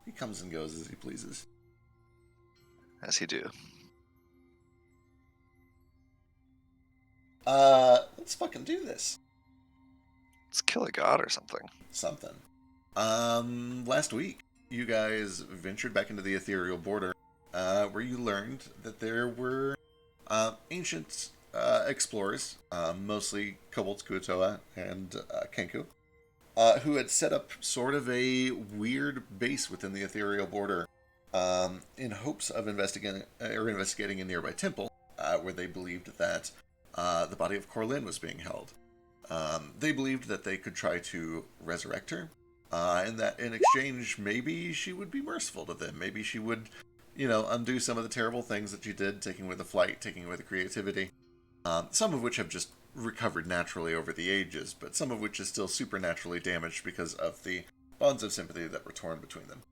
He comes and goes as he pleases. As he do. Let's fucking do this. Let's kill a god or something. Something. Last week, you guys ventured back into the ethereal border, where you learned that there were ancient explorers, mostly kobolds, Kuotoa, and Kenku, who had set up sort of a weird base within the ethereal border, in hopes of investigating a nearby temple, where they believed that the body of Corlin was being held. They believed that they could try to resurrect her, and that in exchange, maybe she would be merciful to them. Maybe she would, undo some of the terrible things that she did, taking away the flight, taking away the creativity. Some of which have just recovered naturally over the ages, but some of which is still supernaturally damaged because of the bonds of sympathy that were torn between them.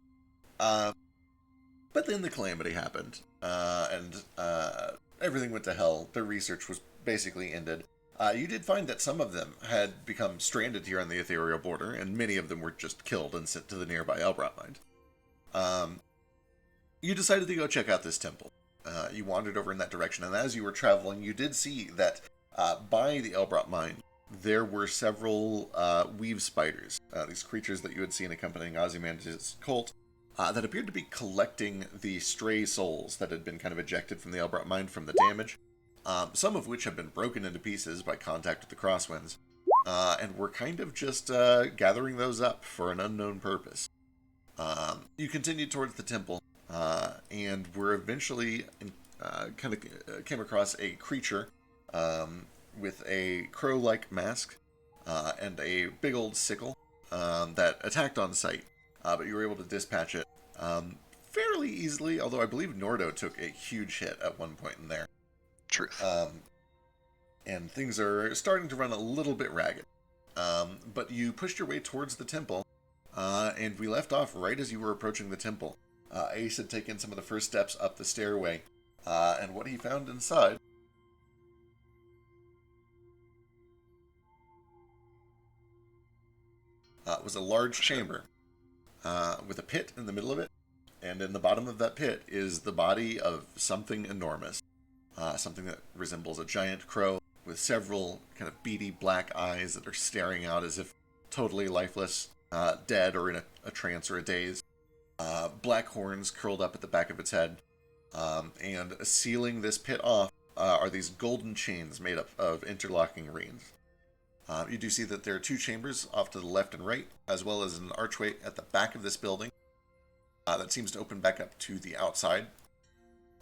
But then the calamity happened, and everything went to hell. Their research was basically ended. You did find that some of them had become stranded here on the ethereal border, and many of them were just killed and sent to the nearby Elbrot Mine. You decided to go check out this temple. You wandered over in that direction, and as you were traveling, you did see that by the Elbrot Mine, there were several weave spiders, these creatures that you had seen accompanying Ozymandias' cult, that appeared to be collecting the stray souls that had been kind of ejected from the Elbrot Mine from the damage, some of which have been broken into pieces by contact with the Crosswinds, and were kind of just gathering those up for an unknown purpose. You continued towards the temple, and were eventually came across a creature with a crow-like mask and a big old sickle that attacked on sight, but you were able to dispatch it fairly easily, although I believe Nordo took a huge hit at one point in there. Truth. And things are starting to run a little bit ragged. But you pushed your way towards the temple, and we left off right as you were approaching the temple. Ace had taken some of the first steps up the stairway, and what he found inside was a large chamber with a pit in the middle of it, and in the bottom of that pit is the body of something enormous, something that resembles a giant crow with several kind of beady black eyes that are staring out as if totally lifeless, dead or in a trance or a daze. Black horns curled up at the back of its head, and sealing this pit off are these golden chains made up of interlocking rings. You do see that there are two chambers off to the left and right, as well as an archway at the back of this building that seems to open back up to the outside.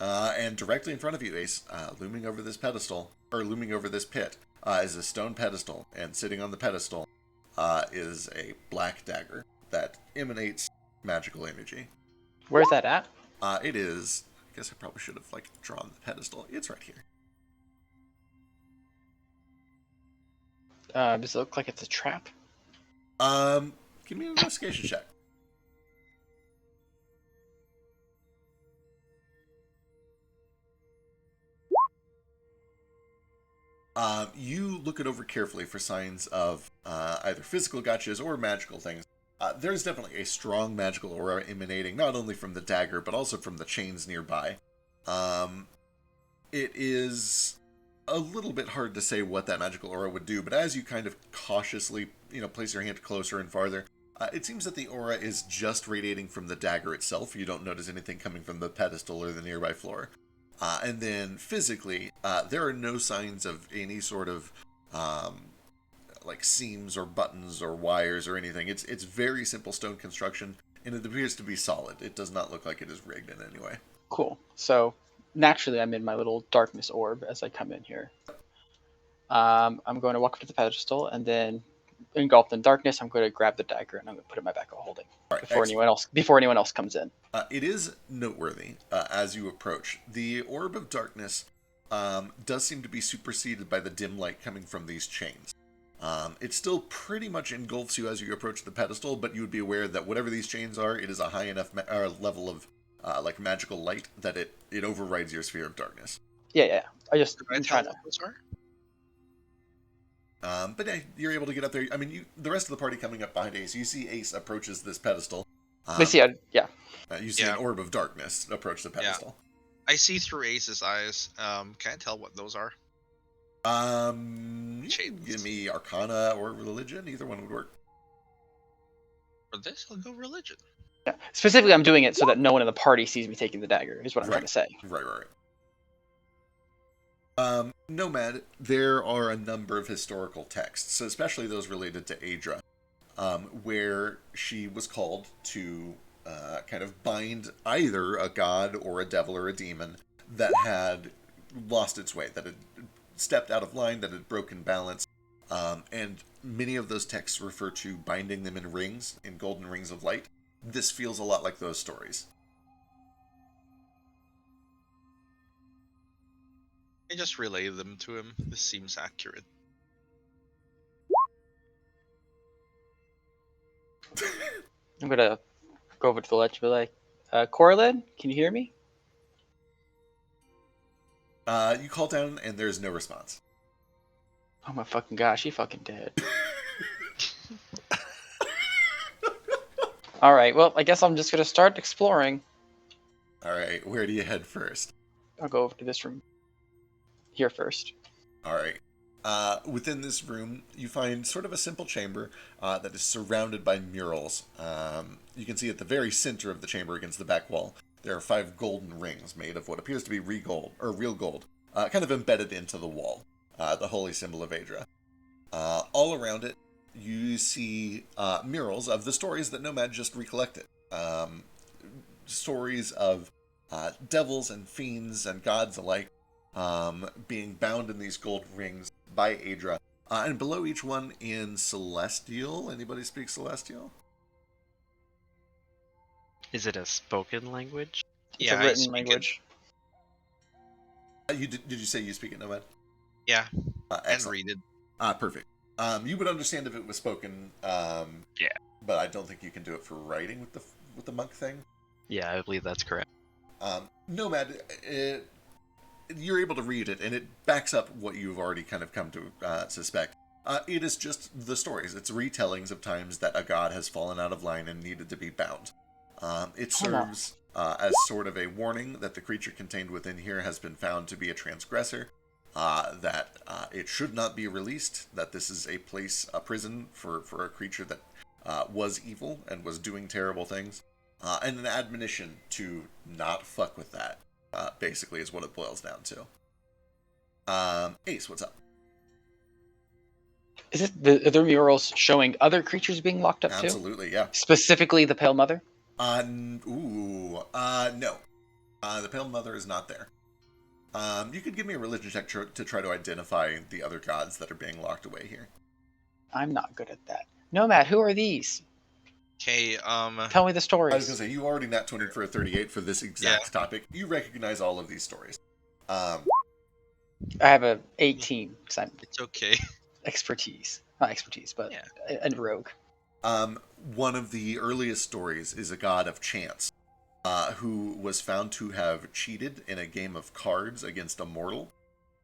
And directly in front of you, Ace, looming over this pit, is a stone pedestal, and sitting on the pedestal is a black dagger that emanates magical energy. Where's that at? It is. I guess I probably should have drawn the pedestal. It's right here. Does it look like it's a trap? Give me an investigation check. You look it over carefully for signs of either physical gotchas or magical things. There's definitely a strong magical aura emanating not only from the dagger, but also from the chains nearby. It is a little bit hard to say what that magical aura would do, but as you kind of cautiously, place your hand closer and farther, it seems that the aura is just radiating from the dagger itself. You don't notice anything coming from the pedestal or the nearby floor. And then physically, there are no signs of any sort of seams or buttons or wires or anything. It's very simple stone construction, and it appears to be solid. It does not look like it is rigged in any way. Cool. So naturally, I'm in my little darkness orb as I come in here. I'm going to walk up to the pedestal, and then engulfed in darkness, I'm going to grab the dagger and I'm going to put it in my bag of holding before anyone else comes in. It is noteworthy as you approach. The orb of darkness does seem to be superseded by the dim light coming from these chains. It still pretty much engulfs you as you approach the pedestal, but you would be aware that whatever these chains are, it is a high enough level of magical light that it overrides your sphere of darkness. Yeah. I'm trying to. But yeah, you're able to get up there. I mean, the rest of the party coming up behind Ace, you see Ace approaches this pedestal. Yeah. You see an orb of darkness approach the pedestal. I see through Ace's eyes. Can I tell what those are? Give me Arcana or Religion. Either one would work. For this, I'll go religion. Yeah. Specifically, I'm doing it so that no one in the party sees me taking the dagger, is what I'm trying to say. Right. Nomad, there are a number of historical texts, especially those related to Aedra, where she was called to kind of bind either a god or a devil or a demon that had lost its way, that had stepped out of line, that had broken balance. And many of those texts refer to binding them in rings, in golden rings of light. This feels a lot like those stories. I just relay them to him. This seems accurate. I'm gonna go over to the ledge and be like, Corlin, can you hear me? You call down and there's no response. Oh my fucking gosh, he fucking dead. Alright, well, I guess I'm just gonna start exploring. Alright, where do you head first? I'll go over to this room here first. Alright. Within this room, you find sort of a simple chamber that is surrounded by murals. You can see at the very center of the chamber against the back wall, there are 5 golden rings made of what appears to be real gold, kind of embedded into the wall, the holy symbol of Aedra. All around it, you see murals of the stories that Nomad just recollected. Stories of devils and fiends and gods alike being bound in these gold rings by Aedra. And below each one in Celestial. Anybody speak Celestial? Is it a spoken language? It's a written language. Did you say you speak it, Nomad? Yeah, and Excellent. read it. Perfect. You would understand if it was spoken. Yeah. But I don't think you can do it for writing with the monk thing. Yeah, I believe that's correct. Nomad, you're able to read it, and it backs up what you've already kind of come to suspect. It is just the stories. It's retellings of times that a god has fallen out of line and needed to be bound. It serves as sort of a warning that the creature contained within here has been found to be a transgressor, that it should not be released, that this is a prison for a creature that was evil and was doing terrible things, and an admonition to not fuck with that, basically is what it boils down to. Ace, what's up? Is it the murals showing other creatures being locked up too? Absolutely, yeah. Specifically the Pale Mother? No. The Pale Mother is not there. You could give me a religion check to try to identify the other gods that are being locked away here. I'm not good at that. Nomad, who are these? Okay, Tell me the stories. I was going to say, you already nat 20 for a 38 for this exact topic. You recognize all of these stories. I have a 18 because I'm it's okay. expertise. Not expertise, but a rogue. One of the earliest stories is a god of chance, who was found to have cheated in a game of cards against a mortal.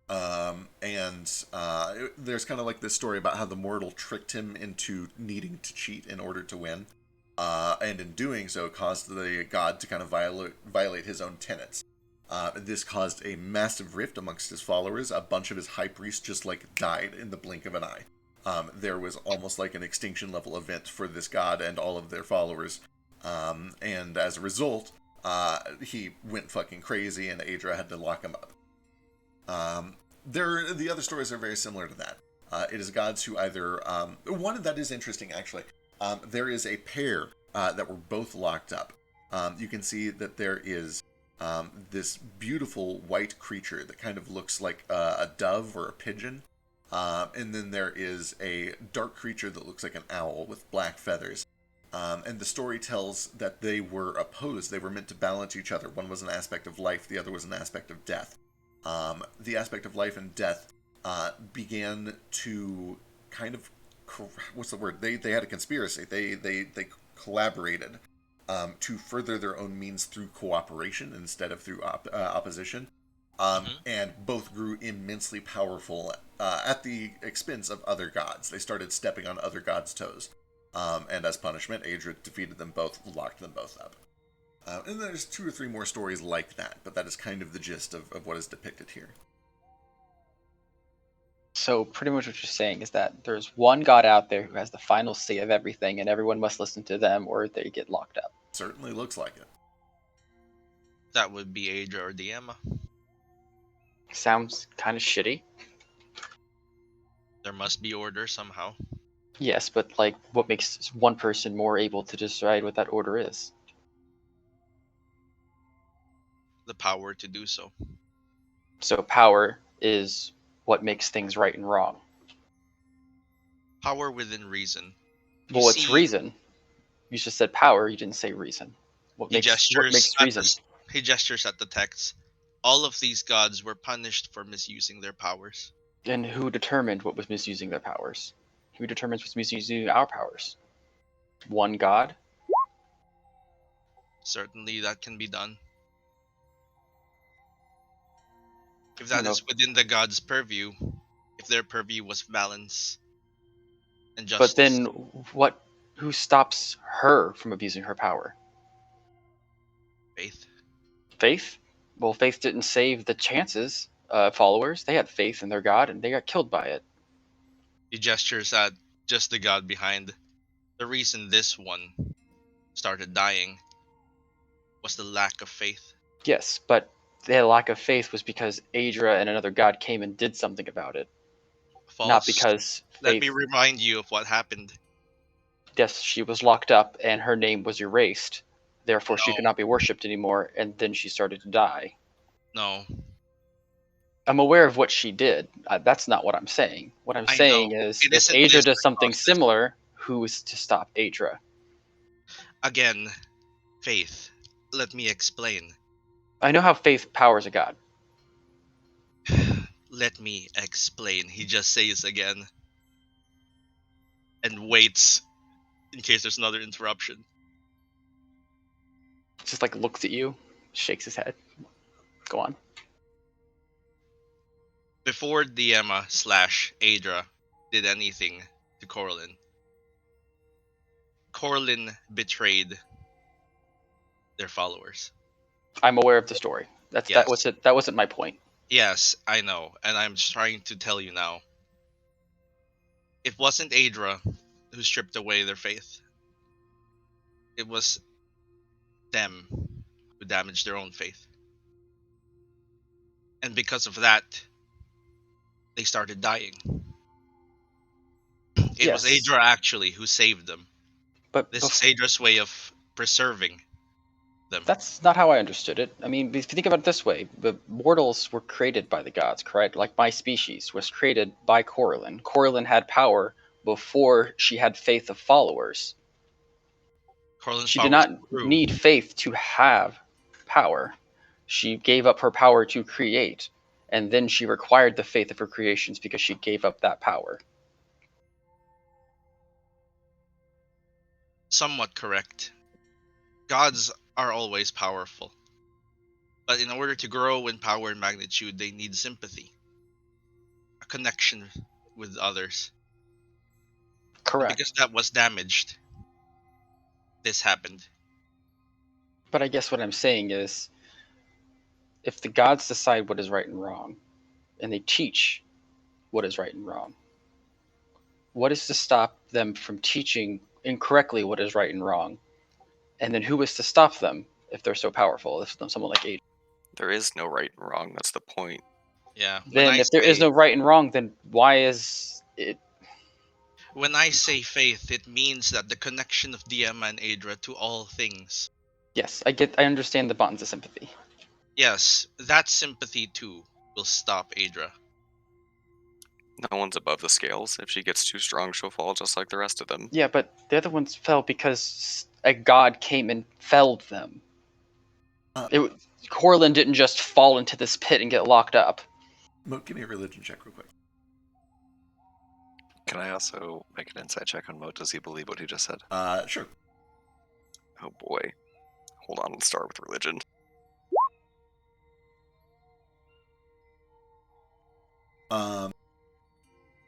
There's kind of like this story about how the mortal tricked him into needing to cheat in order to win. And in doing so caused the god to kind of violate his own tenets. This caused a massive rift amongst his followers. A bunch of his high priests just died in the blink of an eye. There was almost like an extinction level event for this god and all of their followers. And as a result, he went fucking crazy and Aedra had to lock him up. The other stories are very similar to that. It is gods who either... one that is interesting, actually. There is a pair that were both locked up. You can see that there is this beautiful white creature that kind of looks like a dove or a pigeon. And then there is a dark creature that looks like an owl with black feathers. And the story tells that they were opposed. They were meant to balance each other. One was an aspect of life, the other was an aspect of death. The aspect of life and death began to kind of... what's the word? They had a conspiracy. They collaborated to further their own means through cooperation instead of through opposition. And both grew immensely powerful at the expense of other gods. They started stepping on other gods' toes. And as punishment, Aedra defeated them both, locked them both up. And there's 2 or 3 more stories like that, but that is kind of the gist of what is depicted here. So pretty much what you're saying is that there's one god out there who has the final say of everything, and everyone must listen to them or they get locked up. Certainly looks like it. That would be Adra or the Emma. Sounds kind of shitty. There must be order somehow. Yes, but like, what makes one person more able to decide what that order is? The power to do so. So power is what makes things right and wrong. Power within reason. You Well, it's see, reason. You just said power. You didn't say reason. What He makes gestures at reason? he gestures at the text. All of these gods were punished for misusing their powers. And who determined what was misusing their powers? Who determines what's misusing our powers? One god? Certainly that can be done. If I that don't is within the gods' purview, if their purview was balance and know. But justice. then what? Who stops her from abusing her power? Faith. Faith? Well, faith didn't save the chances. Followers, they had faith in their god, and they got killed by it. He gestures at just the god behind. The reason this one started dying was the lack of faith. Yes, but their lack of faith was because Adra and another god came and did something about it. False. Not because Let me faith. remind you of what happened. Yes, she was locked up and her name was erased. Therefore, she No. could not be worshipped anymore, and then she started to die. No. I'm aware of what she did. That's not what I'm saying. What I'm I saying know. is, It if isn't Adra this does something process. similar, who is to stop Adra? Again, faith. Let me explain. I know how faith powers a god. Let me explain. He just says again. And waits in case there's another interruption. Just like looks at you, shakes his head. Go on. Before Diema / Adra did anything to Corlin, Corlin betrayed their followers. I'm aware of the story. That Yes. was it. That wasn't my point. Yes, I know, and I'm just trying to tell you now. It wasn't Adra who stripped away their faith. It was them who damaged their own faith. And because of that, they started dying. It was Yes. Adra actually who saved them. But This is Adra's way of preserving them. that's not how I understood it. I mean, if you think about it this way, the mortals were created by the gods, correct? Like my species was created by Corlin. Corlin had power before she had faith of followers. Corlin's She did powers not grew. need faith to have power. She gave up her power to create, and then she required the faith of her creations because she gave up that power. Somewhat correct. Gods are always powerful. But in order to grow in power and magnitude, they need sympathy. A connection with others. Correct. Because that was damaged, this happened. But I guess what I'm saying is, if the gods decide what is right and wrong, and they teach what is right and wrong, what is to stop them from teaching incorrectly what is right and wrong? And then who is to stop them if they're so powerful? If someone like Adrian. There is no right and wrong. That's the point. Yeah. Then if there is no right and wrong, then why is it? When I say faith, it means that the connection of Diema and Adra to all things. Yes, I understand the bonds of sympathy. Yes, that sympathy too will stop Adra. No one's above the scales. If she gets too strong, she'll fall just like the rest of them. Yeah, but the other ones fell because a god came and felled them. Corlin didn't just fall into this pit and get locked up. Moat, give me a religion check real quick. Can I also make an insight check on Moat? Does he believe what he just said? Sure. Oh boy. Hold on, let's start with religion.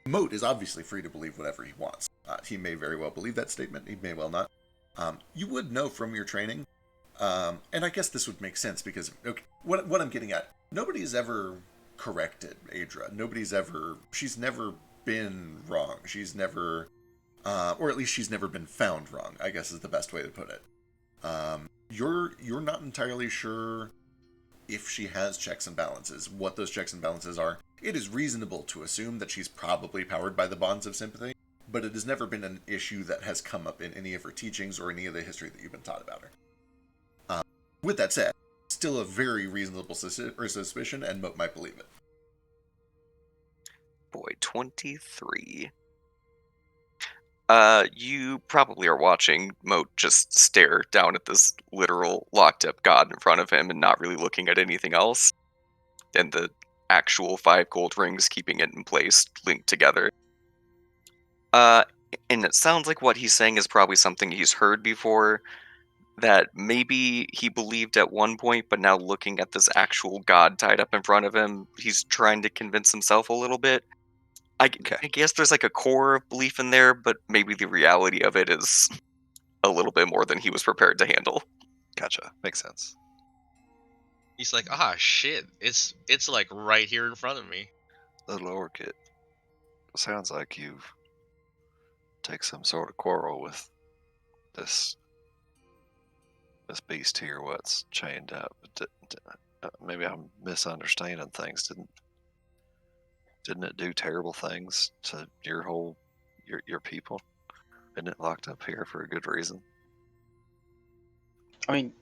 Moat is obviously free to believe whatever he wants. He may very well believe that statement. He may well not. You would know from your training And I guess this would make sense because okay, what I'm getting at, nobody's ever corrected Adra. She's never been wrong. She's never, or at least she's never been found wrong, I guess is the best way to put it. You're not entirely sure if she has checks and balances, what those checks and balances are. It is reasonable to assume that she's probably powered by the bonds of sympathy, but it has never been an issue that has come up in any of her teachings or any of the history that you've been taught about her. With that said, still a very reasonable suspicion, and Moat might believe it. Boy, 23. You probably are watching Moat just stare down at this literal locked up god in front of him and not really looking at anything else. And the actual 5 gold rings keeping it in place, linked together. And it sounds like what he's saying is probably something he's heard before, that maybe he believed at one point, but now looking at this actual god tied up in front of him, he's trying to convince himself a little bit. I guess there's like a core of belief in there, but maybe the reality of it is a little bit more than he was prepared to handle. Gotcha. Makes sense. He's like, shit, it's like right here in front of me. Little Orchid, sounds like you've take some sort of quarrel with this beast here, what's chained up. Maybe I'm misunderstanding things. Didn't it do terrible things to your people? Isn't it locked up here for a good reason? I mean,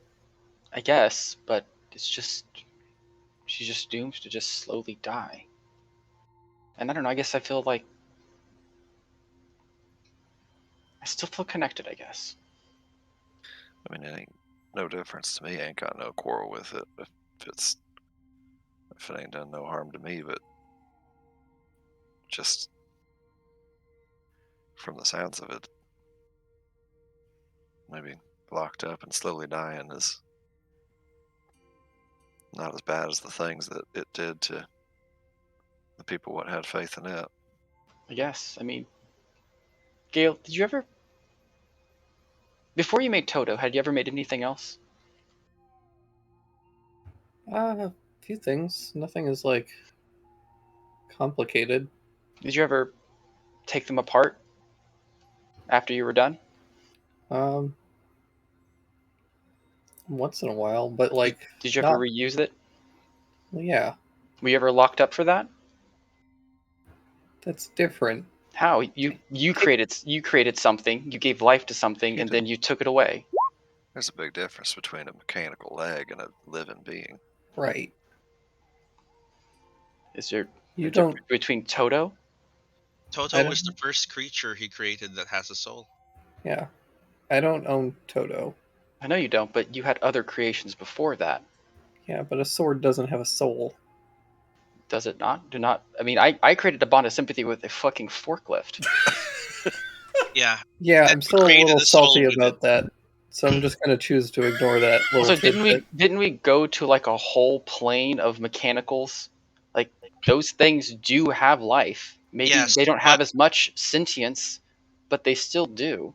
I guess, but it's just she's just doomed to just slowly die. And I don't know, I guess I feel like I still feel connected, I guess. I mean, it ain't no difference to me. I ain't got no quarrel with it if it ain't done no harm to me, but just from the sounds of it, maybe locked up and slowly dying is not as bad as the things that it did to the people what had faith in it. I guess. I mean, Gail, did you ever, before you made Toto, had you ever made anything else? A few things. Nothing is like complicated. Did you ever take them apart after you were done? Once in a while, but like. Did you ever reuse it? Well, yeah. Were you ever locked up for that? That's different. How? You created something, you gave life to something, and then you took it away. There's a big difference between a mechanical leg and a living being. Right. Is there You a don't. difference between Toto? Toto was the first creature he created that has a soul. Yeah. I don't own Toto. I know you don't, but you had other creations before that. Yeah, but a sword doesn't have a soul. Does it not? Do not. I mean, I created a bond of sympathy with a fucking forklift. Yeah. Yeah, I'm still a created little a soul salty with about that, so I'm just gonna choose to ignore that little Also, tidbit. didn't we go to like a whole plane of mechanicals? Like those things do have life. Maybe Yes, they don't have but- as much sentience, but they still do.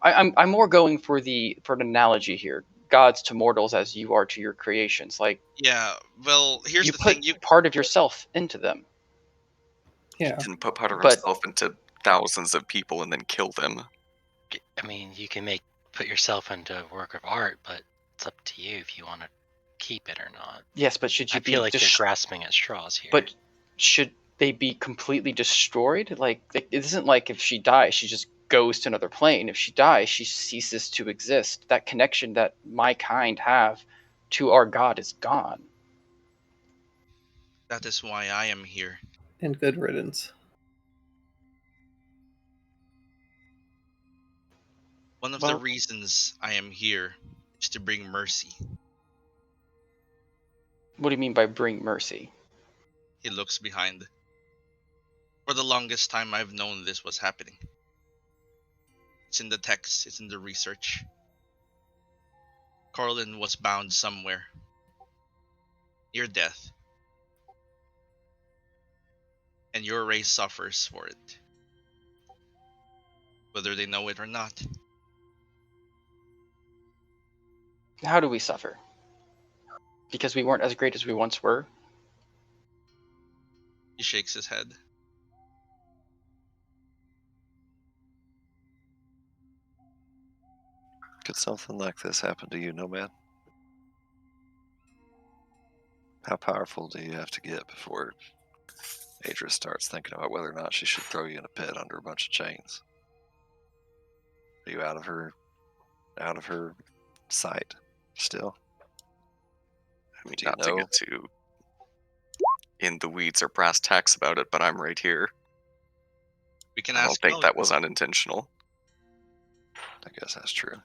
I'm more going for an analogy here. Gods to mortals as you are to your creations. Like Yeah, well, here's you the put thing. part of yourself into them. Yeah. Didn't put part of But- himself into thousands of people and then kill them. I mean, you can put yourself into a work of art, but it's up to you if you want to keep it or not. Yes, but should you I feel be like you're grasping at straws here. But should they be completely destroyed? Like it isn't like if she dies, she just goes to another plane. If she dies, she ceases to exist. That connection that my kind have to our God is gone. That is why I am here. And good riddance. One of Well- the reasons I am here is to bring mercy. What do you mean by bring mercy? He looks behind. For the longest time I've known this was happening. It's in the text, it's in the research. Corlin was bound somewhere. Near death. And your race suffers for it. Whether they know it or not. How do we suffer? Because we weren't as great as we once were? He shakes his head. Could something like this happen to you, Nomad? How powerful do you have to get before Adra starts thinking about whether or not she should throw you in a pit under a bunch of chains? Are you out of her sight still? I mean, Do you not to know? get too in the weeds or brass tacks about it, but I'm right here. We can I don't ask think that Elliot. was unintentional. I guess that's true.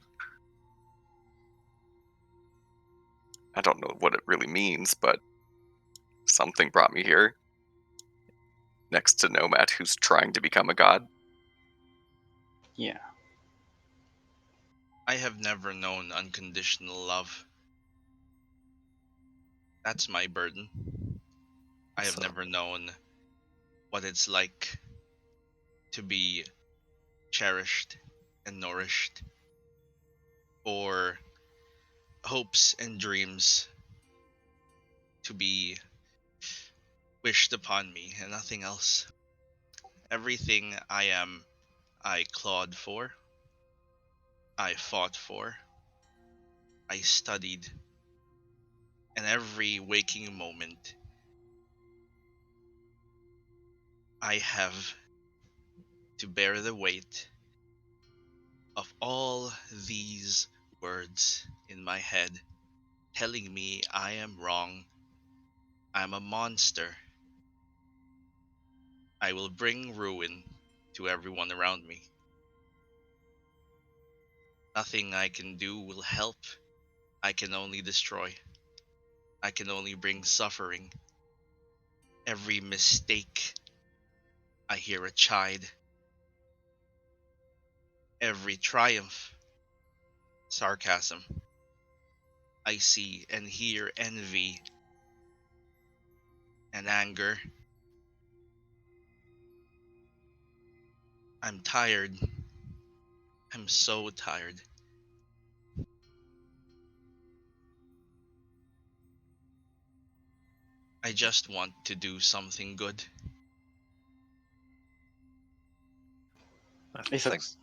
I don't know what it really means, but something brought me here. Next to Nomad, who's trying to become a god. Yeah. I have never known unconditional love. That's my burden. I have So- never known what it's like to be cherished and nourished, for hopes and dreams to be wished upon me and nothing else. Everything I am, I clawed for, I fought for, I studied, and every waking moment I have to bear the weight of all these words in my head telling me I am wrong, I'm a monster, I will bring ruin to everyone around me. Nothing I can do will help, I can only destroy, I can only bring suffering. Every mistake, I hear a chide. Every triumph, sarcasm. I see and hear envy and anger. I'm tired. I'm so tired. I just want to do something good. I Ace think looks,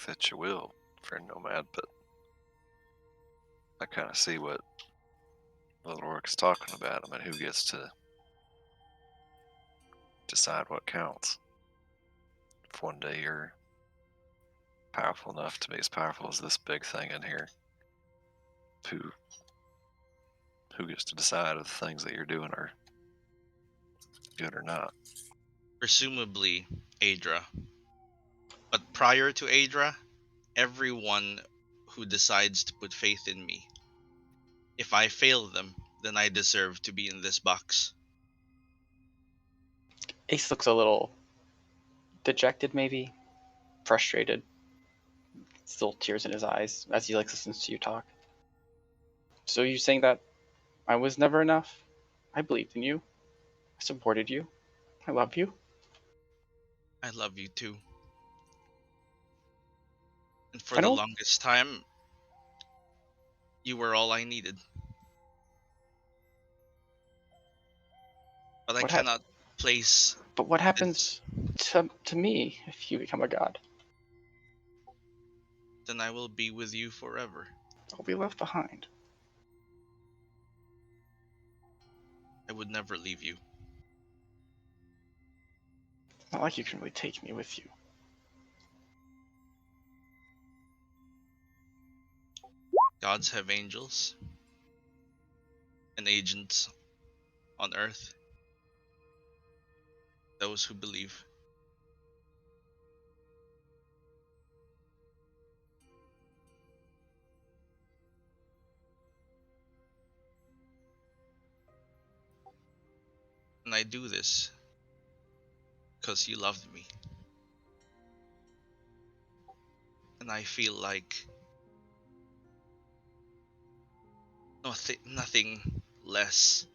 that you will, friend Nomad, but I kind of see what Little Orc's talking about. I mean, who gets to decide what counts? If one day you're powerful enough to be as powerful as this big thing in here, who gets to decide if the things that you're doing are good or not? Presumably, Adra. But prior to Adra, everyone who decides to put faith in me. If I fail them, then I deserve to be in this box. Ace looks a little dejected, maybe frustrated. Still tears in his eyes as he listens to you talk. So you're saying that I was never enough? I believed in you. I supported you. I love you. I love you too. And for I the don't. longest time, you were all I needed. But I What cannot place But what this. happens to me if you become a god? Then I will be with you forever. I'll be left behind. I would never leave you. Not like you can really take me with you. Gods have angels and agents on earth. Those who believe. And I do this because you loved me. And I feel like nothing less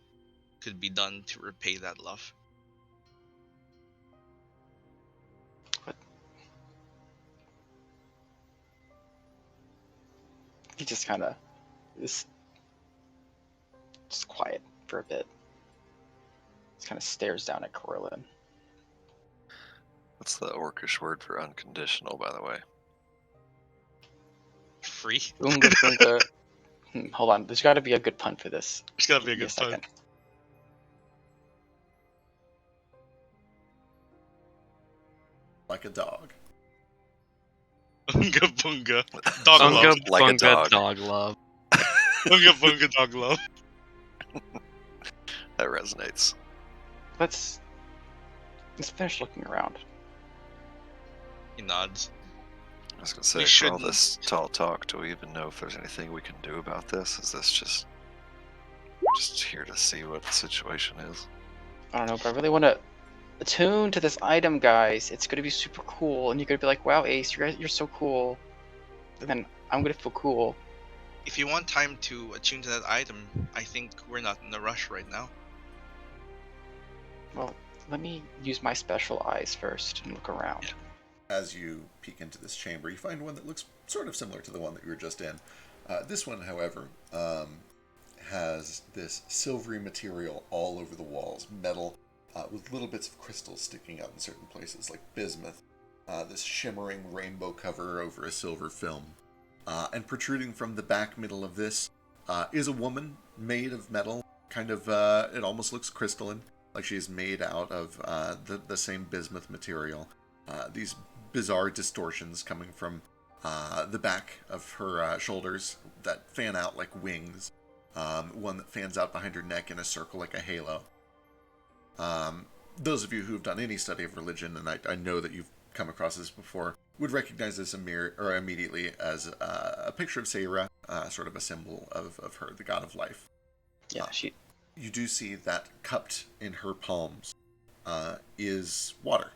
could be done to repay that love. But He just kind of is just quiet for a bit. Just kind of stares down at Corlin. What's the orcish word for unconditional, by the way? Free. Unga bunga. Hold on, there's got to be a good pun for this. It's gotta be a Give me good pun. second. Like a dog. Unga bunga. Dog Unga- love. Like a bunga dog. dog love. Unga bunga dog love. That resonates. Let's finish looking around. He nods. I was gonna say, We for all shouldn't. this tall talk, do we even know if there's anything we can do about this? Is this just here to see what the situation is? I don't know, but I really want to attune to this item, guys. It's gonna be super cool, and you're gonna be like, "Wow, Ace, you're so cool," and then I'm gonna feel cool. If you want time to attune to that item, I think we're not in a rush right now. Well, let me use my special eyes first and look around. Yeah. As you peek into this chamber, you find one that looks sort of similar to the one that you were just in. This one, however, has this silvery material all over the walls, metal, with little bits of crystal sticking out in certain places, like bismuth. This shimmering rainbow cover over a silver film. And protruding from the back middle of this is a woman made of metal. Kind of, it almost looks crystalline, like she's made out of the same bismuth material. These bizarre distortions coming from the back of her shoulders that fan out like wings. One that fans out behind her neck in a circle like a halo. Those of you who have done any study of religion, and I know that you've come across this before, would recognize this immediately as a picture of Seira, sort of a symbol of her, the god of life. Yeah, You do see that cupped in her palms is water.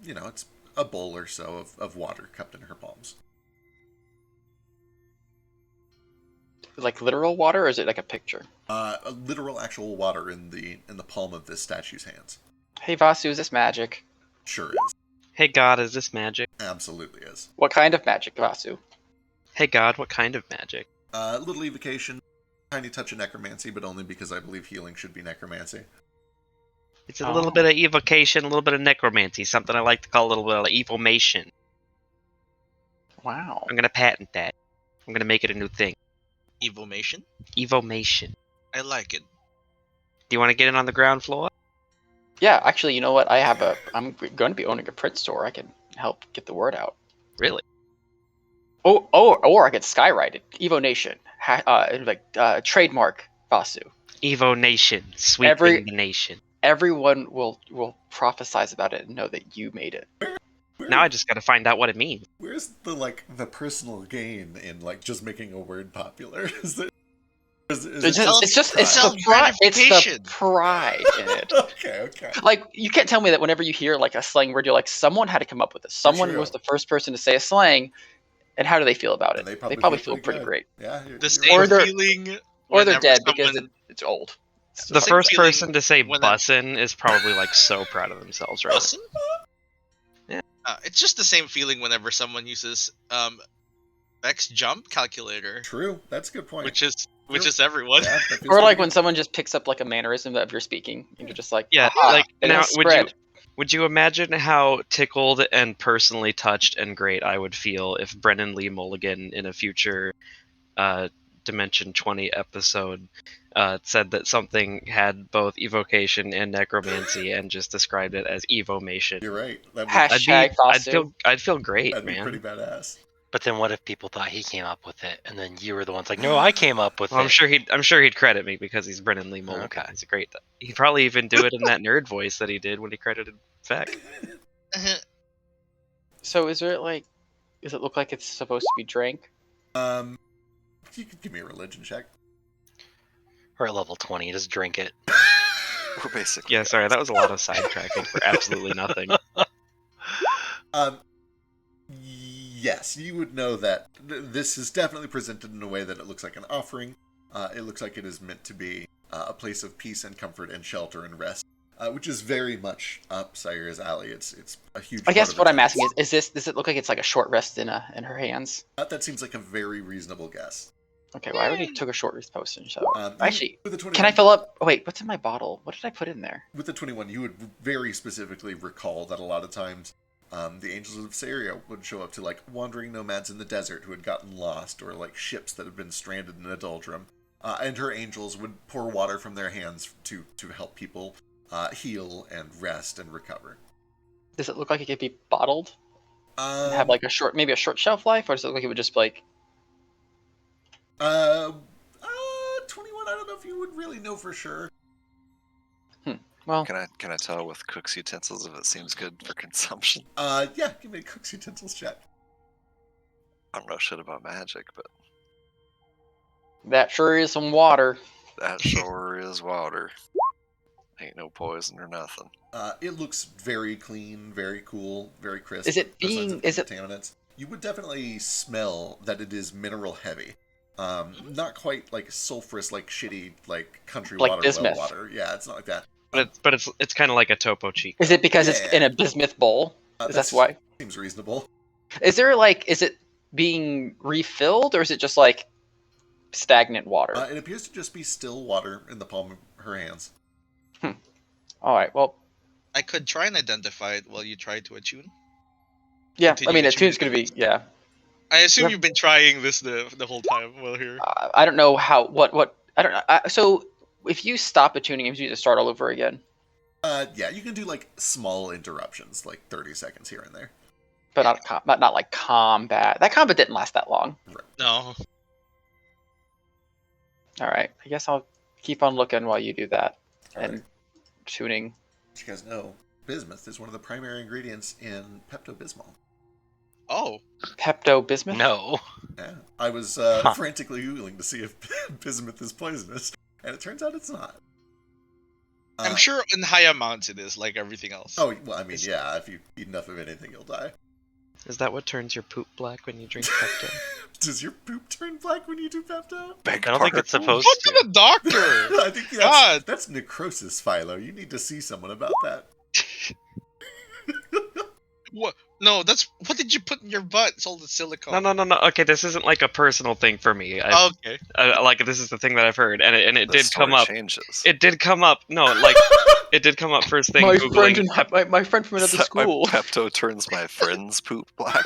It's a bowl or so of water cupped in her palms. like literal water, or is it like a picture? A literal, actual water in the palm of this statue's hands. Hey Vasu, is this magic? Sure is. Hey God, is this magic? Absolutely is. What kind of magic, Vasu? Hey God, what kind of magic? Little evocation, tiny touch of necromancy, but only because I believe healing should be necromancy. It's a little bit of evocation, a little bit of necromancy, something I like to call a little bit of evomation. Wow. I'm gonna patent that. I'm gonna make it a new thing. Evomation? Evomation. I like it. Do you want to get in on the ground floor? Yeah, actually, you know what? I'm going to be owning a print store. I can help get the word out. Really? Or I could skywrite it. Evo Nation. Trademark Vasu. Evo Nation, sweeping the nation. Everyone will prophesize about it and know that you made it. Now I just gotta find out what it means. Where's the personal gain in just making a word popular? Is It's self the pride in it. Okay. Like, you can't tell me that whenever you hear like a slang word, you're like, someone had to come up with this. Someone True. was the first person to say a slang, and how do they feel about it? And they They probably probably feel feel pretty pretty good. great. Yeah. The Or same they're- feeling. Or they're whenever dead because someone- it's old. The same first feeling person to say when bussin' is probably like so proud of themselves, right? Bussin'? Yeah. It's just the same feeling whenever someone uses Vex jump calculator, True. That's a good point. which is everyone. Yeah, that feels Or like pretty when good. someone just picks up like a mannerism of your speaking, and you're just like, Yeah, "Aha, like, it now, has would spread." Would you imagine how tickled and personally touched and great I would feel if Brennan Lee Mulligan in a future Dimension 20 episode said that something had both evocation and necromancy and just described it as evomation? You're right. Hashtag Vasu. I'd feel great, That'd be man. pretty badass. Oh, But then what if people thought he came up with it, and then you were the ones like, no, I came up with Well, it. I'm sure he'd credit me because he's Brennan Lee Mulligan. Okay. He's a great. He'd probably even do it in that nerd voice that he did when he credited Vec. So is it look like it's supposed to be drank? You could give me a religion check. We're at level 20, just drink it. We're basically. Yeah, sorry, that was a lot of sidetracking for absolutely nothing. Yes, you would know that this is definitely presented in a way that it looks like an offering. It looks like it is meant to be a place of peace and comfort and shelter and rest which is very much up Sire's alley. It's a huge. I guess part of what her I'm tenets. asking is this? Does it look like it's like a short rest in her hands? That seems like a very reasonable guess. Okay, well, I already took a short rest potion, so actually, with the 21, can I fill up? Oh, wait, what's in my bottle? What did I put in there? With the 21, you would very specifically recall that a lot of times the Angels of Saria would show up to like wandering nomads in the desert who had gotten lost, or like ships that had been stranded in a doldrum. And her angels would pour water from their hands to help people heal and rest and recover. Does it look like it could be bottled and have like maybe a short shelf life, or does it look like it would just be like? 21. I don't know if you would really know for sure. Well, Can I tell with cook's utensils if it seems good for consumption? Yeah, give me a cook's utensils check. I don't know shit about magic, but that sure is some water. that sure is water. Ain't no poison or nothing. It looks very clean, very cool, very crisp. Is it No signs being? of Is it? contaminants. You would definitely smell that it is mineral heavy. Not quite like sulfurous, like shitty, like country Like water, bismuth. well water. Yeah, it's not like that. But it's kind of like a Topo Chico. Is it because it's Yeah. in a bismuth bowl? That's why. Seems reasonable. Is there like? Is it being refilled, or is it just like stagnant water? It appears to just be still water in the palm of her hands. All right. Well, I could try and identify it while you try to attune. yeah. Continue I mean, to attune's choose going to be yeah. I assume Yep. you've been trying this the whole time while here. I don't know how. What? I don't know. So if you stop attuning, you just start all over again. Yeah, you can do like small interruptions, like 30 seconds here and there. But not like combat. That combat didn't last that long. No. All right. I guess I'll keep on looking while you do that All and right. tuning. As you guys know, bismuth is one of the primary ingredients in Pepto-Bismol. Oh. Pepto Bismuth. No. Yeah, I was frantically googling to see if bismuth is poisonous, and it turns out it's not. I'm sure in high amounts it is, like everything else. Oh well, I mean, yeah. If you eat enough of anything, you'll die. Is that what turns your poop black when you drink Pepto? Does your poop turn black when you do Pepto? Beg I don't think it's pardon? supposed Go to to. the doctor! I think God. that's necrosis, Philo. You need to see someone about that. What? No, that's what did you put in your butt? It's all the silicone. No. Okay, this isn't like a personal thing for me. Okay. Like this is the thing that I've heard, and it The did come story up. changes. It did come up. No, like it did come up first thing. My Googling friend, my friend from another My school. Pepto turns my friend's poop black.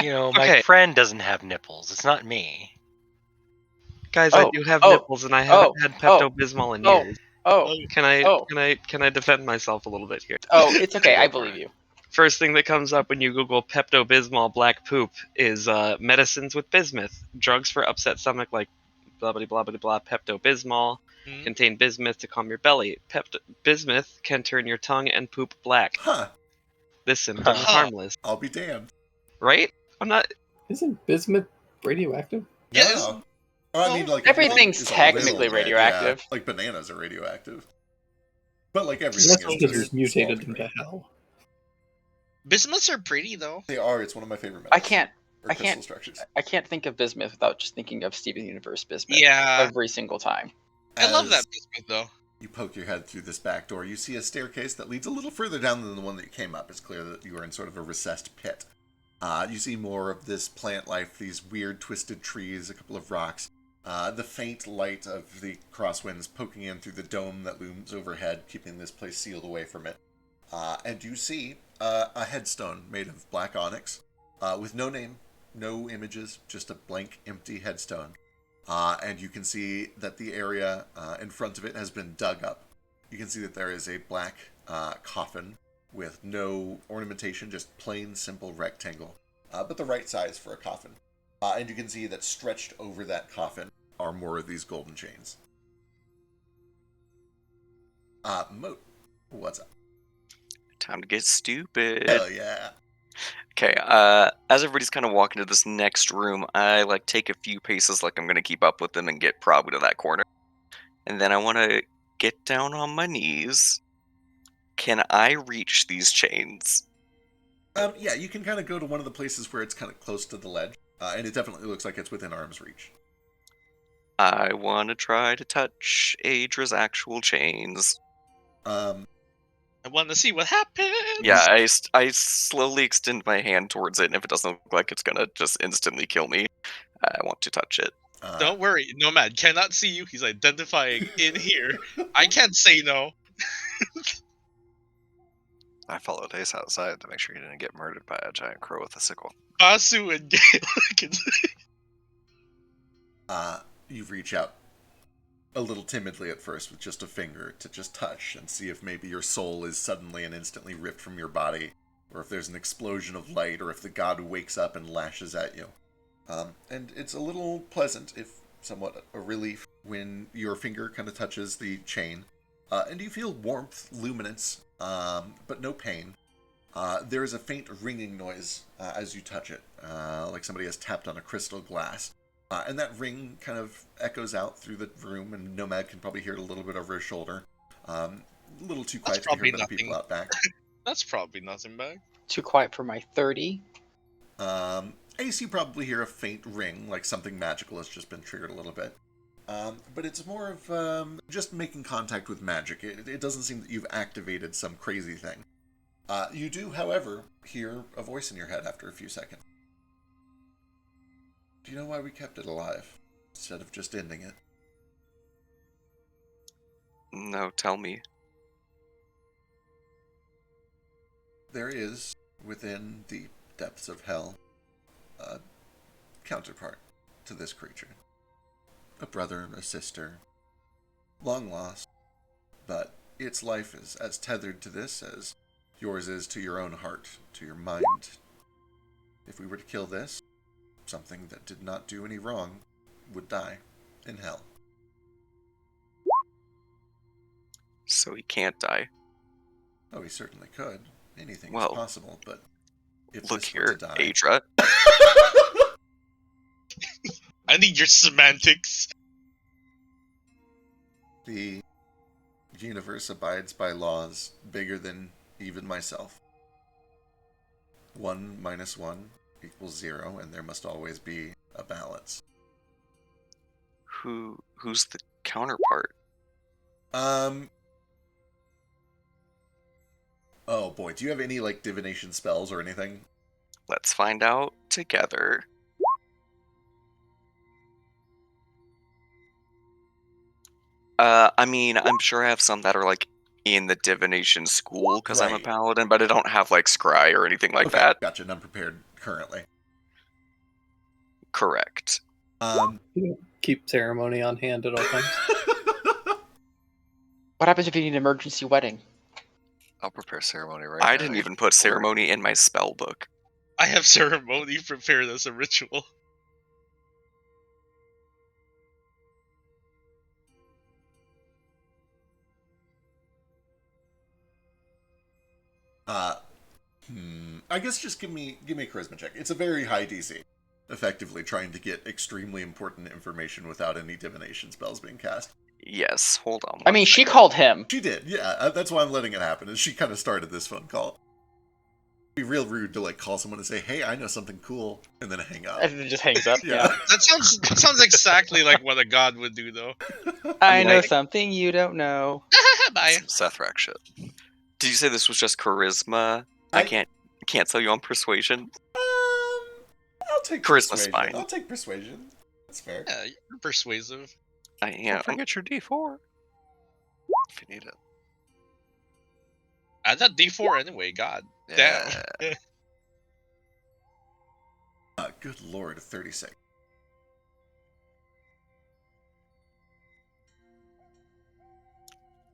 You know, my Okay. friend doesn't have nipples. It's not me. Guys, Oh, I do have oh, nipples, and I haven't oh, had oh, Pepto Bismol in oh. years. Oh, Can I oh. can I defend myself a little bit here? oh, it's okay. Go I for believe it. you. First thing that comes up when you Google Pepto Bismol black poop is medicines with bismuth, drugs for upset stomach like blah blah blah blah blah. Pepto Bismol Mhm. contain bismuth to calm your belly. Bismuth can turn your tongue and poop black. Huh? This symptom is Huh. harmless, I'll be damned. right? I'm not. Isn't bismuth radioactive? Yeah, No. Oh, I mean, like Everything's is a technically little bit, radioactive. Yeah, like bananas are radioactive. But like everything That's is because to it's mutated small into degree. hell. Bismuths are pretty though. They are. It's one of my favorite metals. I can't crystal structures. think of bismuth without just thinking of Steven Universe bismuth. Yeah. Every single time. I love As that bismuth though. You poke your head through this back door. You see a staircase that leads a little further down than the one that you came up. It's clear that you are in sort of a recessed pit. You see more of this plant life, these weird twisted trees, a couple of rocks. The faint light of the crosswinds poking in through the dome that looms overhead, keeping this place sealed away from it. And you see a headstone made of black onyx, with no name, no images, just a blank, empty headstone. And you can see that the area in front of it has been dug up. You can see that there is a black coffin with no ornamentation, just plain, simple rectangle, but the right size for a coffin. And you can see that stretched over that coffin are more of these golden chains. Moat, what's up? Time to get stupid. Hell yeah. Okay, as everybody's kind of walking to this next room, I like take a few paces like I'm going to keep up with them and get probably to that corner. And then I want to get down on my knees. Can I reach these chains? Yeah, you can kind of go to one of the places where it's kind of close to the ledge, and it definitely looks like it's within arm's reach. I want to try to touch Adra's actual chains. I want to see what happens. Yeah, I slowly extend my hand towards it, and if it doesn't look like it's gonna just instantly kill me, I want to touch it. Don't worry, Nomad cannot see you. He's identifying in here. I can't say no. I followed Ace outside to make sure he didn't get murdered by a giant crow with a sickle. Basu and Gale. You reach out a little timidly at first with just a finger to just touch and see if maybe your soul is suddenly and instantly ripped from your body, or if there's an explosion of light, or if the god wakes up and lashes at you. And it's a little pleasant, if somewhat a relief, when your finger kind of touches the chain. And you feel warmth, luminance, but no pain. There is a faint ringing noise as you touch it, like somebody has tapped on a crystal glass. And that ring kind of echoes out through the room, and Nomad can probably hear it a little bit over his shoulder. A little too quiet to hear other people out back. That's probably nothing back. Too quiet for my 30. Ace, you probably hear a faint ring, like something magical has just been triggered a little bit. But it's more of just making contact with magic. It doesn't seem that you've activated some crazy thing. You do, however, hear a voice in your head after a few seconds. Do you know why we kept it alive, instead of just ending it? No, tell me. There is, within the depths of hell, a counterpart to this creature. A brother, a sister, long lost, but its life is as tethered to this as yours is to your own heart, to your mind. If we were to kill this, something that did not do any wrong would die in hell. So he can't die. Oh, he certainly could. Anything Well, is possible, but if Look this were here, to die... Adra. I need your semantics. The universe abides by laws bigger than even myself. 1 minus 1 equals 0, and there must always be a balance. Who's the counterpart? Oh boy, do you have any, like, divination spells or anything? Let's find out together. I mean, I'm sure I have some that are, like, in the divination school, because I'm a Right. paladin, but I don't have, like, scry or anything like Okay, that. gotcha, none prepared currently. Correct. Keep ceremony on hand at all times. What happens if you need an emergency wedding? I'll prepare ceremony right now. I didn't even put ceremony in my spell book. I have ceremony prepared as a ritual. I guess just give me a charisma check. It's a very high DC. Effectively trying to get extremely important information without any divination spells being cast. Yes, hold on. I mean, she called him. She did, yeah. That's why I'm letting it happen. And she kind of started this phone call. It'd be real rude to like call someone and say, "Hey, I know something cool," and then hang up. And then it just hangs up. Yeah. That sounds exactly like what a god would do, though. I know Like- something you don't know. Bye. Some Sethrak shit. Did you say this was just charisma? I can't sell you on persuasion. I'll take Charisma's persuasion. fine. I'll take persuasion. That's fair. Yeah, you're persuasive. I am. Don't forget your D4. If you need it. Add that D4 anyway, god. Yeah. Damn. Good lord, 36.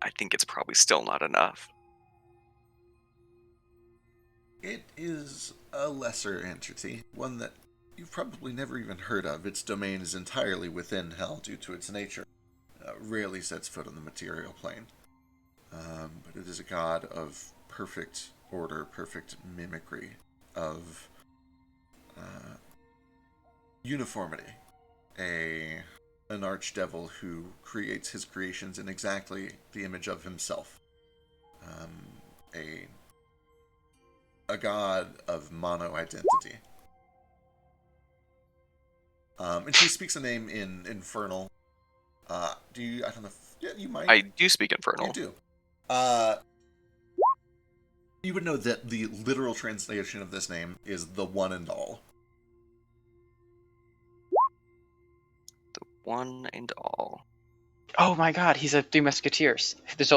I think it's probably still not enough. It is a lesser entity, one that you've probably never even heard of. Its domain is entirely within hell due to its nature. Rarely sets foot on the material plane. But it is a god of perfect order, perfect mimicry, of uniformity. An archdevil who creates his creations in exactly the image of himself. A god of mono-identity. And she speaks a name in Infernal. I don't know if... Yeah, you might. I do speak Infernal. You do. You would know that the literal translation of this name is the one and all. The one and all. Oh my God, he's a Three Musketeers. There's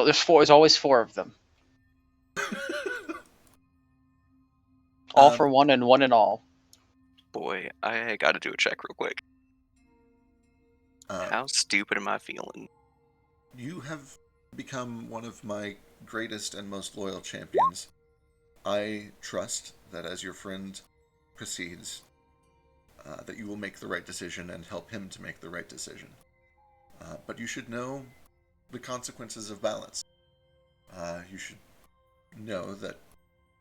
always four of them. All for one and one and all. Boy, I gotta do a check real quick. How stupid am I feeling? You have become one of my greatest and most loyal champions. I trust that as your friend proceeds, that you will make the right decision and help him to make the right decision. But you should know the consequences of balance. You should know that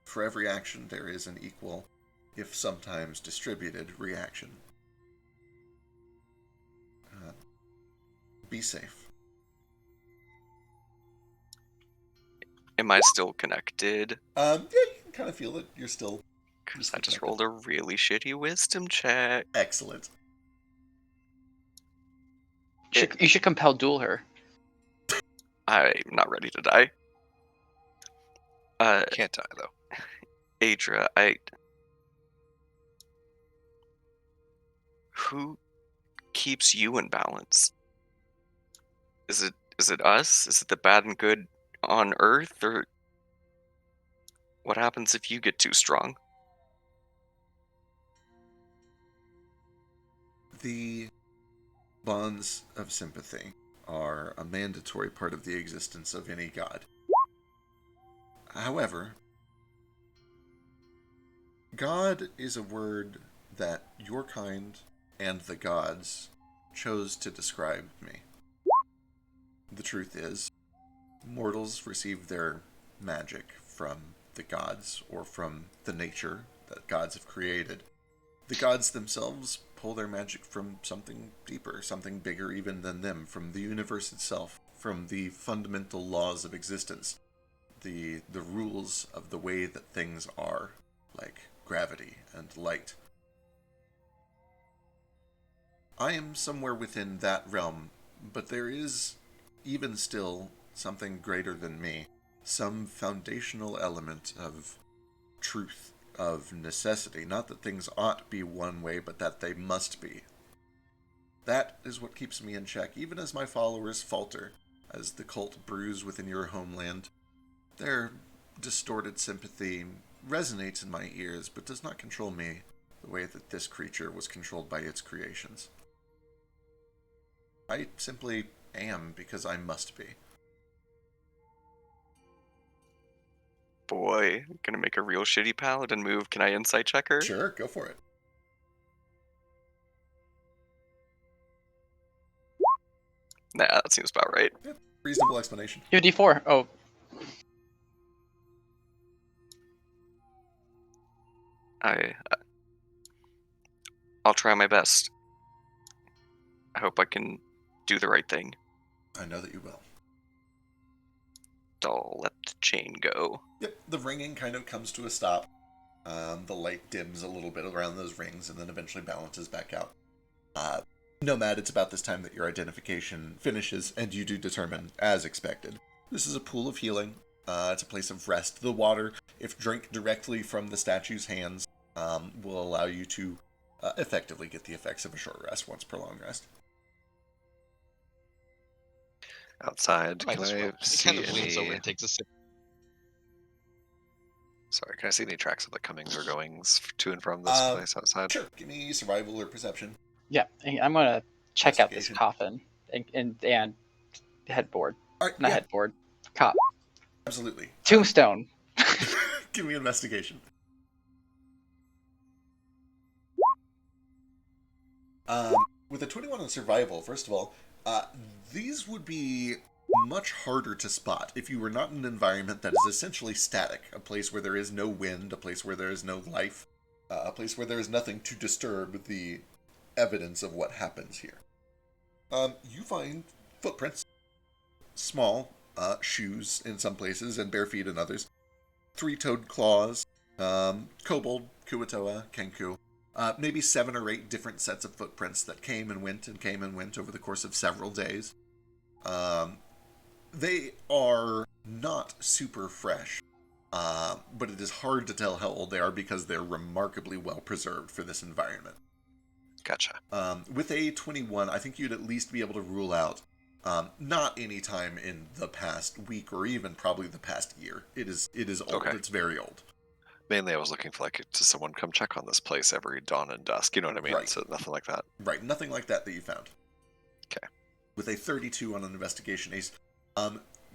for every action there is an equal, if sometimes distributed, reaction. Be safe. Am I still connected? Yeah, you can kind of feel it. You're still... Because I just rolled a really shitty wisdom check. Excellent. You should compel duel her. I'm not ready to die. Can't die though. Adra, who keeps you in balance? Is it us? Is it the bad and good on Earth, or what happens if you get too strong? The bonds of sympathy are a mandatory part of the existence of any god. However, God is a word that your kind and the gods chose to describe me. The truth is, mortals receive their magic from the gods or from the nature that gods have created. The gods themselves pull their magic from something deeper, something bigger even than them, from the universe itself, from the fundamental laws of existence, the rules of the way that things are, like gravity and light. I am somewhere within that realm, but there is, even still, something greater than me, some foundational element of truth, of necessity. Not that things ought be one way, but that they must be. That is what keeps me in check, even as my followers falter, as the cult brews within your homeland. Their distorted sympathy resonates in my ears, but does not control me the way that this creature was controlled by its creations. I simply am because I must be. Boy, I'm gonna make a real shitty paladin move. Can I insight check her? Sure, go for it. Nah, that seems about right. Yep, reasonable explanation. You have a D4. Oh, I'll try my best. I hope I can do the right thing. I know that you will. I'll let the chain go. Yep, the ringing kind of comes to a stop. The light dims a little bit around those rings and then eventually balances back out. Nomad, it's about this time that your identification finishes and you do determine, as expected. This is a pool of healing. It's a place of rest. The water, if drank directly from the statue's hands, will allow you to effectively get the effects of a short rest once per long rest. Outside, Might can as well. I He see kind of leans over any? and takes a sip. Sorry, can I see any tracks of the comings or goings to and from this place outside? Sure, give me survival or perception. yeah. I'm gonna check out this Investigation. coffin and headboard. All right, Not yeah, headboard. Cop. absolutely. Tombstone. Give me investigation. With a 21 on survival, first of all, these would be much harder to spot if you were not in an environment that is essentially static, a place where there is no wind, a place where there is no life, a place where there is nothing to disturb the evidence of what happens here. You find footprints, small shoes in some places and bare feet in others, three-toed claws, kobold, kuatoa, kenku, maybe 7 or 8 different sets of footprints that came and went over the course of several days. They are not super fresh, but it is hard to tell how old they are because they're remarkably well preserved for this environment. Gotcha. With a 21, I think you'd at least be able to rule out not any time in the past week or even probably the past year. It is old. Okay. It's very old. Mainly, I was looking for to someone come check on this place every dawn and dusk. You know what I mean? Right. So nothing like that. Right, nothing like that you found. Okay. With a 32 on an investigation ace,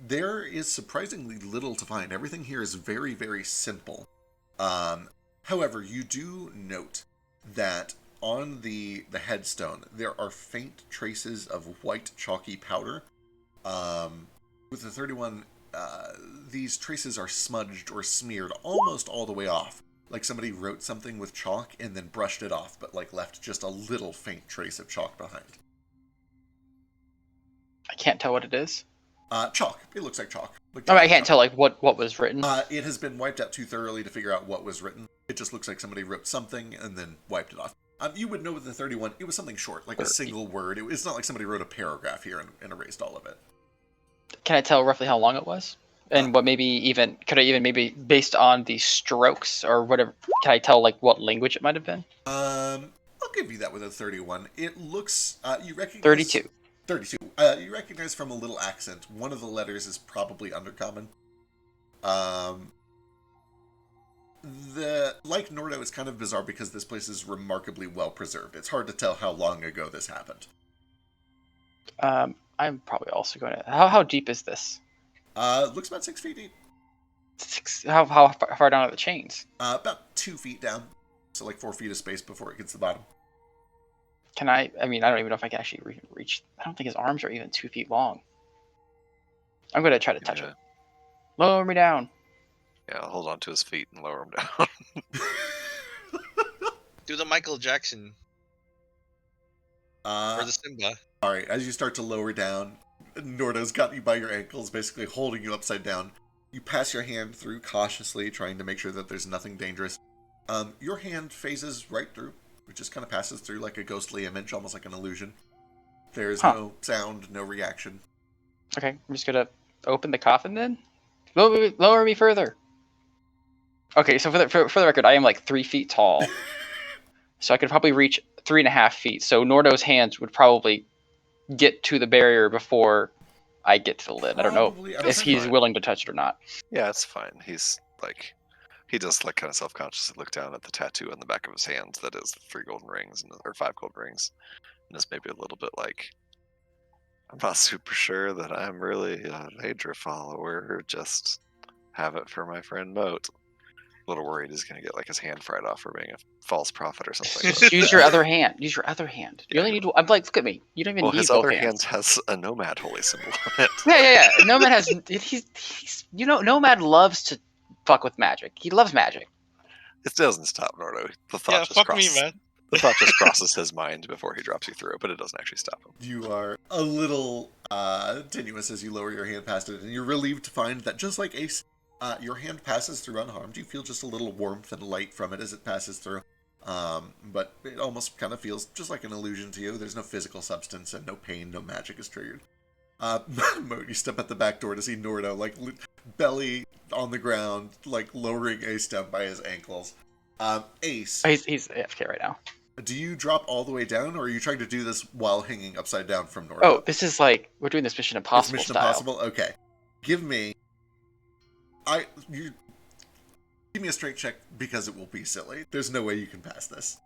there is surprisingly little to find. Everything here is very, very simple. However, you do note that on the headstone, there are faint traces of white chalky powder. With the 31, these traces are smudged or smeared almost all the way off. Like somebody wrote something with chalk and then brushed it off, but like left just a little faint trace of chalk behind. I can't tell what it is. Chalk. It looks like chalk. Like I can't chalk. tell like what was written. It has been wiped out too thoroughly to figure out what was written. It just looks like somebody wrote something and then wiped it off. You would know with the 31, it was something short, like a single word. It's not like somebody wrote a paragraph here and erased all of it. Can I tell roughly how long it was? And what could I even maybe based on the strokes or whatever, can I tell like what language it might have been? I'll give you that with a 31. It looks, you recognize... 32. 32. You recognize from a little accent, one of the letters is probably undercommon. Like Nordo, it's kind of bizarre because this place is remarkably well preserved. It's hard to tell how long ago this happened. I'm probably also going to... How deep is this? Looks about 6 feet deep. How far down are the chains? About 2 feet down. So like 4 feet of space before it gets to the bottom. Can I don't even know if I can actually reach... I don't think his arms are even 2 feet long. I'm going to try to touch it. Lower me down. Yeah, I'll hold on to his feet and lower him down. Do the Michael Jackson. Or the Simba. Alright, as you start to lower down, Nordo's got you by your ankles, basically holding you upside down. You pass your hand through cautiously, trying to make sure that there's nothing dangerous. Your hand phases right through. It just kind of passes through like a ghostly image, almost like an illusion. There's no sound, no reaction. Okay, I'm just going to open the coffin then. Lower me further. Okay, so for the record, I am like 3 feet tall. So I could probably reach 3.5 feet. So Nordo's hands would probably get to the barrier before I get to the lid. I don't know if he's willing to touch it or not. Yeah, it's fine. He's like, he does like kind of self-consciously look down at the tattoo on the back of his hands that is 3 golden rings or 5 gold rings, and is maybe a little bit like, I'm not super sure that I'm really a Adra follower. Just have it for my friend Moat. A little worried he's gonna get like his hand fried off for being a false prophet or something. Just use your other hand. Use your other hand. You only need. I'm like, look at me. You don't even need his both other hands. hand has a nomad holy symbol on it. Yeah. Nomad has. He's. Nomad loves to fuck with magic. He loves magic. It doesn't stop Nordo. The thought just fuck crosses. me, man. The thought just crosses his mind before he drops you through, but it doesn't actually stop him. You are a little tenuous as you lower your hand past it, and you're relieved to find that just like Ace, your hand passes through unharmed. You feel just a little warmth and light from it as it passes through. But it almost kind of feels just like an illusion to you. There's no physical substance and no pain, no magic is triggered. You step at the back door to see Nordo, like belly on the ground, like lowering Ace down by his ankles. Ace. He's AFK right now. Do you drop all the way down, or are you trying to do this while hanging upside down from Nordo? Oh, this is like, we're doing this Mission Impossible Mission style. Impossible? Okay. Give me a strength check because it will be silly. There's no way you can pass this.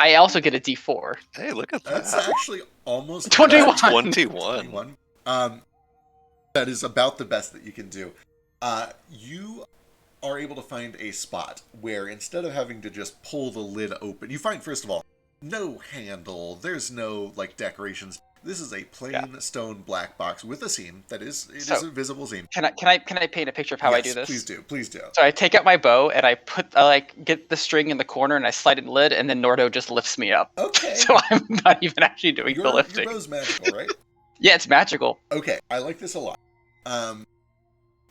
I also get a D4. Hey, look at that. That's actually almost 21. 21. That is about the best that you can do. You are able to find a spot where instead of having to just pull the lid open, you find, first of all, no handle. There's no like decorations. This is a plain stone black box with a seam. It is a visible seam. Can I paint a picture of how I do this? Please do. So I take out my bow and I get the string in the corner and I slide it in the lid, and then Nordo just lifts me up. Okay. So I'm not even actually doing the lifting. Your bow's magical, right? Yeah, it's magical. Okay, I like this a lot.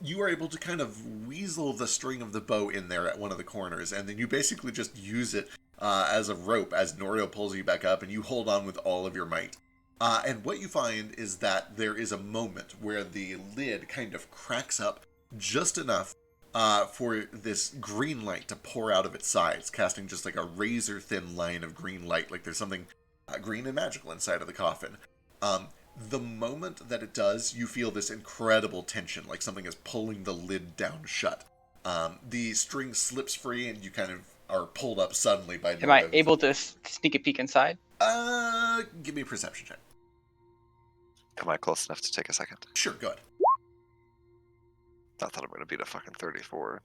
You are able to kind of weasel the string of the bow in there at one of the corners, and then you basically just use it as a rope as Nordo pulls you back up, and you hold on with all of your might. And what you find is that there is a moment where the lid kind of cracks up just enough for this green light to pour out of its sides, casting just like a razor thin line of green light, like there's something green and magical inside of the coffin. The moment that it does, you feel this incredible tension, like something is pulling the lid down shut. The string slips free and you kind of are pulled up suddenly by... Am I able to sneak a peek inside? Give me a perception check. Am I close enough to take a second? Sure, go ahead. I thought I'm going to beat a fucking 34.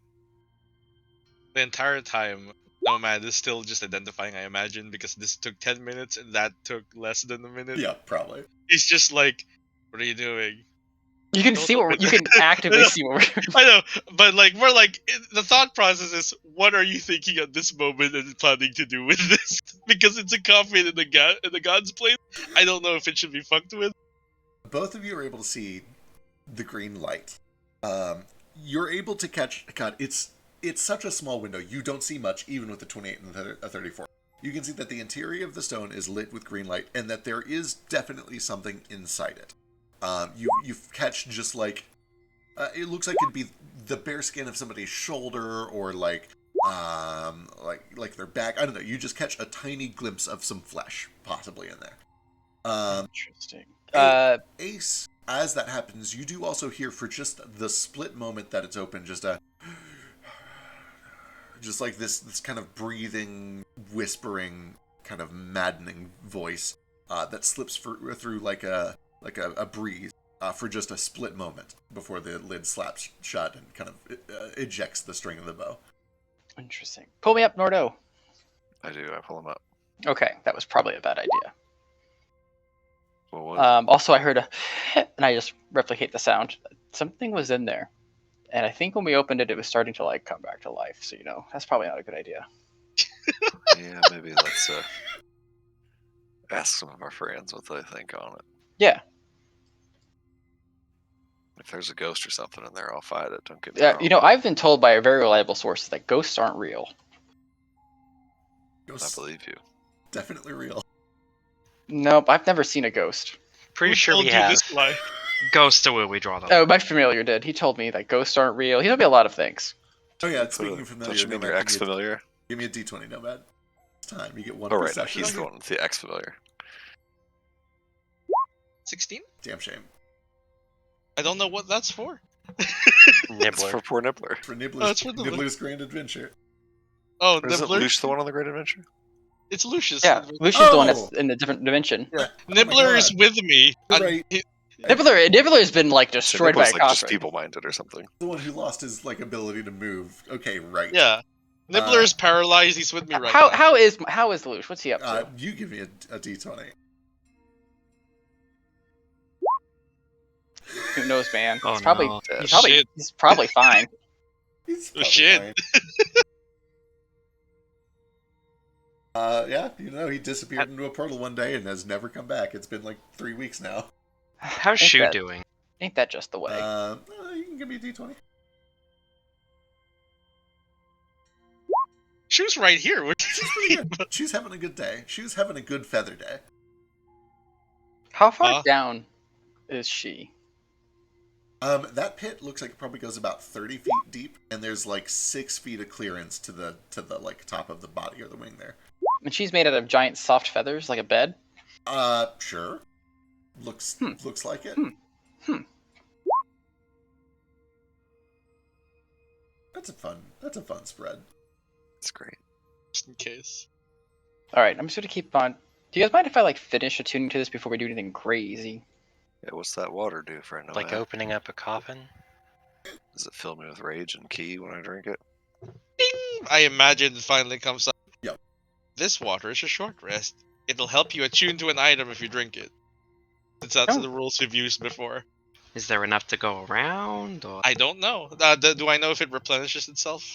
The entire time, Nomad is still just identifying, I imagine, because this took 10 minutes and that took less than a minute. Yeah, probably. He's just like, what are you doing? You can see what you can actively see what we're doing. I know, but like more like the thought process is, what are you thinking at this moment and planning to do with this? Because it's a coffin in the god's place. I don't know if it should be fucked with. Both of you are able to see the green light. You're able to catch... God, it's such a small window. You don't see much, even with the 28 and the 34. You can see that the interior of the stone is lit with green light, and that there is definitely something inside it. You catch just like... it looks like it'd be the bare skin of somebody's shoulder, or like their back. I don't know. You just catch a tiny glimpse of some flesh, possibly in there. Interesting. Ace, as that happens, you do also hear for just the split moment that it's open, just like this kind of breathing, whispering, kind of maddening voice that slips through like a breeze for just a split moment before the lid slaps shut and kind of ejects the string of the bow. Interesting. Pull me up, Nordo. I do. I pull him up. Okay, that was probably a bad idea. Well, Also, I heard and I just replicate the sound. Something was in there, and I think when we opened it, it was starting to like come back to life. So that's probably not a good idea. yeah, maybe let's ask some of our friends what they think on it. Yeah. If there's a ghost or something in there, I'll fight it. Don't get me wrong. I've been told by a very reliable source that ghosts aren't real. Ghosts, I believe you. definitely real. Nope, I've never seen a ghost. Pretty Who sure told we you have. this lie? Ghost will we draw them. Oh, my familiar did. He told me that ghosts aren't real. He told me a lot of things. Oh yeah, speaking of Don't familiar, you mean Nomad, your ex-familiar? give me a D20, Nomad. It's time. You get one Oh, right. No, perception. he's the one with the ex-familiar. 16? Damn shame. I don't know what that's for. It's Nibbler. for poor Nibbler. For Nibbler's, Oh, it's for the- Nibbler's Grand Adventure. Oh, Or is it Nibbler? Lush the one on the Great Adventure? It's Lucius. Yeah, Lucius the one that's Oh! in the different dimension. Yeah. Nibbler God. is with me. You're right. Nibbler's been like So destroyed by a Nibbler's like just coffin. feeble-minded or something. The one who lost his ability to move. Okay, right. Yeah. Nibbler is paralyzed. He's with me right How now. how is Lush? What's he up to? You give me a D20. Who knows, man? Oh, He's probably no. Shit. he's probably fine. He's Oh, probably shit. fine. Yeah, he disappeared into a portal one day and has never come back. It's been like 3 weeks now. How's Ain't Shu that- doing? Ain't that just the way? You can give me a D20. She was right here. She's pretty good. She's having a good day. She's having a good feather day. How far huh? down is she? That pit looks like it probably goes about 30 feet deep, and there's like 6 feet of clearance to the like top of the body or the wing there. And she's made out of giant soft feathers, like a bed. Sure. Looks like it. That's a fun spread. It's great. Just in case. All right, I'm just gonna keep on. Do you guys mind if I like finish attuning to this before we do anything crazy? Yeah, what's that water do for a Like opening up a coffin? Does it fill me with rage and ki when I drink it? Ding! I imagine it finally comes up. Yep. This water is a short rest. It'll help you attune to an item if you drink it. Since that's Oh. the rules we've used before. Is there enough to go around? Or... I don't know. Do I know if it replenishes itself?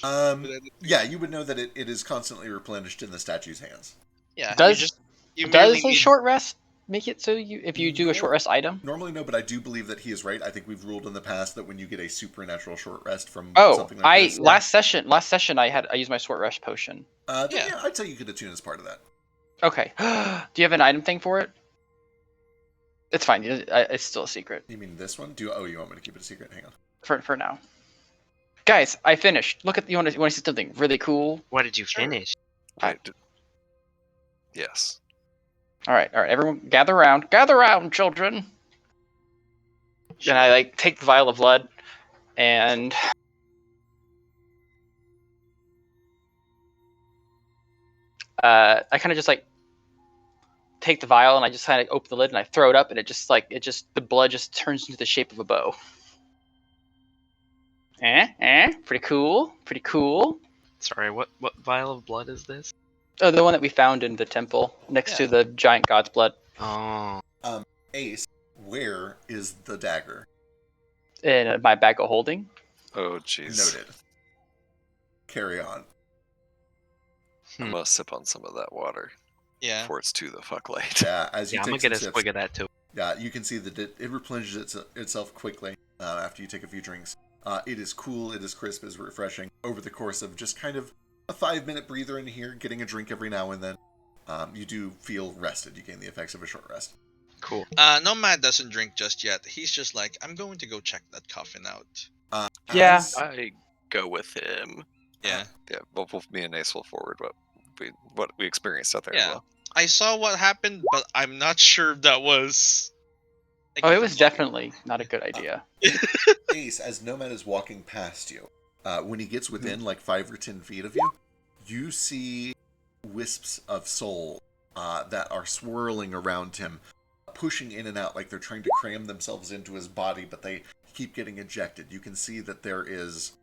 Yeah, you would know that it is constantly replenished in the statue's hands. Yeah. Does you does merely a need- short rest make it so if you do a short rest item? Normally, no, but I do believe that he is right. I think we've ruled in the past that when you get a supernatural short rest from Oh, something like this... last session I used my short rest potion. Then, Yeah. I'd say you could attune as part of that. Okay. Do you have an item thing for it? It's fine. It's still a secret You mean this one? You want me to keep it a secret? Hang on. for now. Guys, I finished. Look at you want to see something really cool? What did you finish? Wait, yes. All right. Everyone, gather around, children. And I like take the vial of blood, and I kind of just like take the vial and I just kind of open the lid and I throw it up, and the blood just turns into the shape of a bow. Pretty cool. Sorry, what vial of blood is this? Oh, the one that we found in the temple next to the giant god's blood. Oh. Ace, where is the dagger? In my bag of holding. Oh, jeez. Noted. Carry on. I'm gonna sip on some of that water Yeah. before it's too the fuck late. Yeah, as you Yeah, I'm take gonna get some a sips, swig of that too. yeah, you can see that it replenishes itself quickly after you take a few drinks. It is cool, it is crisp, it is refreshing. Over the course of just kind of a 5-minute breather in here, getting a drink every now and then, you do feel rested. You gain the effects of a short rest. Cool. Nomad doesn't drink just yet. He's just like, I'm going to go check that coffin out. Yeah. As- I go with him. Yeah. Yeah, both me and Ace will forward what we experienced out there as Yeah. well. I saw what happened, but I'm not sure if that was. Thank Oh, you it for was blocking. definitely not a good idea. Ace, as Nomad is walking past you, when he gets within like 5 or 10 feet of you, you see wisps of soul that are swirling around him, pushing in and out like they're trying to cram themselves into his body, but they keep getting ejected. You can see that there is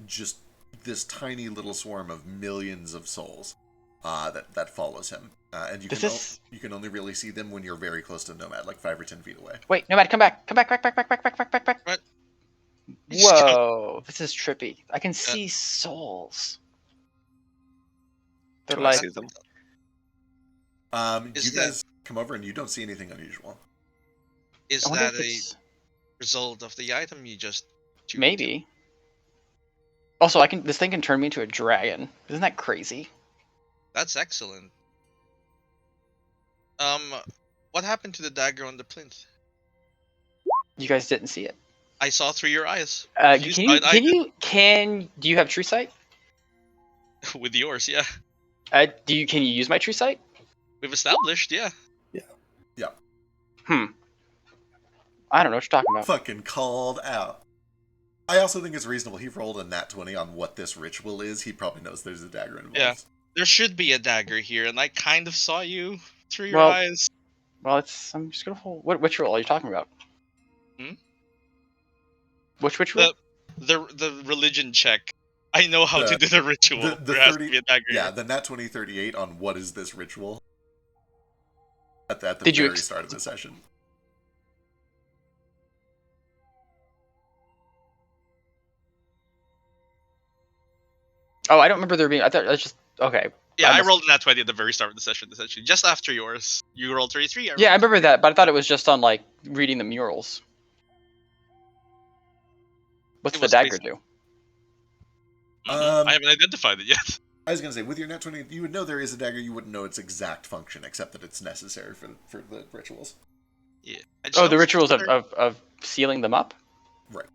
just this tiny little swarm of millions of souls that follows him. And you can only really see them when you're very close to Nomad, like 5 or 10 feet away. Wait, Nomad, come back. Back. What? Whoa, this is trippy. I can see souls. They're Can I like, see them? Is You that- guys come over and you don't see anything unusual. Is I wonder that if a it's result of the item you just tuned maybe. Also, this thing can turn me into a dragon. Isn't that crazy? to? That's excellent. What happened to the dagger on the plinth? You guys didn't see it. I saw through your eyes. Can You you? saw it, Do you have true sight? with yours, yeah. Can you use my true sight? We've established, yeah. I don't know what you're talking about. Fucking called out. I also think it's reasonable. He rolled a nat 20 on what this ritual is. He probably knows there's a dagger involved. Yeah. There should be a dagger here, and I kind of saw you through your Well- eyes. Well, I'm just gonna hold. Which rule are you talking about? Hmm? Which rule? The religion check. I know how to The- do the ritual. the there has 30 to be a dagger Yeah, here. the nat 20 38 on what is this ritual at the Did you very start of the session. Oh, I don't remember there being. I thought that's just okay. Yeah, I must- rolled a nat 20 at the very start of the session, essentially. Just after yours. You rolled 33. Yeah, I remember that, but I thought it was just on like reading the murals. What's It the was dagger basically- do? I haven't identified it yet. I was going to say, with your nat 20, you would know there is a dagger. You wouldn't know its exact function, except that it's necessary for the rituals. Yeah. I just Oh, know the it's rituals necessary. of sealing them up. Right.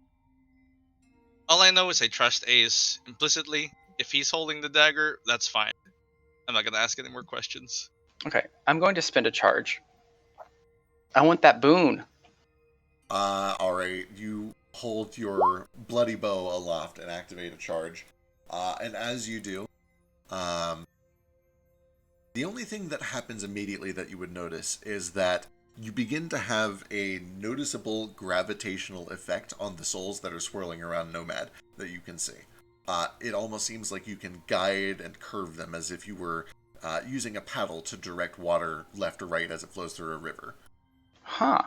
All I know is I trust Ace implicitly. If he's holding the dagger, that's fine. I'm not gonna ask any more questions. Okay, I'm going to spend a charge. I want that boon. Alright, you hold your bloody bow aloft and activate a charge. And as you do, the only thing that happens immediately that you would notice is that you begin to have a noticeable gravitational effect on the souls that are swirling around Nomad that you can see. It almost seems like you can guide and curve them as if you were using a paddle to direct water left or right as it flows through a river. Huh.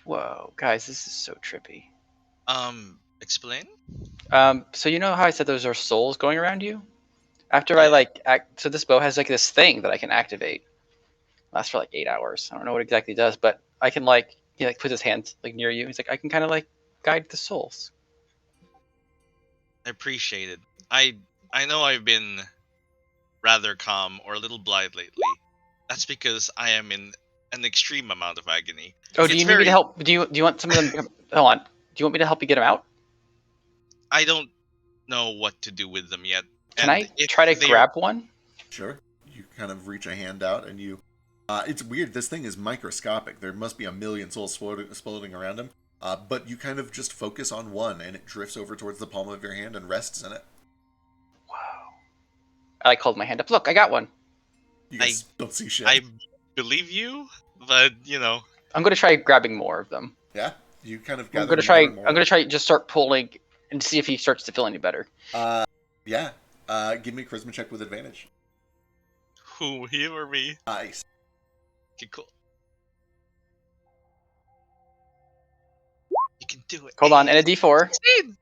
Whoa, guys, this is so trippy. Explain? So you know how I said those are souls going around you? After I so this bow has like this thing that I can activate. Lasts for like 8 hours. I don't know what exactly it does, but I can he puts his hands like near you. He's like, I can kind of like guide the souls. I appreciate it. I know I've been rather calm or a little blind lately. That's because I am in an extreme amount of agony. Oh, do It's you need me very- to help? Do you want some of them? Hold on. Do you want me to help you get them out? I don't know what to do with them yet. Can and I if try to they're- grab one? Sure. You kind of reach a hand out and you... it's weird. This thing is microscopic. There must be a million souls floating around him. But you kind of just focus on one and it drifts over towards the palm of your hand and rests in it. Wow. I like hold my hand up. Look, I got one. You guys don't see shit. I believe you, but you know. I'm gonna try grabbing more of them. Yeah, you kind of I'm gather gonna more try. and more. I'm gonna try just start pulling and see if he starts to feel any better. Yeah. Give me a charisma check with advantage. Who, him or me? Nice. Okay, cool. You can do it. Hold on, and a D4. 16.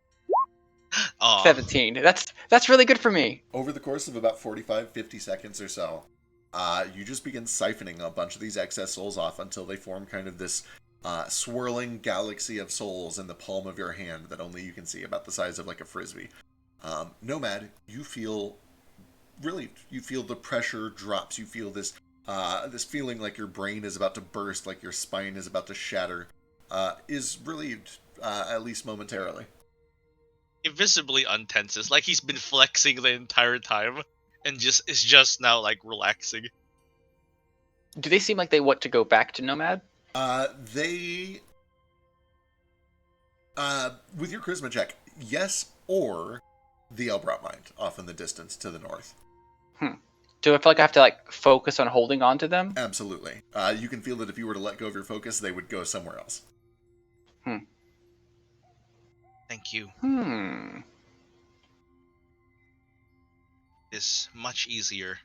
Aw. 17. That's really good for me. Over the course of about 45, 50 seconds or so, you just begin siphoning a bunch of these excess souls off until they form kind of this swirling galaxy of souls in the palm of your hand that only you can see, about the size of like a frisbee. Nomad, you feel the pressure drops. You feel this this feeling like your brain is about to burst, like your spine is about to shatter, is relieved, at least momentarily. Invisibly untenses, like he's been flexing the entire time, and is just now like relaxing. Do they seem like they want to go back to Nomad? They, with your charisma check, yes, or the Elbrot Mind off in the distance to the north. Do I feel like I have to like focus on holding on to them? Absolutely. You can feel that if you were to let go of your focus, they would go somewhere else. Thank you. Is much easier.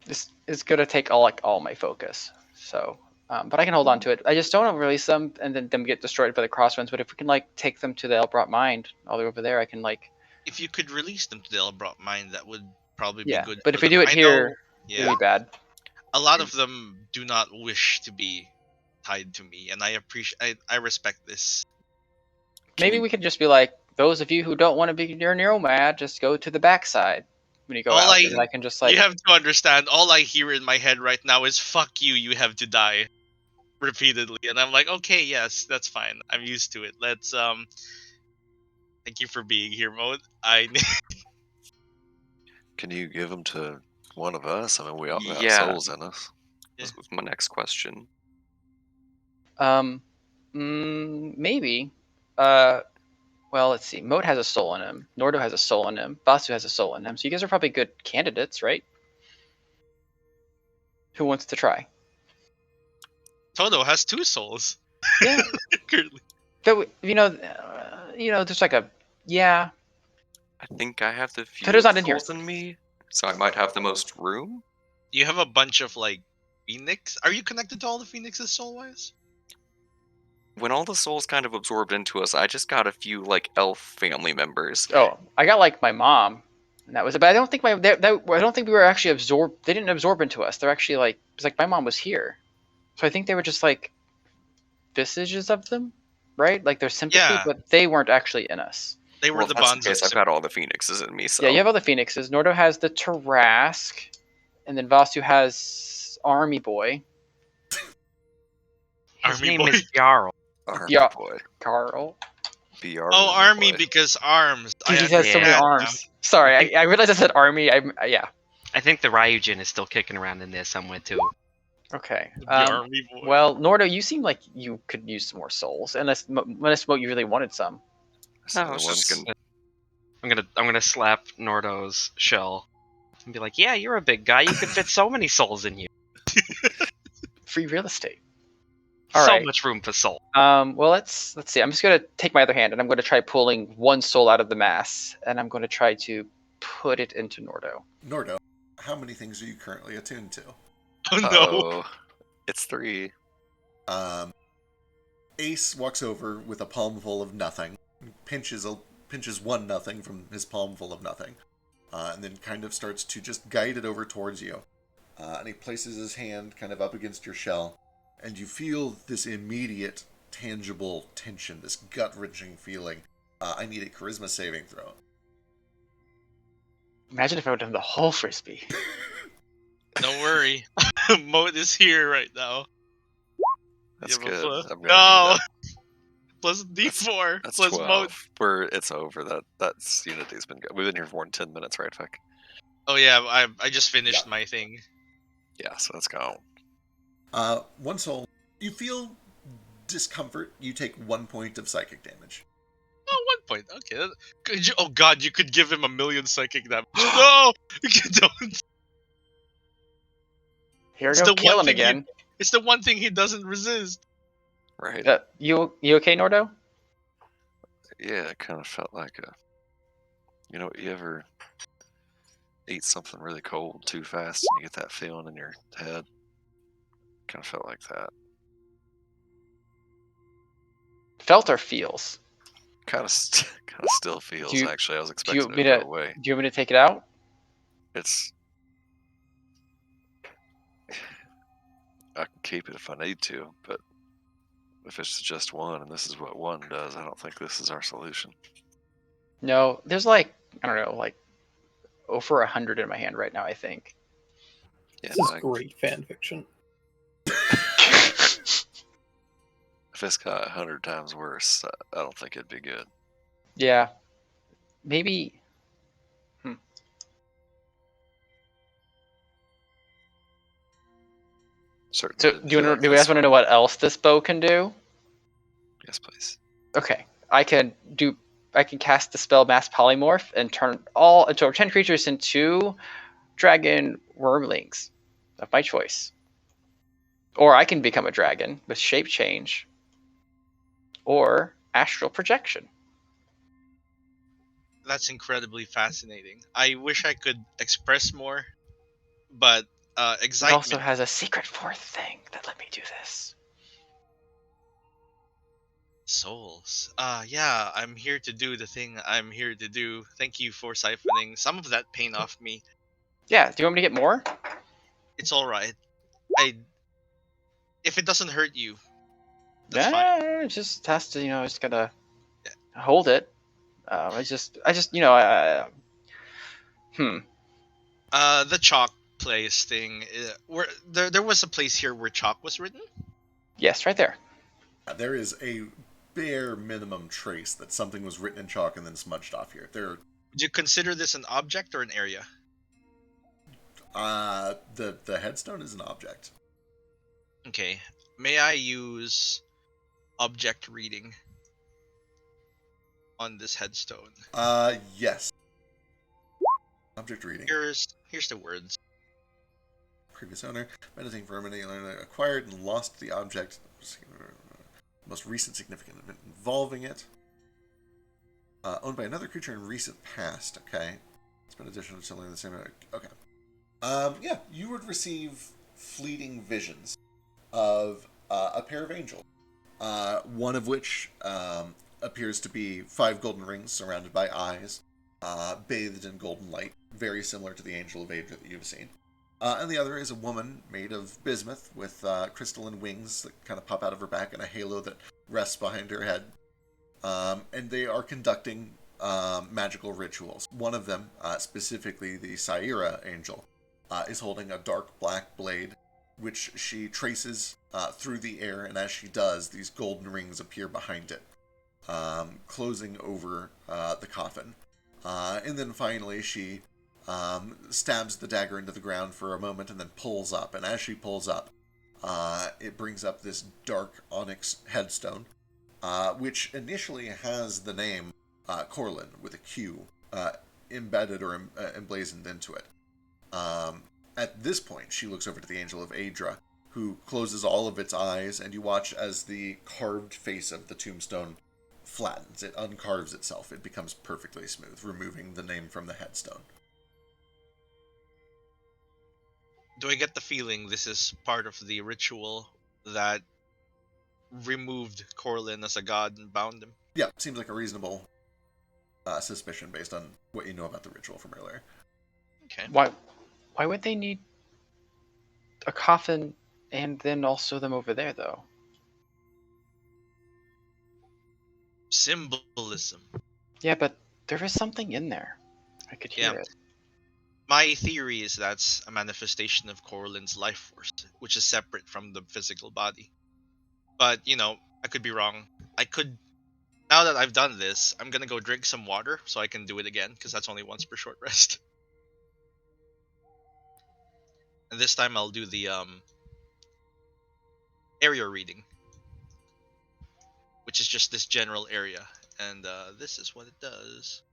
This is gonna take all my focus. So, but I can hold on to it. I just don't want to release them and then them get destroyed by the Crosswinds. But if we can like take them to the Elbrot Mind all the way over there, I can like. If you could release them to the Elbrot Mine, that would probably Yeah, be good. but for if we them. do it I here, know, it'd be bad. a lot of them do not wish to be tied to me, and I appreciate. I respect this. Maybe we could just be like, those of you who don't want to be near Nomad, just go to the backside when you go out. And I can just like. You have to understand. All I hear in my head right now is "fuck you." You have to die, repeatedly, and I'm like, okay, yes, that's fine. I'm used to it. Let's Thank you for being here, Mode. Can you give them to one of us? I mean, we all got Yeah. souls in us. This was my next question. Maybe. Well, let's see. Moat has a soul in him. Nordo has a soul in him. Basu has a soul in him. So you guys are probably good candidates, right? Who wants to try? Toto has 2 souls. Yeah. Currently. But there's like a yeah. I think I have the Toto's fewest not in here. souls in me, so I might have the most room. You have a bunch of like Phoenix. Are you connected to all the Phoenixes soul-wise? When all the souls kind of absorbed into us, I just got a few like elf family members. Oh, I got like my mom, and that was it. But I don't think I don't think we were actually absorbed. They didn't absorb into us. They're actually like it's like my mom was here, so I think they were just like vestiges of them, right? Like their sympathy, Yeah. but they weren't actually in us. They were Well, the if that's bonds the of case, I've got all the phoenixes in me. So Yeah, you have all the phoenixes. Nordo has the Tarask, and then Vasu has Army Boy. His Army name boy. is Jarl. Army Yeah. boy. Carl. BR. Oh, army boy. because arms. He I has so many understand now. arms. Sorry, I realized I said Army. Yeah. I think the Ryujin is still kicking around in there somewhere too. Okay. The army boy. Well, Nordo, you seem like you could use some more souls, unless you really wanted some. No, I was just gonna. I'm gonna slap Nordo's shell and be like, "Yeah, you're a big guy. You could fit so many souls in you. Free real estate. All So right. much room for soul." Well, let's see. I'm just gonna take my other hand and I'm gonna try pulling one soul out of the mass, and I'm gonna try to put it into Nordo. Nordo, how many things are you currently attuned to? Oh no. Oh, it's 3. Ace walks over with a palm full of nothing, pinches one nothing from his palm full of nothing, and then kind of starts to just guide it over towards you. And he places his hand kind of up against your shell, and you feel this immediate, tangible tension, this gut-wrenching feeling. I need a charisma saving throw. Imagine if I would have done the whole frisbee. Don't worry. Moat is here right now. That's You have a good. plus. I'm gonna No! need that. Plus D4. That's plus 12. Moat. It's over. That's Unity's been good. We've been here for more than 10 minutes, right, Fuck? Oh yeah, I just finished Yeah. my thing. Yeah, so let's go. One soul. You feel discomfort. You take 1 point of psychic damage. Oh, 1 point. Okay. Oh god, you could give him 1,000,000 psychic damage. No! Don't. Here we It's go, the one killing thing again. It's the one thing he doesn't resist. Right? You okay, Nordo? Yeah, it kind of felt like you ever eat something really cold too fast and you get that feeling in your head? Kind of felt like that. Felt or feels? Kind of still feels, you- actually. I was Do you expecting want it me to go to? away. Do you want me to take it out? I can keep it if I need to, but if it's just one and this is what one does, I don't think this is our solution. No, there's like I don't know, like over 100 in my hand right now. I think. Yeah, This is like, great fan fiction. if it's got 100 times worse, I don't think it'd be good. Yeah, maybe. Certainly So didn't do you like guys this want to one. know what else this bow can do? Yes, please. Okay, I can cast the spell Mass Polymorph and turn 10 creatures into dragon wormlings of my choice. Or I can become a dragon with shape change. Or astral projection. That's incredibly fascinating. I wish I could express more, but It excitement. also has a secret fourth thing that let me do this. Souls. Yeah, I'm here to do the thing I'm here to do. Thank you for siphoning some of that pain off me. Yeah, do you want me to get more? It's alright. If it doesn't hurt you, that's fine. It just has to, just gotta hold it. I The chalk place thing. Where there was a place here where chalk was written. Yes, right there. There is a bare minimum trace that something was written in chalk and then smudged off here. Would you consider this an object or an area? The headstone is an object. Okay. May I use object reading on this headstone? Yes. Object reading. Here's the words. Previous owner, meditating for a minute, acquired and lost the object. Most recent significant event involving it. Owned by another creature in recent past. Okay. It's been additional to something the same. Okay. Yeah, you would receive fleeting visions of a pair of angels. One of which appears to be 5 golden rings surrounded by eyes, bathed in golden light, very similar to the Angel of Adra that you've seen. And the other is a woman made of bismuth with crystalline wings that kind of pop out of her back and a halo that rests behind her head. And they are conducting magical rituals. One of them, specifically the Saira angel, is holding a dark black blade, which she traces through the air, and as she does, these golden rings appear behind it, closing over the coffin. And then finally, she stabs the dagger into the ground for a moment and then pulls up. And as she pulls up, it brings up this dark onyx headstone, which initially has the name Corlin with a Q embedded or emblazoned into it. At this point, she looks over to the Angel of Adra, who closes all of its eyes, and you watch as the carved face of the tombstone flattens. It uncarves itself. It becomes perfectly smooth, removing the name from the headstone. Do I get the feeling this is part of the ritual that removed Corlin as a god and bound him? Yeah, seems like a reasonable suspicion based on what you know about the ritual from earlier. Okay. Why would they need a coffin and then also them over there, though? Symbolism. Yeah, but there is something in there. I could hear Yeah. it. My theory is that's a manifestation of Corlin's life force, which is separate from the physical body. But, I could be wrong. I could. Now that I've done this, I'm gonna go drink some water so I can do it again, because that's only once per short rest. And this time I'll do the area reading, which is just this general area. And this is what it does.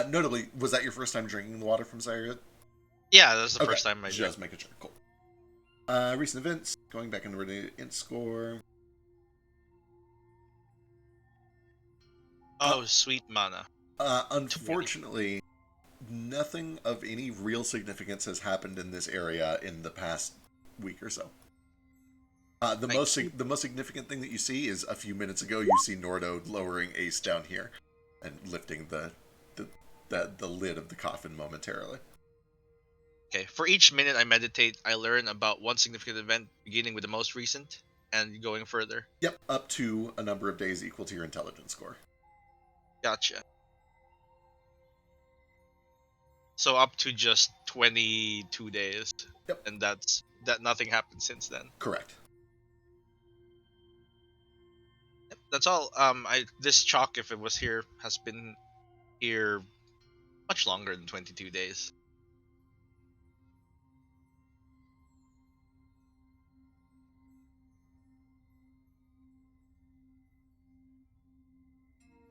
Notably, was that your first time drinking the water from Zaire? Yeah, that's the Okay, first time I did. just making sure. Cool. Recent events, going back into the int score. Oh, sweet mana. Unfortunately, nothing of any real significance has happened in this area in the past week or so. The most significant thing that you see is a few minutes ago you see Nordo lowering Ace down here and lifting the lid of the coffin momentarily. Okay, for each minute I meditate, I learn about one significant event, beginning with the most recent and going further. Yep, up to a number of days equal to your intelligence score. Gotcha. So up to just 22 days. Yep. And that nothing happened since then. Correct. Yep, that's all. This chalk, if it was here, has been here much longer than 22 days.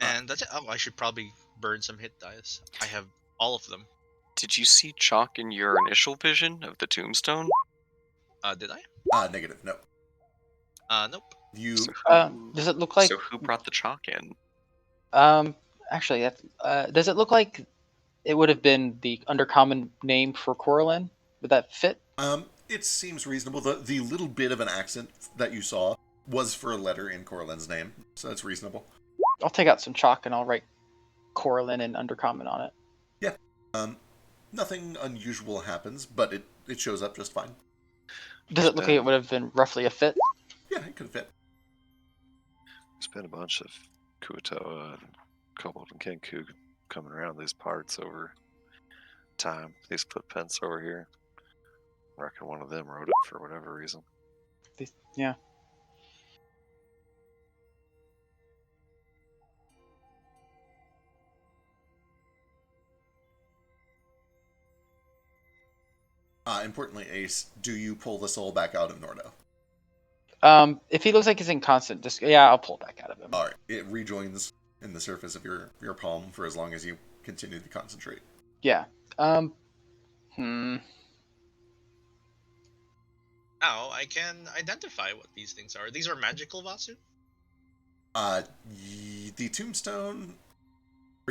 And that's it. Oh, I should probably burn some hit dice. I have all of them. Did you see chalk in your initial vision of the tombstone? Did I? Negative. No. Nope. You. So Does it look like? So who brought the chalk in? Actually, does it look like it would have been the undercommon name for Corlin? Would that fit? It seems reasonable. The little bit of an accent that you saw was for a letter in Corlin's name, so that's reasonable. I'll take out some chalk and I'll write Corlin and undercommon on it. Yeah. Nothing unusual happens, but it shows up just fine. Does it look like it would have been roughly a fit? Yeah, it could have fit. There's been a bunch of Kuatoa and Kobold and Kenku coming around these parts over time. These footprints over here. I reckon one of them wrote it for whatever reason. Yeah. Importantly, Ace, do you pull the soul back out of Nordo? If he looks like he's in constant I'll pull it back out of him. All right. It rejoins in the surface of your palm for as long as you continue to concentrate. Yeah. Now I can identify what these things are. These are magical Vasu? The tombstone...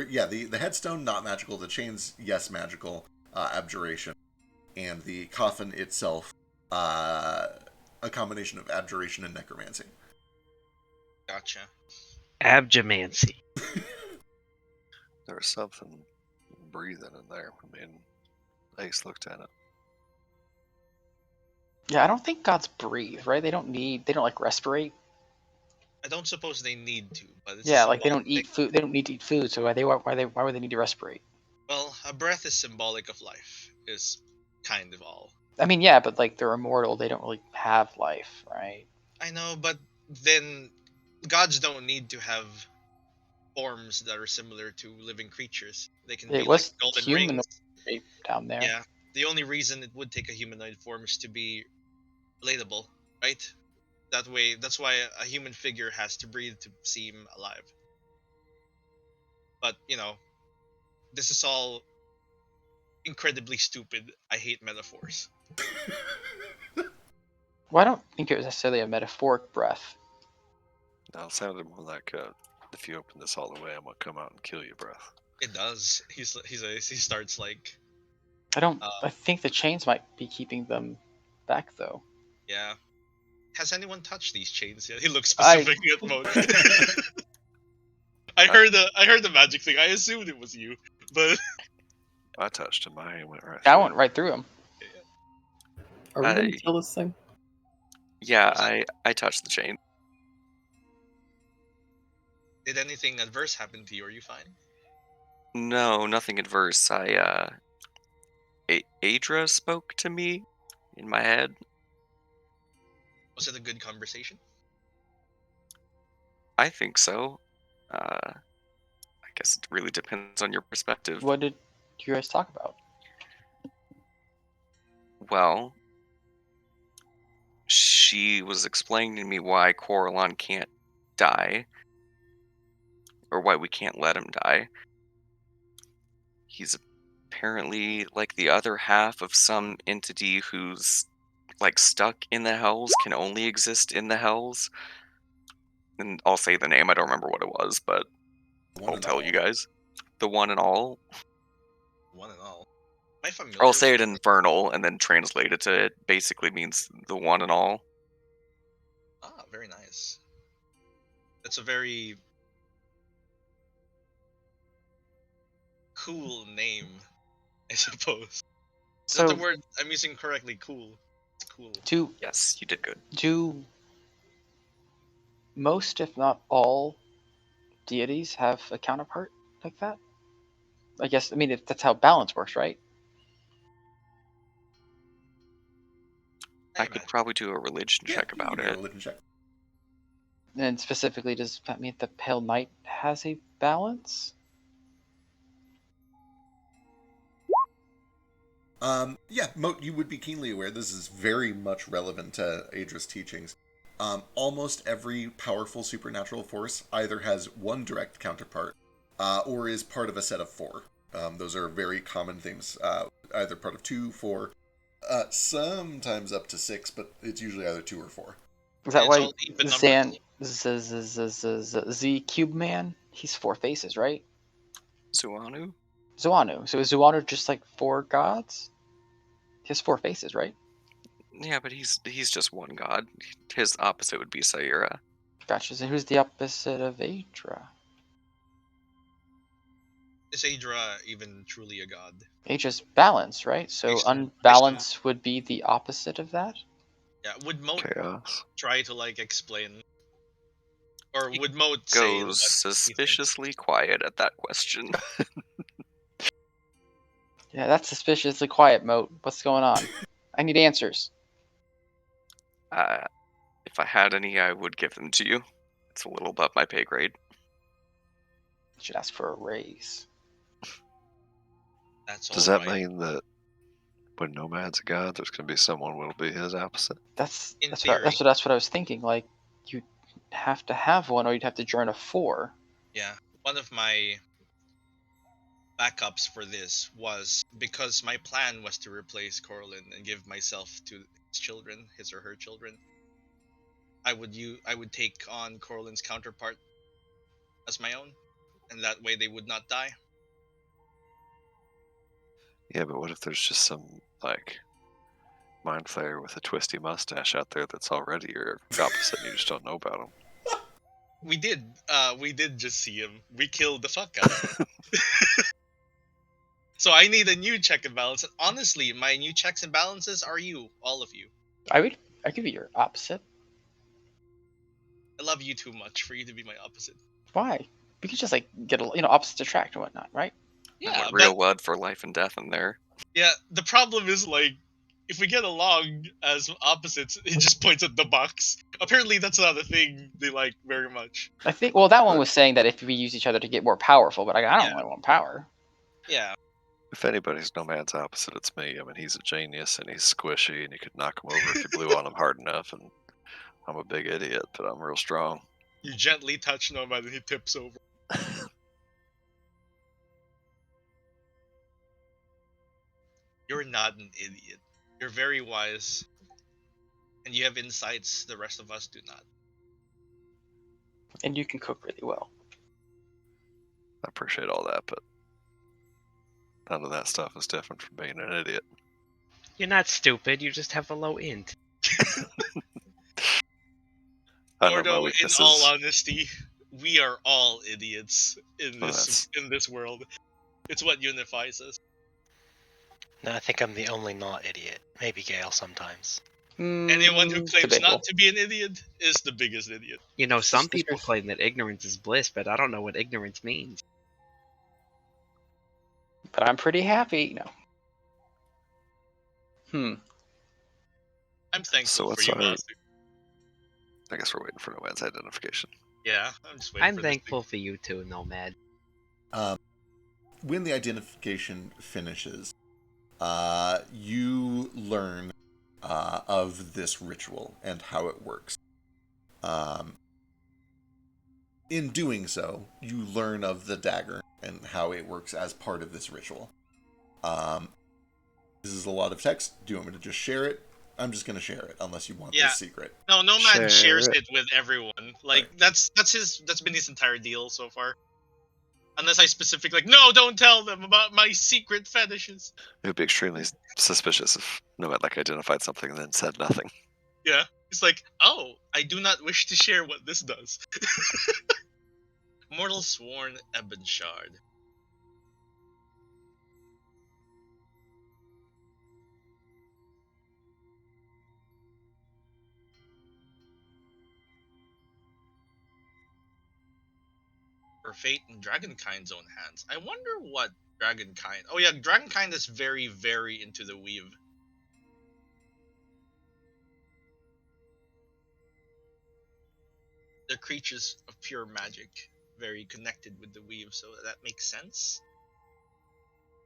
Yeah, the headstone, not magical. The chains, yes, magical. Abjuration. And the coffin itself, a combination of abjuration and necromancy. Gotcha. Abjumancy. There was something breathing in there. I mean, Ace looked at it. Yeah, I don't think gods breathe, right? They don't like respirate. I don't suppose they need to, but it's Yeah, like they don't eat food. They don't need to eat food, so why would they need to respirate? Well, a breath is symbolic of life, is kind of all. I mean, yeah, but like they're immortal. They don't really have life, right? I know, but then gods don't need to have forms that are similar to living creatures. They can be like golden humanoid rings down there. Yeah, the only reason it would take a humanoid form is to be relatable, right? That's why a human figure has to breathe to seem alive. But, this is all incredibly stupid. I hate metaphors. Well, I don't think it was necessarily a metaphoric breath. No, it sounded more like if you open this all the way, I'm gonna come out and kill you, breath. It does. He starts like. I think the chains might be keeping them back, though. Yeah. Has anyone touched these chains yet? He looks specifically at Mode. I heard the magic thing. I assumed it was you, but I touched him. My hand went right. I went right through him. Are we gonna kill this thing? Yeah, I touched the chain. Did anything adverse happen to you? Are you fine? No, nothing adverse. Adra spoke to me in my head. Was it a good conversation? I think so. I guess it really depends on your perspective. What did you guys talk about? Well, she was explaining to me why Coralon can't die, or why we can't let him die. He's apparently like the other half of some entity who's like stuck in the hells, can only exist in the hells. And I'll say the name, I don't remember what it was, but One I'll and tell all. you guys. The one and all. One and all. Am I familiar I'll say with it in Infernal and then translate it to it basically means the one and all. Ah, very nice. That's a very cool name, I suppose. Is that the So word I'm using correctly? Cool. It's cool. Yes, you did good. do most, if not all, deities have a counterpart like that? I guess, I mean, that's how balance works, right? I could probably do a religion Yeah, check you about can do a it. religion check. And specifically, does that mean the Pale Knight has a balance? Yeah, Moat, you would be keenly aware this is very much relevant to Adra's teachings. Almost every powerful supernatural force either has one direct counterpart or is part of a set of four. Those are very common themes, either part of two, four, sometimes up to six, but it's usually either two or four. Is that It's why all even numbers. Z Cube Man? He's four faces, right? Zuanu? Zuanu. So is Zuanu just like four gods? He has four faces, right? Yeah, but he's just one god. His opposite would be Sayura. Gotcha. So who's the opposite of Adra? Is Adra even truly a god? Adra's balance, right? So Based on unbalance would be the opposite of that? yeah, would Moat Chaos. try to like explain, or would Moat say Goes what he thinks? suspiciously quiet at that question. Yeah, that's suspiciously quiet, Moat. What's going on? I need answers. If I had any, I would give them to you. It's a little above my pay grade. Should ask for a raise. That's Does all that right. mean that when Nomad's a god, there's going to be someone who will be his opposite? That's In that's theory. what I was thinking. Like, you'd have to have one, or you'd have to join a four. Yeah, one of my backups for this was because my plan was to replace Corlin and give myself to his children, his or her children. I would take on Corlin's counterpart as my own, and that way they would not die. Yeah, but what if there's just some, like, mind flayer with a twisty mustache out there that's already your opposite and you just don't know about him? We did just see him. We killed the fuck out of him. So I need a new check and balance. And honestly, my new checks and balances are you, all of you. I could be your opposite. I love you too much for you to be my opposite. Why? We could just like get opposites attract and whatnot, right? Yeah, Real but blood for life and death in there. yeah, the problem is like if we get along as opposites, it just points at the box. Apparently, that's not a thing they like very much. I think. Well, that one was saying that if we use each other to get more powerful, but I don't really want power. Yeah, If anybody's Nomad's opposite, it's me. I mean, he's a genius and he's squishy and you could knock him over if you blew on him hard enough. And I'm a big idiot, but I'm real strong. you gently touch Nomad and he tips over. You're not an idiot. You're very wise, and you have insights the rest of us do not. And you can cook really well. I appreciate all that, but none of that stuff is different from being an idiot. You're not stupid. You just have a low int. I know my Gordo, in weaknesses. all honesty, we are all idiots in Well, this world. It's what unifies us. No, I think I'm the only not idiot. Maybe Gale sometimes. Anyone who claims debatable. not to be an idiot is the biggest idiot. You know, some people Suspicious. claim that ignorance is bliss, but I don't know what ignorance means. But I'm pretty happy. No. I'm thankful So for what's you, our- Master. I guess we're waiting for Nomad's identification. Yeah, I'm just waiting I'm for thankful for you too, Nomad. When the identification finishes, you learn of this ritual and how it works. In doing so, you learn of the dagger and how it works as part of this ritual. This is a lot of text. Do you want me to just share it? I'm just going to share it, unless you want Yeah. the secret. No, Nomad Share shares it. it with everyone. Like that's been his entire deal so far. Unless I specifically no, don't tell them about my secret fetishes. It would be extremely suspicious if Nomad identified something and then said nothing. Yeah, it's like, oh, I do not wish to share what this does. Mortal Sworn Ebon Shard. For fate in Dragonkind's own hands. I wonder what Dragonkind. Oh yeah, Dragonkind is very, very into the weave. They're creatures of pure magic, very connected with the weave, so that makes sense.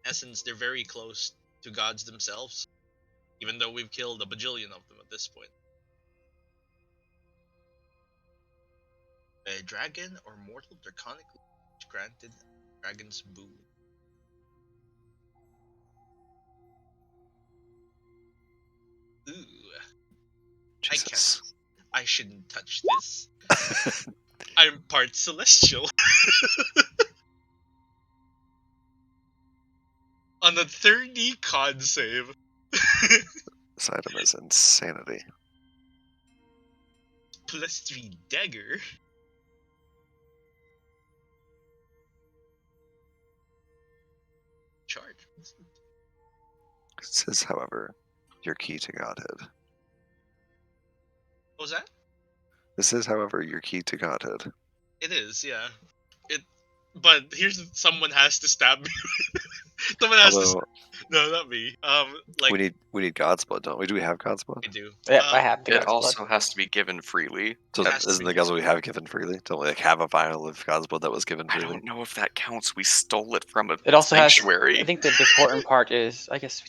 In essence, they're very close to gods themselves, even though we've killed a bajillion of them at this point. A dragon or mortal draconic granted dragon's boon. Ooh, Jesus. I shouldn't touch this. I'm part celestial. On a 30 con save. This item is insanity. +3 dagger. Charge. It says, however, your key to Godhead. What was that? This is, however, your key to Godhead. It is, yeah. But here's someone has to stab me. Someone has Although to. No, not me. Like we need God's blood, don't we? Do we have God's blood? I do. Yeah, I have the It God's also blood. has to be given freely. So It has to isn't be the God's blood we have given freely? Don't we have a vial of God's blood that was given I freely? don't know if that counts. We stole it from a It also has. sanctuary. I think the important part is, I guess.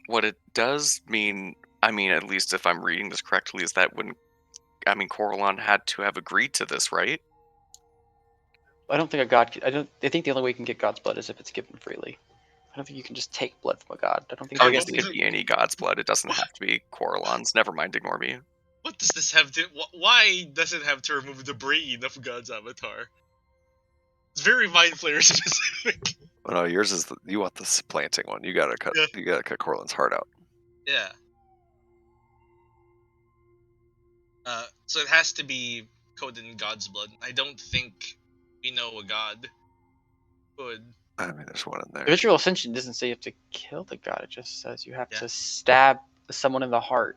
What it does mean, I mean, at least if I'm reading this correctly, is that Coralon had to have agreed to this, right? I don't think a god. I think the only way you can get God's blood is if it's given freely. I don't think you can just take blood from a god. I don't think. I Hey, guess that's it what could was be any god's blood. It doesn't have to be Coralon's. Never mind, ignore me. What does this have to? Why does it have to remove the brain of God's avatar? It's very Mind Flayer specific. Oh, no, yours is you want the supplanting one. You gotta cut. Yeah. You gotta cut Corlin's heart out. Yeah. So it has to be coded in God's blood. I don't think we know a god could. I mean, there's one in there. The ritual ascension doesn't say you have to kill the god. It just says you have Yeah. to stab someone in the heart.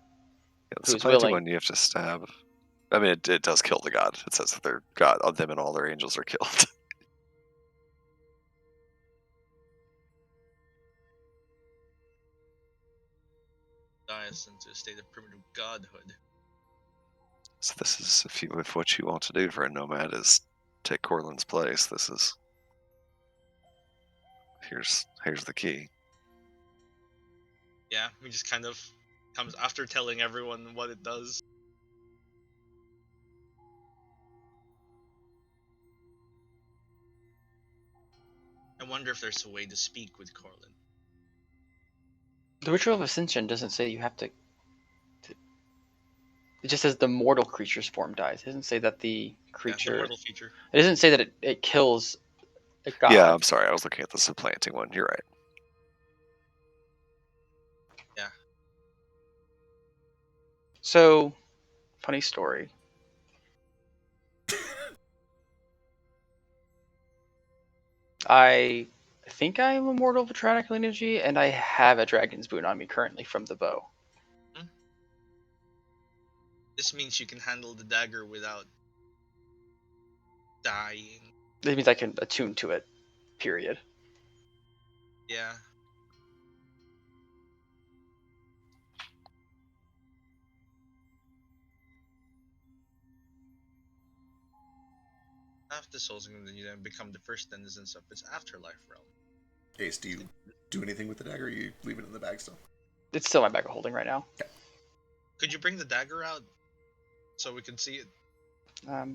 Yeah, the who's supplanting willing. one you have to stab. I mean, it does kill the god. It says that their god, them and all their angels are killed. Dies into a state of primitive godhood. So this is if what you want to do for a nomad is take Corlin's place. This is here's the key. Yeah, we just kind of comes after telling everyone what it does. I wonder if there's a way to speak with Corlin. The ritual of ascension doesn't say you have to. It just says the mortal creature's form dies. It doesn't say that the Yeah, creature. the mortal feature. It doesn't say that it kills a god. Yeah, I'm sorry. I was looking at the supplanting one. You're right. Yeah. So, funny story. I think I am immortal of Atronic energy, and I have a dragon's boon on me currently from the bow. This means you can handle the dagger without dying. That means I can attune to it. Period. Yeah. After the souls, and then you then become the first denizens of its afterlife realm. Ace, do you do anything with the dagger, or you leave it in the bag still? It's still my bag of holding right now. Could you bring the dagger out so we can see it? I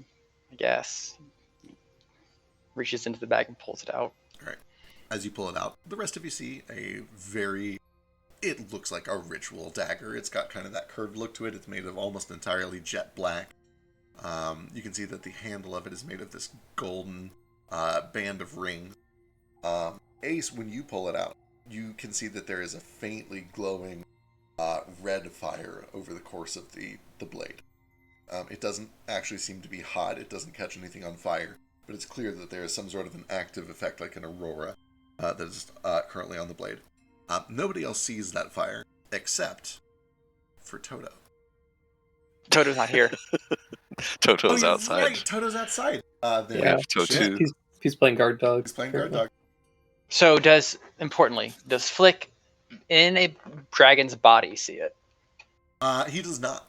guess. Reaches into the bag and pulls it out. Alright. As you pull it out, the rest of you see a very... It looks like a ritual dagger. It's got kind of that curved look to it. It's made of almost entirely jet black. You can see that the handle of it is made of this golden band of rings. Ace, when you pull it out, you can see that there is a faintly glowing red fire over the course of the blade. It doesn't actually seem to be hot. It doesn't catch anything on fire. But it's clear that there is some sort of an active effect, like an aurora, that is currently on the blade. Nobody else sees that fire, except for Toto. Toto's not here. Toto's you're outside. Right, Toto's outside. Yeah. Toto. He's playing guard dog. He's playing guard dog. So does Flick in a dragon's body see it? He does not.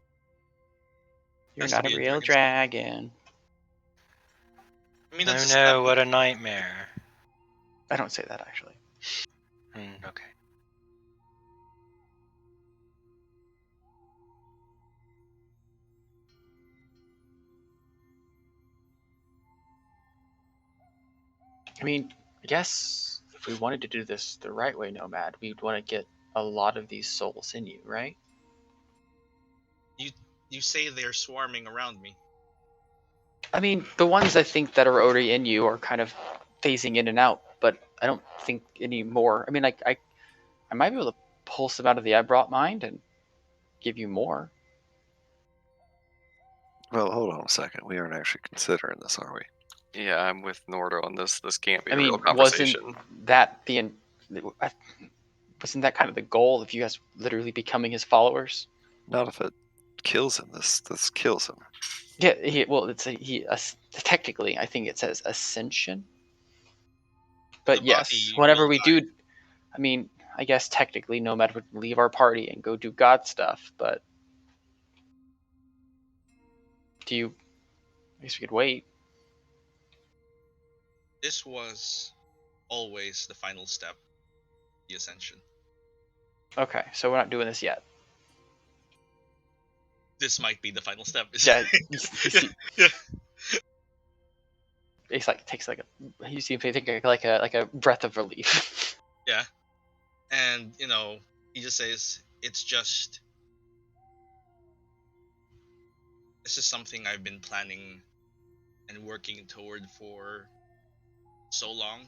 You're Has to not a be a real dragon's dragon. I mean, Oh that's no, what a nightmare. I don't say that actually. Okay. I mean, I guess if we wanted to do this the right way, Nomad, we'd want to get a lot of these souls in you, right? You say they're swarming around me. I mean, the ones I think that are already in you are kind of phasing in and out, but I don't think any more. I mean, like I might be able to pull some out of the I brought mind and give you more. Well, hold on a second. We aren't actually considering this, are we? Yeah, I'm with Nordo on this. This can't be I a real mean, conversation. wasn't that kind of the goal of you guys literally becoming his followers? Not if it kills him. This kills him. Yeah, technically, I think it says ascension. But The yes, body whenever will we die. do, I mean, I guess technically Nomad would leave our party and go do God stuff, but I guess we could wait. This was always the final step, the ascension. Okay, so we're not doing this yet. This might be the final step. Yeah, Yeah. it's like takes like you seem to think like a breath of relief. Yeah. And, he just says, it's just... This is something I've been planning and working toward for so long.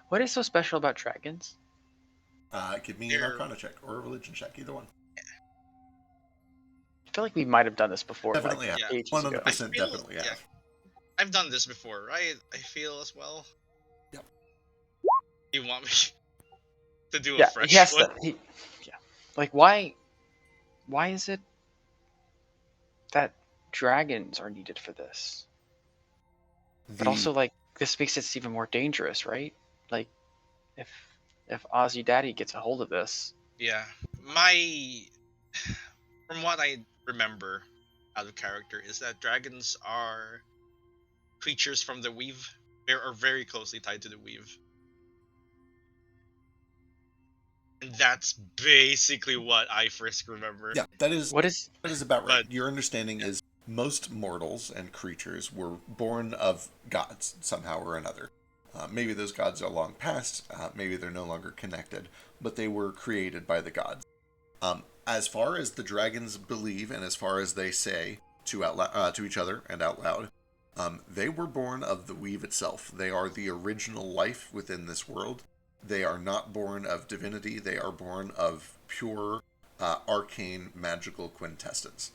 What is so special about dragons? Give me an Arcana check or a religion check, either one. I feel like we might have done this before. Definitely, like, yeah. ages ago. 100% feel- definitely, yeah. yeah. I've done this before, right? I feel as well. Yep. You want me to do a Yeah, fresh he has one? to. Like, why is it that dragons are needed for this? But also, like, this makes it even more dangerous, right? Like, if Ozzy Daddy gets a hold of this, Yeah. From what I remember out of character is that dragons are creatures from the weave. They are very closely tied to the weave. And that's basically what I first remember. Yeah, that is about right. But- Your understanding is most mortals and creatures were born of gods somehow or another. Maybe those gods are long past, maybe they're no longer connected, but they were created by the gods. As far as the dragons believe, and as far as they say to each other and out loud, they were born of the weave itself. They are the original life within this world. They are not born of divinity. They are born of pure, arcane, magical quintessence.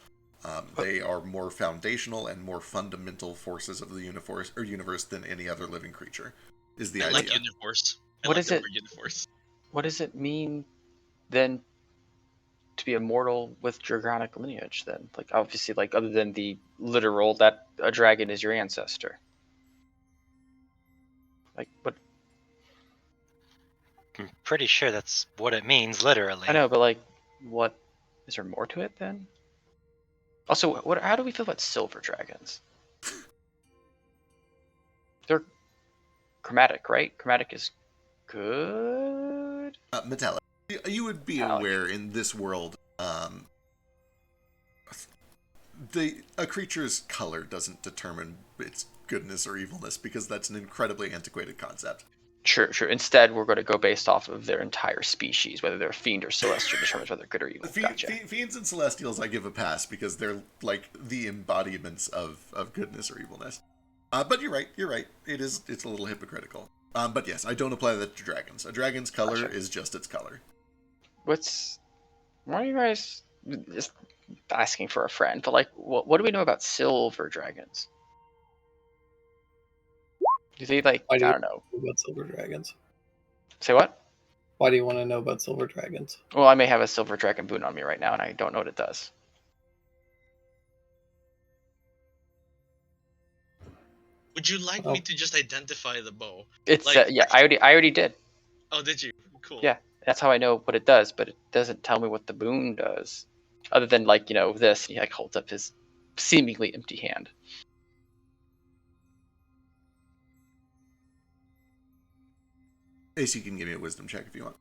They are more foundational and more fundamental forces of the universe than any other living creature, is the I idea. like Uniforce. I What like is the it? word Uniforce. What does it mean then to be immortal with dragonic lineage? Then, like obviously, like other than the literal that a dragon is your ancestor. Like, but I'm pretty sure that's what it means, literally. I know, but like, what is there more to it then? Also, what? How do we feel about silver dragons? They're chromatic, right? Chromatic is good. Metallic. You would be Metallic. aware in this world, a creature's color doesn't determine its goodness or evilness, because that's an incredibly antiquated concept. Sure, sure. Instead, we're going to go based off of their entire species, whether they're fiend or celestial, determines whether they're good or evil. Gotcha. Fiends and Celestials I give a pass, because they're like the embodiments of goodness or evilness. But you're right. It's a little hypocritical. But yes, I don't apply that to dragons. A dragon's color Gotcha. is just its color. Why are you guys just asking for a friend? But like, what do we know about silver dragons? Do they like? Why I do you don't know. know about silver dragons? Say what? Why do you want to know about silver dragons? Well, I may have a silver dragon boon on me right now, and I don't know what it does. Would you like me to just identify the bow? It's Like- yeah. I already did. Oh, did you? Cool. Yeah, that's how I know what it does, but it doesn't tell me what the boon does, other than like this. And he like holds up his seemingly empty hand. Ace, you can give me a wisdom check if you want.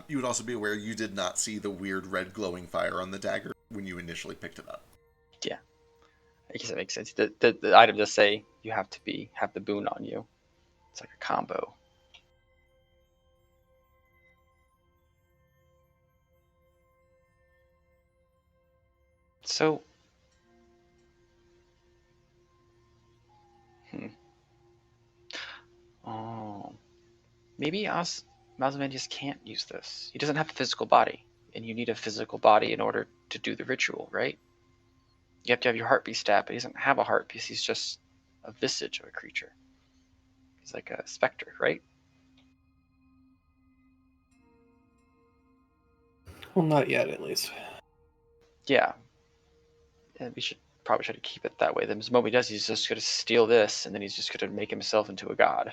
You would also be aware you did not see the weird red glowing fire on the dagger when you initially picked it up. Yeah, I guess that makes sense. The item does say you have to have the boon on you. It's like a combo. So, oh, maybe Ozymandias can't use this. He doesn't have a physical body, and you need a physical body in order to do the ritual, right? You have to have your heart be stabbed, but he doesn't have a heart because he's just a visage of a creature. He's like a specter, right? Well, not yet, at least. Yeah. And we should probably try to keep it that way. Then the moment he does, he's just going to steal this, and then he's just going to make himself into a god.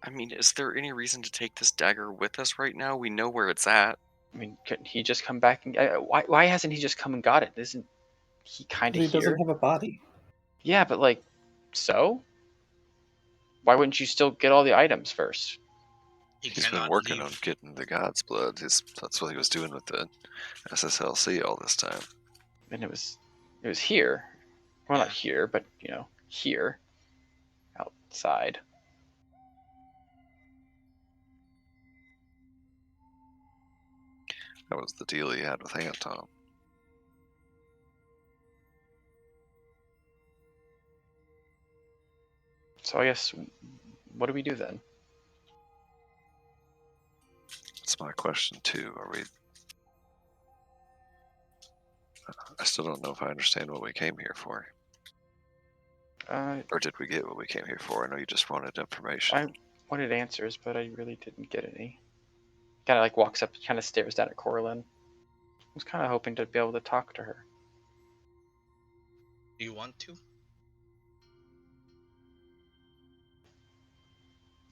I mean, is there any reason to take this dagger with us right now? We know where it's at. I mean, couldn't he just come back and why hasn't he just come and got it? Isn't he kind of He here? doesn't have a body. Yeah, but like, so why wouldn't you still get all the items first? He He's been cannot working leave. on getting the God's blood. That's what he was doing with the SSLC all this time. And it was here. Well, not Yeah. here, but here, outside. That was the deal he had with Anton. So I guess, what do we do then? That's my question too. Are we? I still don't know if I understand what we came here for. Or did we get what we came here for? I know you just wanted information. I wanted answers, but I really didn't get any. Kind of like walks up, kind of stares down at Corlin. I was kind of hoping to be able to talk to her. Do you want to?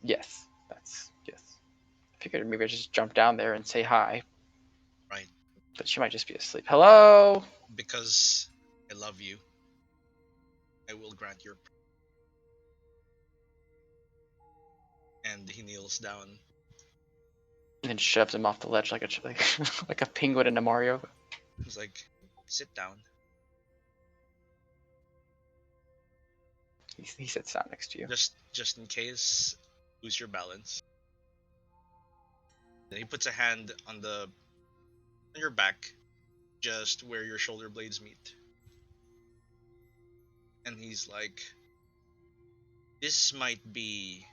Yes. I figured maybe I'd just jump down there and say hi. Right. But she might just be asleep. Hello? Because I love you. I will grant your. And he kneels down. And then shoves him off the ledge like like a penguin in a Mario. He's like, sit down. He sits down next to you. Just in case, lose your balance. Then he puts a hand on your back, just where your shoulder blades meet. And he's like, this might be.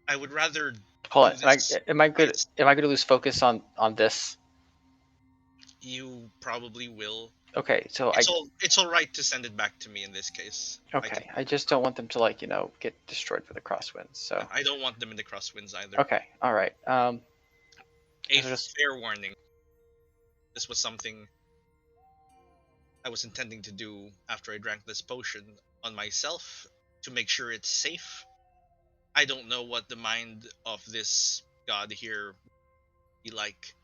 I would rather Hold do on. this Am I good? is- Am I going to lose focus on this? You probably will. Okay, so It's all right to send it back to me in this case. okay. I just don't want them to get destroyed for the crosswinds. So I don't want them in the crosswinds either. okay, all right. A so just fair warning. This was something I was intending to do after I drank this potion on myself to make sure it's safe. I don't know what the mind of this god here be like,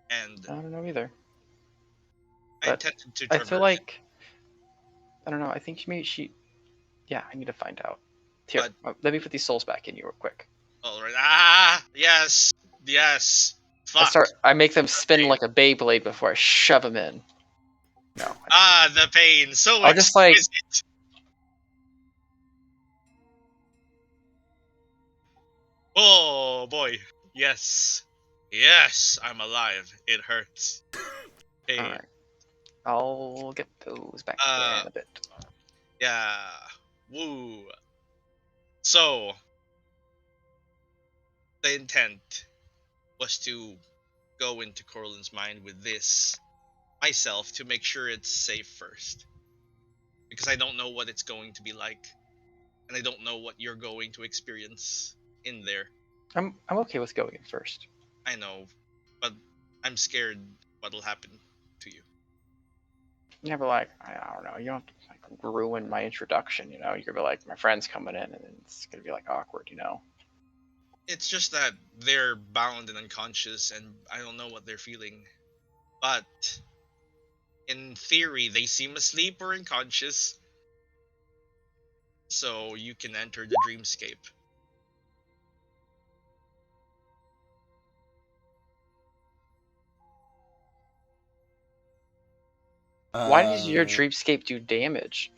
and I don't know either. I But intended to I feel traverse. like I don't know. I think she. Yeah, I need to find out. Here, let me put these souls back in you real quick. All right. Ah, yes. Fuck. I make them spin like a Beyblade before I shove them in. No. The pain, so I'll just exquisite. Oh boy, yes, I'm alive. It hurts. Pain. All right. I'll get those back in a bit. Yeah. Woo. So, the intent was to go into Corlin's mind with this myself to make sure it's safe first. Because I don't know what it's going to be like. And I don't know what you're going to experience in there. I'm okay with going in first. I know, but I'm scared what'll happen to you. Yeah, but I don't know. You don't ruin my introduction. You're gonna be like, my friend's coming in, and it's gonna be awkward. It's just that they're bound and unconscious, and I don't know what they're feeling. But in theory, they seem asleep or unconscious, so you can enter the dreamscape. Why does your dreamscape do damage?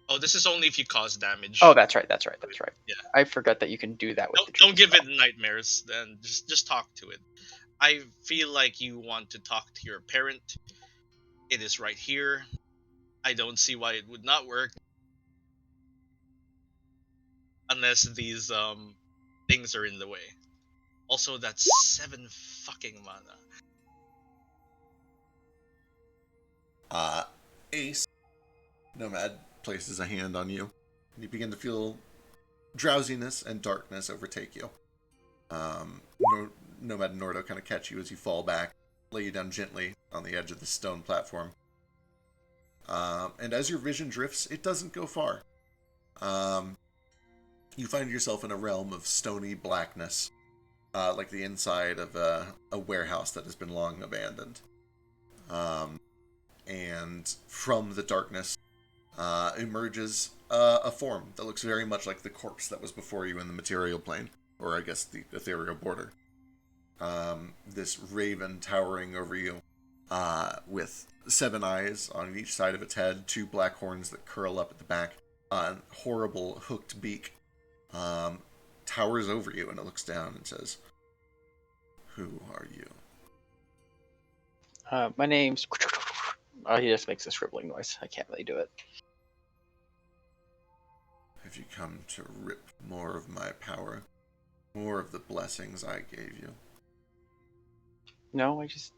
Oh, this is only if you cause damage. Oh, that's right. Yeah. I forgot that you can do that with the Don't give it nightmares. Then just talk to it. I feel like you want to talk to your parent. It is right here. I don't see why it would not work. Unless these things are in the way. Also, that's 7 fucking mana. Ace, Nomad places a hand on you, and you begin to feel drowsiness and darkness overtake you. Nomad and Nordo kind of catch you as you fall back, lay you down gently on the edge of the stone platform. And as your vision drifts, it doesn't go far. You find yourself in a realm of stony blackness, like the inside of a warehouse that has been long abandoned. And from the darkness emerges a form that looks very much like the corpse that was before you in the material plane, or I guess the ethereal border. This raven towering over you, with 7 eyes on each side of its head, 2 black horns that curl up at the back, a horrible hooked beak, towers over you, and it looks down and says, "Who are you?" My name's. Oh, he just makes a scribbling noise. I can't really do it. Have you come to rip more of my power? More of the blessings I gave you? No, I just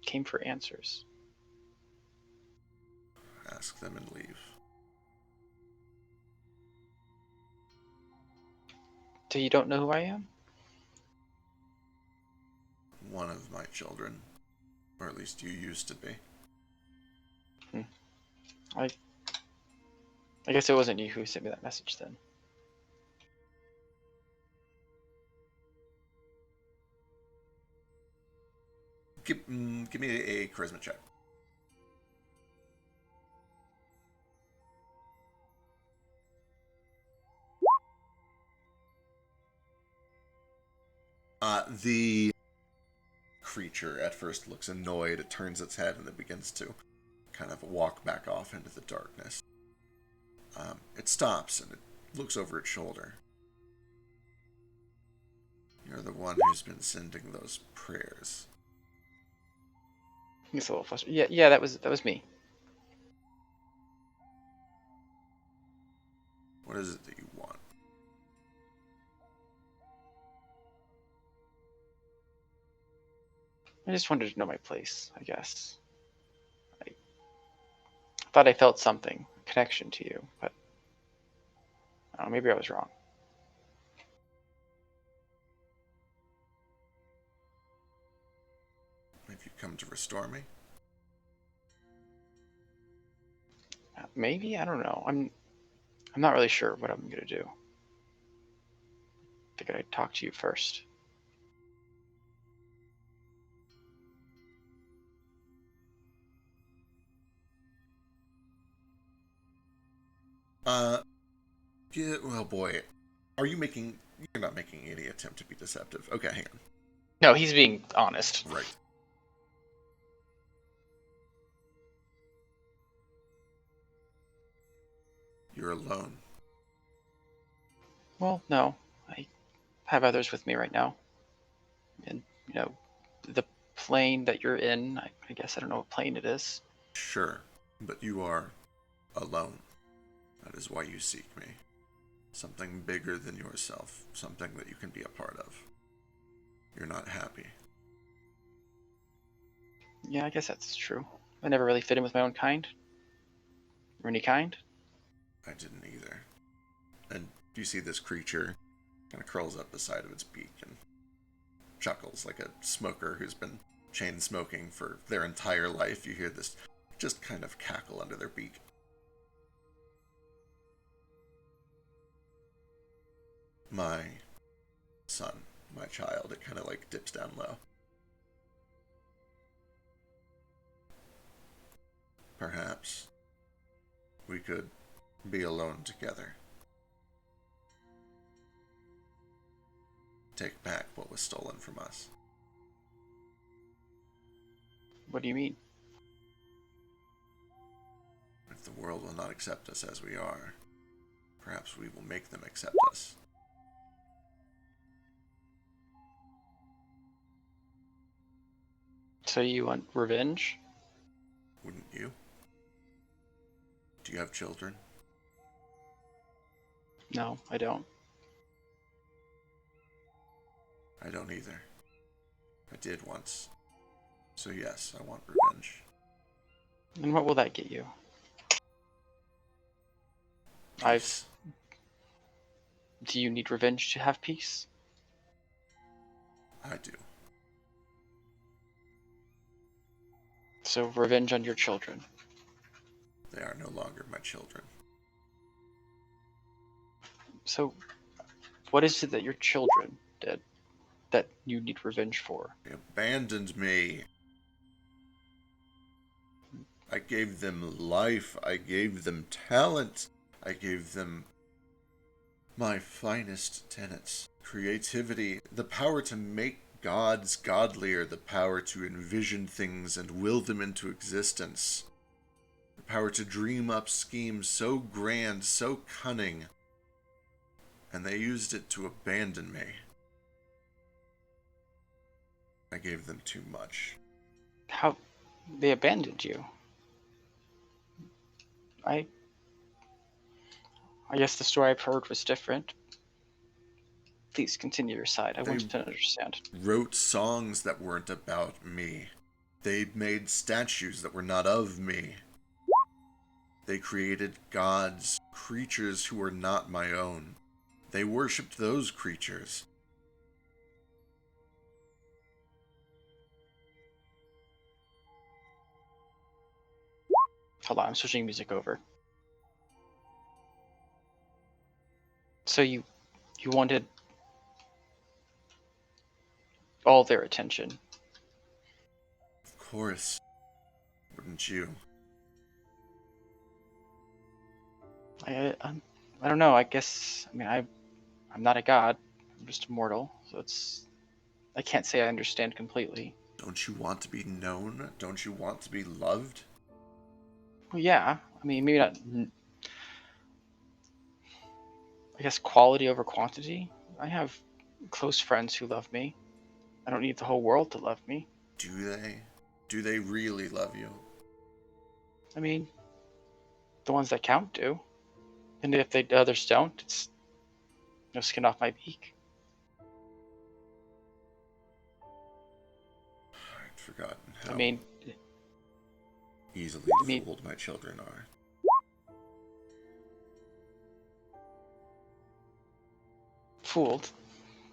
came for answers. Ask them and leave. So you don't know who I am? One of my children. Or at least you used to be. I guess it wasn't you who sent me that message then. Give me a charisma check. The creature at first looks annoyed. It turns its head and it begins to kind of walk back off into the darkness. It stops and it looks over its shoulder. You're the one who's been sending those prayers. He's a little frustrated. Yeah, that was me. What is it that you want? I just wanted to know my place, I guess. I thought I felt something, a connection to you, but I don't know, maybe I was wrong. Have you come to restore me? Maybe? I don't know. I'm not really sure what I'm gonna do. Figured I'd talk to you first. Yeah, well, boy. Are you making... You're not making any attempt to be deceptive. Okay, hang on. No, he's being honest. Right. You're alone. Well, no. I have others with me right now. And, the plane that you're in, I guess I don't know what plane it is. Sure, but you are alone. That is why you seek me. Something bigger than yourself. Something that you can be a part of. You're not happy. Yeah, I guess that's true. I never really fit in with my own kind. Or any kind. I didn't either. And you see this creature kind of curls up the side of its beak and chuckles like a smoker who's been chain smoking for their entire life. You hear this just kind of cackle under their beak. My son, my child, it kind of like dips down low. Perhaps we could be alone together. Take back what was stolen from us. What do you mean? If the world will not accept us as we are, perhaps we will make them accept us. So you want revenge? Wouldn't you? Do you have children? No, I don't. I don't either. I did once. So yes, I want revenge. And what will that get you? Peace. Do you need revenge to have peace? I do. So revenge on your children. They are no longer my children. So what is it that your children did that you need revenge for? They abandoned me. I gave them life. I gave them talent. I gave them my finest tenets. Creativity, the power to make gods godlier, the power to envision things and will them into existence. The power to dream up schemes so grand, so cunning. And they used it to abandon me. I gave them too much. How they abandoned you? I guess the story I've heard was different. Please continue your side. I want to understand. Wrote songs that weren't about me. They made statues that were not of me. They created gods, creatures who were not my own. They worshipped those creatures. Hold on, I'm switching music over. So you wanted all their attention. Of course. Wouldn't you? I don't know. I guess I'm not a god. I'm just a mortal. So I can't say I understand completely. Don't you want to be known? Don't you want to be loved? Well, yeah. I mean, maybe not. I guess quality over quantity. I have close friends who love me. I don't need the whole world to love me. Do they? Do they really love you? I mean, the ones that count do. And if the others don't, it's no skin off my beak. forgotten how I mean, easily mean- fooled my children are. fooled.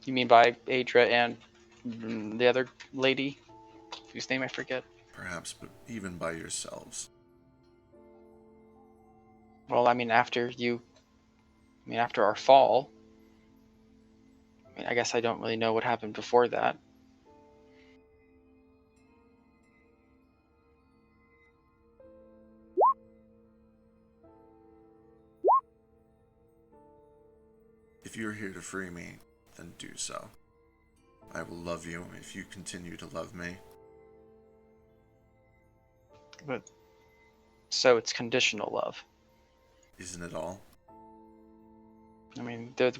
You mean by Adra and the other lady, whose name I forget? Perhaps, but even by yourselves. Well, I mean, after our fall. I mean, I guess I don't really know what happened before that. If you are here to free me, then do so. I will love you if you continue to love me. But so it's conditional love. Isn't it all? I mean, the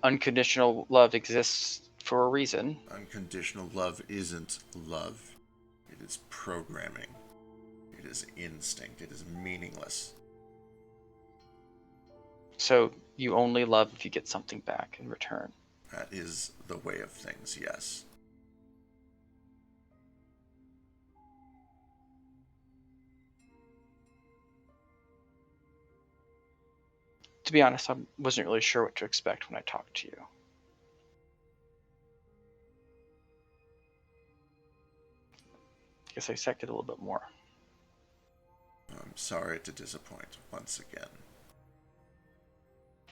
unconditional love exists for a reason. Unconditional love isn't love. It is programming. It is instinct. It is meaningless. So you only love if you get something back in return. That is the way of things, yes. To be honest, I wasn't really sure what to expect when I talked to you. I guess I expected a little bit more. I'm sorry to disappoint once again.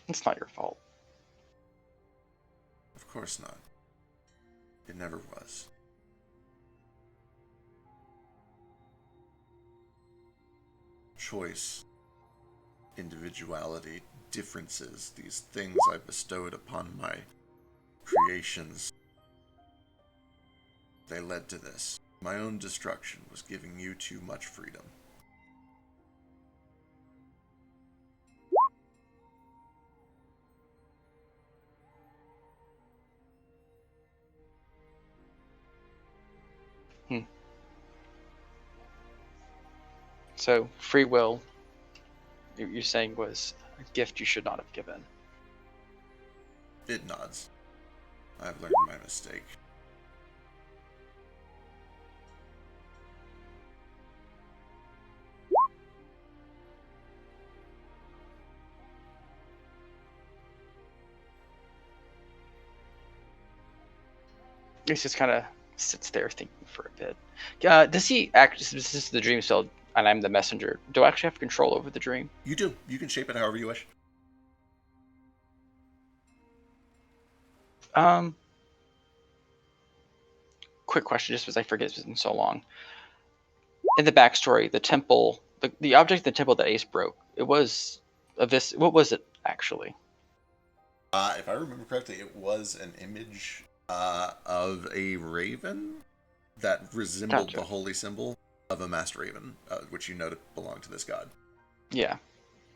It's not your fault. Of course not. It never was. Choice, individuality, differences, these things I bestowed upon my creations, they led to this. My own destruction was giving you too much freedom. So free will, you're saying, was a gift you should not have given. It nods. I've learned my mistake. He just kind of sits there thinking for a bit. Does he actually? This is the dream still, and I'm the messenger. Do I actually have control over the dream? You do. You can shape it however you wish. Quick question, just because I forget it's been so long. In the backstory, the temple, the object of the temple that Ace broke, it was of this. What was it actually? If I remember correctly, it was an image of a raven that resembled Gotcha. the holy symbol of a master raven, which you know to belong to this god. Yeah,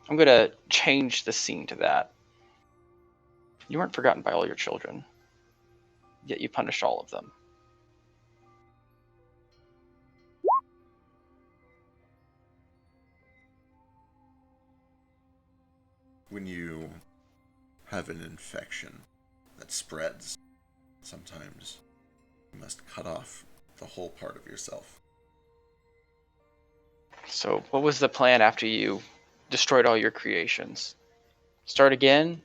I'm gonna change the scene to that. You weren't forgotten by all your children, yet you punished all of them. When you have an infection that spreads, sometimes you must cut off the whole part of yourself. So, what was the plan after you destroyed all your creations? Start again?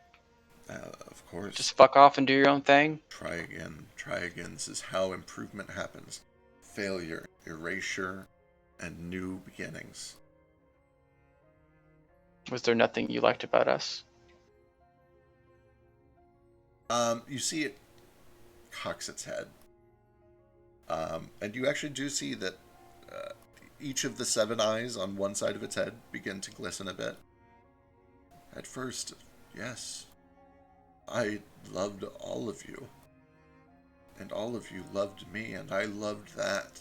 Of course. Just fuck off and do your own thing? Try again. Try again. This is how improvement happens. Failure, erasure, and new beginnings. Was there nothing you liked about us? You see it cocks its head. And you actually do see that each of the 7 eyes on one side of its head begin to glisten a bit. At first, yes, I loved all of you. And all of you loved me, and I loved that.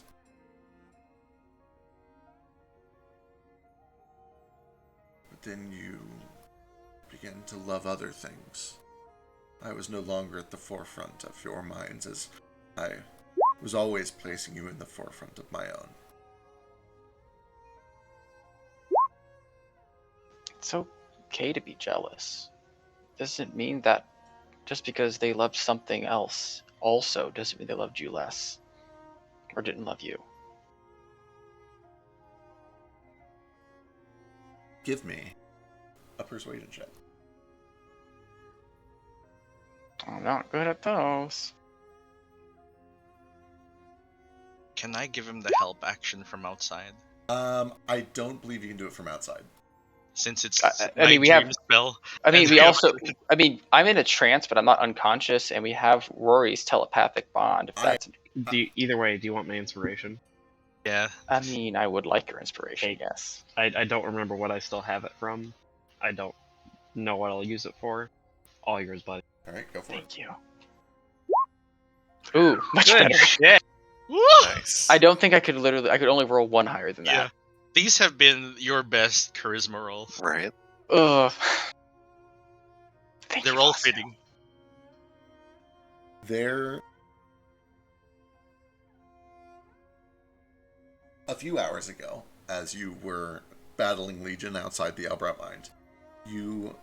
But then you began to love other things. I was no longer at the forefront of your minds, as I was always placing you in the forefront of my own. It's okay to be jealous. Doesn't mean that just because they loved something else also doesn't mean they loved you less or didn't love you. Give me a persuasion check. I'm not good at those. Can I give him the help action from outside? I don't believe you can do it from outside. Since it's I my mean, we dream have- spell. I mean, and we I- also. I mean, I'm in a trance, but I'm not unconscious, and we have Rory's telepathic bond. If that's. Either way, do you want my inspiration? Yeah. I mean, I would like your inspiration. Hey. Yes. I don't remember what I still have it from. I don't know what I'll use it for. All yours, buddy. All right, go for it. Thank you. Ooh, much Good better. shit. Woo! Nice. I don't think I could literally. I could only roll one higher than Yeah. that. These have been your best charisma rolls. Right. Ugh. Thank They're you, all Vasil. fitting. There, a few hours ago, as you were battling Legion outside the Albrat Mind, you,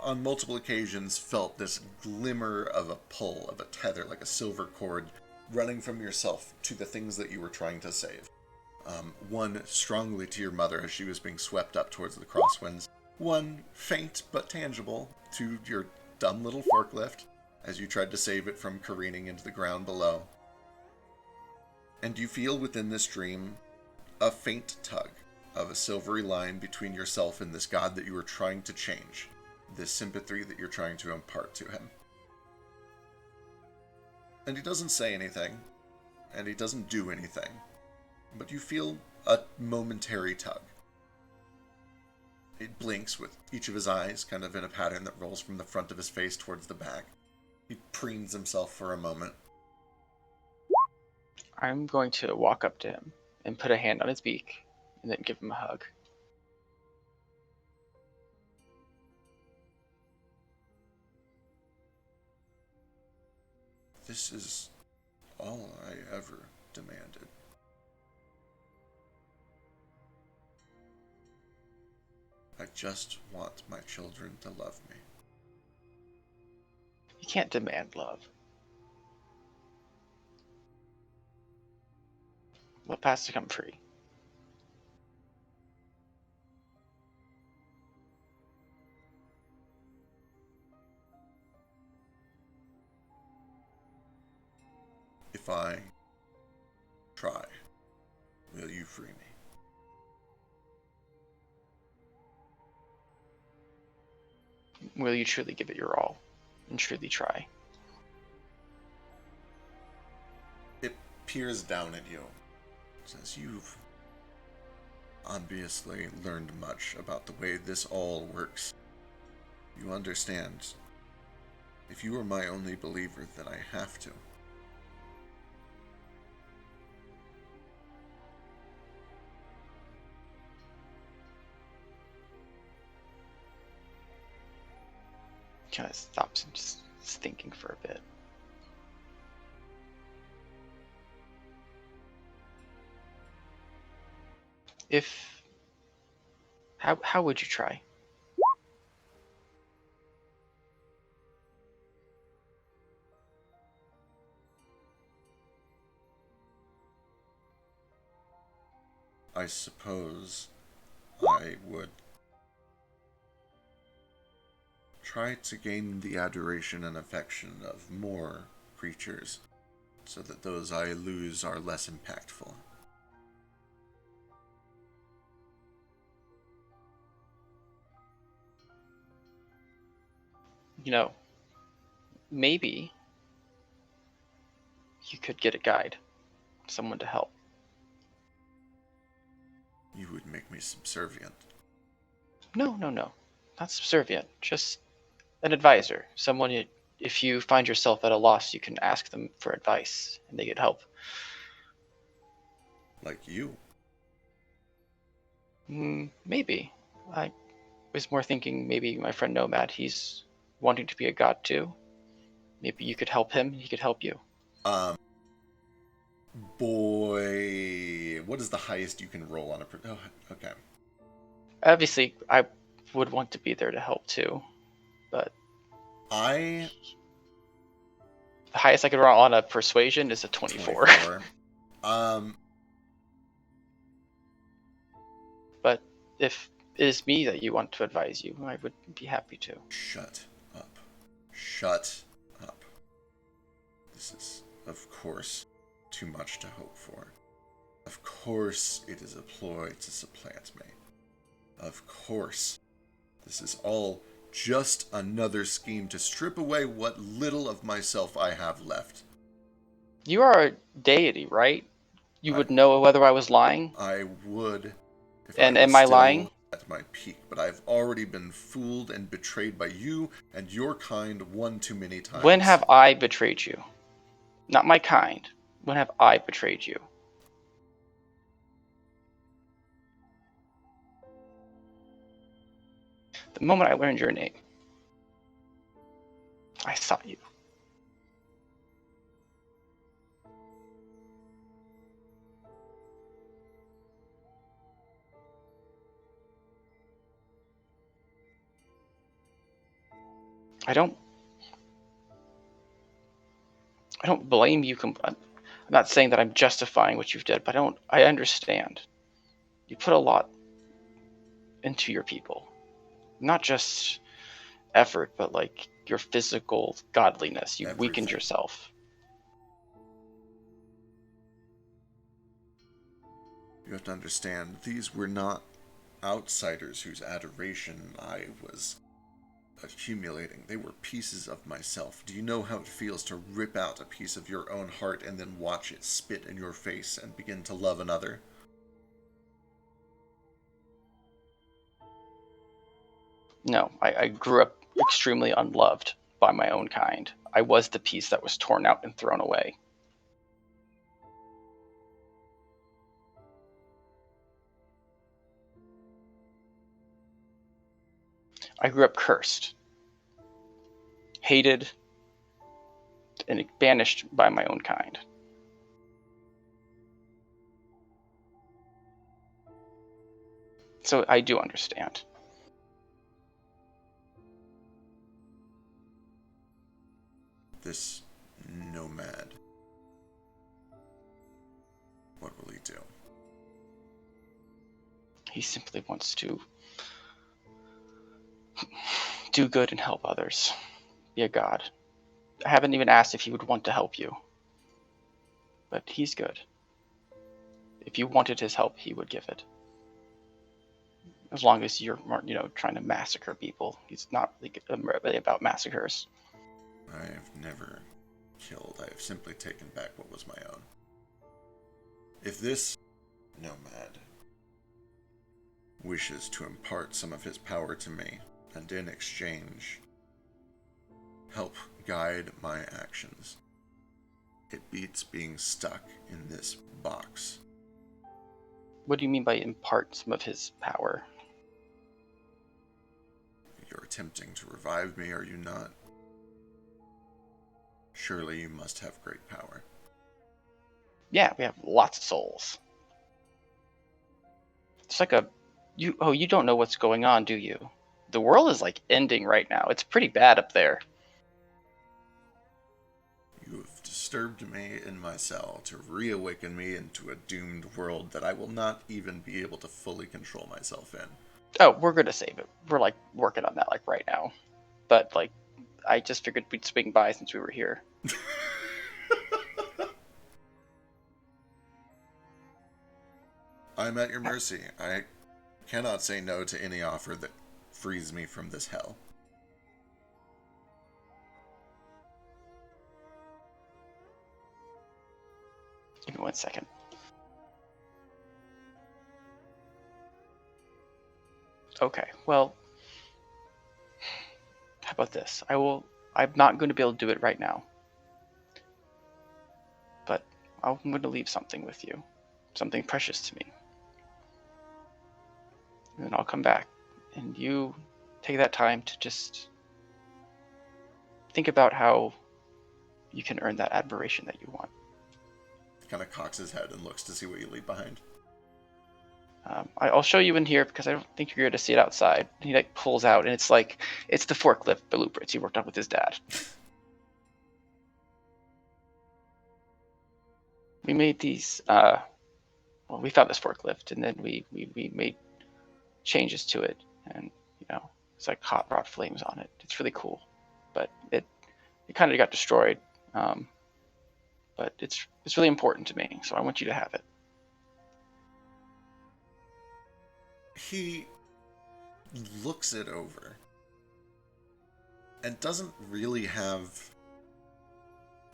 on multiple occasions, felt this glimmer of a pull, of a tether, like a silver cord, running from yourself to the things that you were trying to save. One strongly to your mother as she was being swept up towards the Crosswinds. One faint but tangible to your dumb little forklift as you tried to save it from careening into the ground below. And you feel within this dream a faint tug of a silvery line between yourself and this god that you were trying to change, this sympathy that you're trying to impart to him. And he doesn't say anything, and he doesn't do anything, but you feel a momentary tug. He blinks with each of his eyes, kind of in a pattern that rolls from the front of his face towards the back. He preens himself for a moment. I'm going to walk up to him and put a hand on his beak and then give him a hug. This is all I ever demanded. I just want my children to love me. You can't demand love. What has to come free? If I try, will you free me? Will you truly give it your all and truly try? It peers down at you. Says, you've obviously learned much about the way this all works. You understand. If you are my only believer, then I have to. Kind of stops and just is thinking for a bit. If how would you try? I suppose I would try to gain the adoration and affection of more creatures, so that those I lose are less impactful. You know, maybe you could get a guide, someone to help. You would make me subservient. No, not subservient. Just an advisor, someone if you find yourself at a loss, you can ask them for advice and they could help. Like you. Maybe. I was more thinking maybe my friend Nomad, he's wanting to be a god too. Maybe you could help him, he could help you. Boy, what is the highest you can roll on a... Oh, okay. Obviously, I would want to be there to help too, but The the highest I could roll on a persuasion is a 24. 24. But if it is me that you want to advise you, I would be happy to. Shut up. Shut up. This is, of course, too much to hope for. Of course it is a ploy to supplant me. Of course. This is all just another scheme to strip away what little of myself I have left. You are a deity, right? You would know whether I was lying? I would if And I was am I still lying? at my peak, but I've already been fooled and betrayed by you and your kind one too many times. When have I betrayed you? Not my kind. When have I betrayed you? The moment I learned your name, I sought you. I don't blame you. I'm not saying that I'm justifying what you've done, but I understand. You put a lot into your people. Not just effort, but like your physical godliness. You weakened Everything. yourself. You have to understand, these were not outsiders whose adoration I was accumulating. They were pieces of myself. Do you know how it feels to rip out a piece of your own heart and then watch it spit in your face and begin to love another? No, I grew up extremely unloved by my own kind. I was the piece that was torn out and thrown away. I grew up cursed, hated, and banished by my own kind. So I do understand. This nomad. What will he do? He simply wants to do good and help others. Be a god. I haven't even asked if he would want to help you. But he's good. If you wanted his help, he would give it. As long as you're, trying to massacre people. He's not really about massacres. I have never killed. I have simply taken back what was my own. If this nomad wishes to impart some of his power to me, and in exchange help guide my actions, it beats being stuck in this box. What do you mean by impart some of his power? You're attempting to revive me, are you not? Surely you must have great power. Yeah, we have lots of souls. It's like you don't know what's going on, do you? The world is like ending right now. It's pretty bad up there. You have disturbed me in my cell to reawaken me into a doomed world that I will not even be able to fully control myself in. Oh, we're gonna save it. We're like working on that like right now. But like I just figured we'd swing by since we were here. I'm at your mercy. I cannot say no to any offer that frees me from this hell. Give me 1 second. Okay, well, how about this? I'm not going to be able to do it right now. But I'm going to leave something with you. Something precious to me. And then I'll come back. And you take that time to just think about how you can earn that admiration that you want. He kind of cocks his head and looks to see what you leave behind. I'll show you in here because I don't think you're going to see it outside. And he like pulls out, and it's the forklift blueprints he worked on with his dad. We made these. We found this forklift, and then we made changes to it, and it's like hot rod flames on it. It's really cool, but it kind of got destroyed. But it's really important to me, so I want you to have it. He looks it over and doesn't really have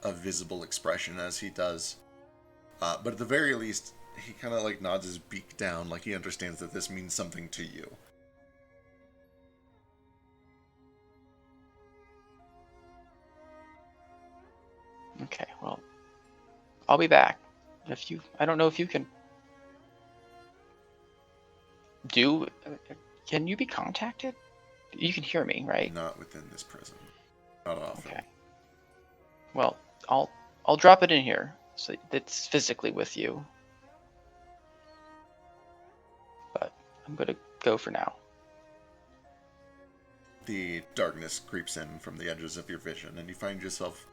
a visible expression as he does. But at the very least, he kind of like nods his beak down, like he understands that this means something to you. Okay, well, I'll be back. I don't know if you can can you be contacted? You can hear me, right? Not within this prison. Not often. Okay. Well, I'll drop it in here so it's physically with you. But I'm gonna go for now. The darkness creeps in from the edges of your vision, and you find yourself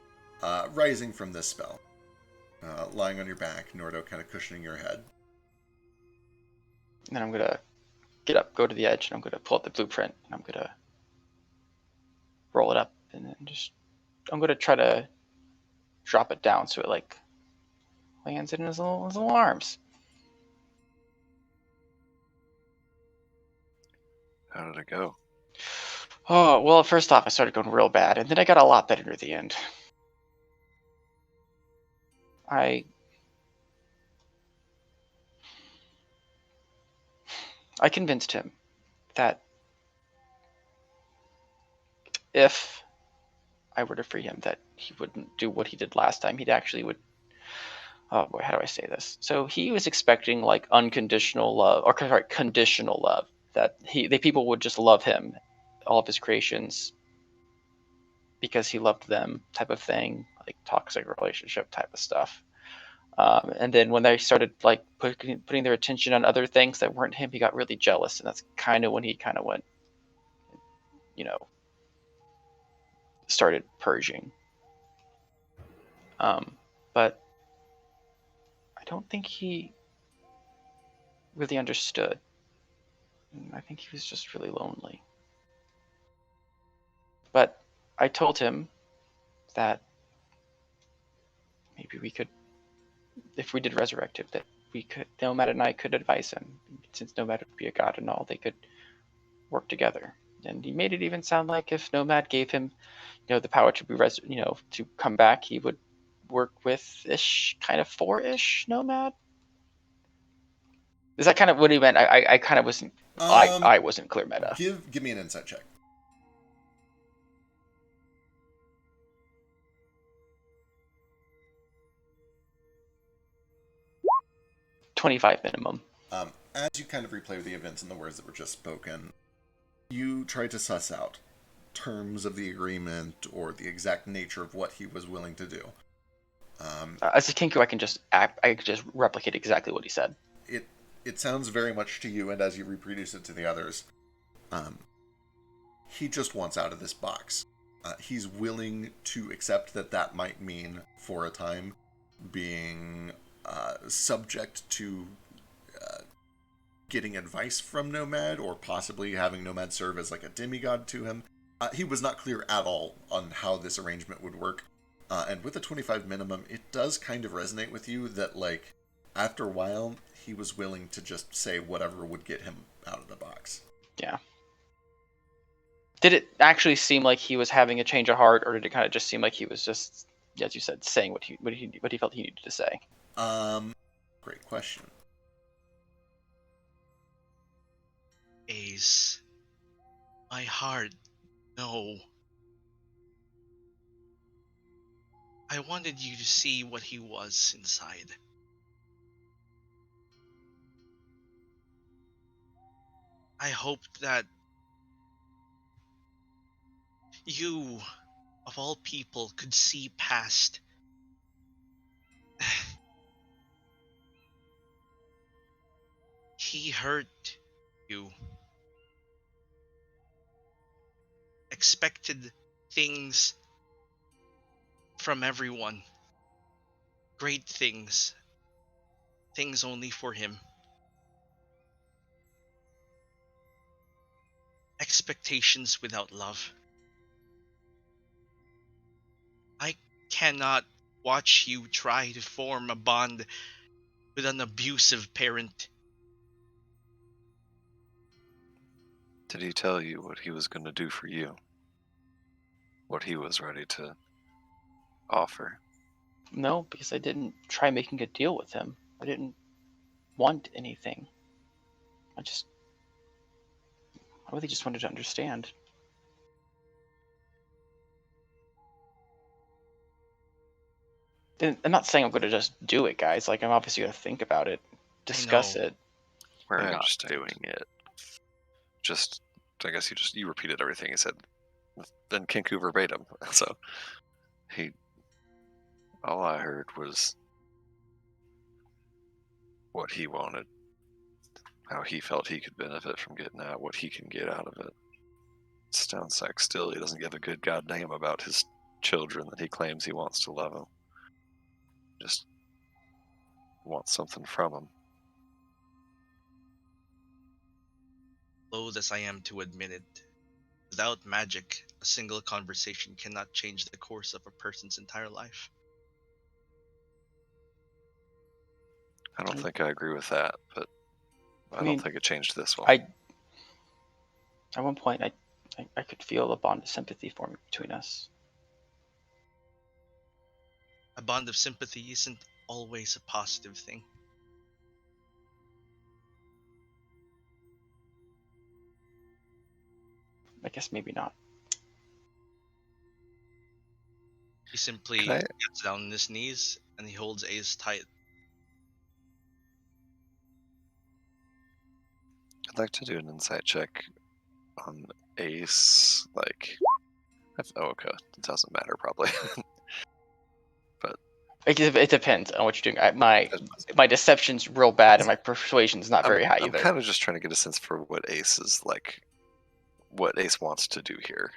rising from this spell. Lying on your back, Nordo kind of cushioning your head. And then I'm gonna get up, go to the edge, and I'm gonna pull up the blueprint, and I'm gonna roll it up, and then I'm gonna try to drop it down so it like lands in his little arms. How did it go? Oh, well, first off, I started going real bad, and then I got a lot better at the end. I convinced him that if I were to free him, that he wouldn't do what he did last time. He'd actually would. Oh boy, how do I say this? So he was expecting like unconditional love, or sorry, conditional love. That the people would just love him, all of his creations, because he loved them, type of thing, like toxic relationship type of stuff. And then when they started like putting their attention on other things that weren't him, he got really jealous, and that's kind of when he kind of went, started purging. But I don't think he really understood. I think he was just really lonely. But I told him that maybe we could, if we did Resurrective, that we could, Nomad and I could advise him. Since Nomad would be a god and all, they could work together. And he made it even sound like if Nomad gave him, the power to be to come back, he would work with kind of 4-ish Nomad. Is that kind of what he meant? I kind of wasn't. I wasn't clear meta. Give me an insight check. 25 minimum. As you kind of replay the events and the words that were just spoken, you try to suss out terms of the agreement or the exact nature of what he was willing to do. As a Kinku, I can just replicate exactly what he said. It sounds very much to you, and as you reproduce it to the others, he just wants out of this box. He's willing to accept that might mean, for a time, being subject to getting advice from Nomad, or possibly having Nomad serve as like a demigod to him. He was not clear at all on how this arrangement would work. And with the 25 minimum, it does kind of resonate with you that, like, after a while, he was willing to just say whatever would get him out of the box. Yeah. Did it actually seem like he was having a change of heart, or did it kind of just seem like he was just, as you said, saying what he felt he needed to say? Great question. Ace, my heart, no. I wanted you to see what he was inside. I hoped that you, of all people, could see past he hurt you. Expected things from everyone. Great things. Things only for him. expectations without love. I cannot watch you try to form a bond with an abusive parent. Did he tell you what he was going to do for you? What he was ready to offer? No, because I didn't try making a deal with him. I didn't want anything. I really just wanted to understand. And I'm not saying I'm going to just do it, guys. Like, I'm obviously going to think about it, discuss know. it. We're I not understand. doing it. Just, I guess you repeated everything he said. Then Kinku verbatim. So all I heard was what he wanted, how he felt he could benefit from getting out, what he can get out of it. Sounds like still he doesn't give a good goddamn about his children that he claims he wants to love them. Just wants something from them. Loath as I am to admit it, without magic, a single conversation cannot change the course of a person's entire life. I don't think I agree with that, but I mean, don't think it changed this one. At one point, I could feel a bond of sympathy forming between us. A bond of sympathy isn't always a positive thing. I guess maybe not. He simply Can I- gets down on his knees and he holds Ace tight. I'd like to do an insight check on Ace. Okay, it doesn't matter probably. It depends on what you're doing. My deception's real bad, and my persuasion's not very high I'm either. kind of just trying to get a sense for what Ace is like, what Ace wants to do here.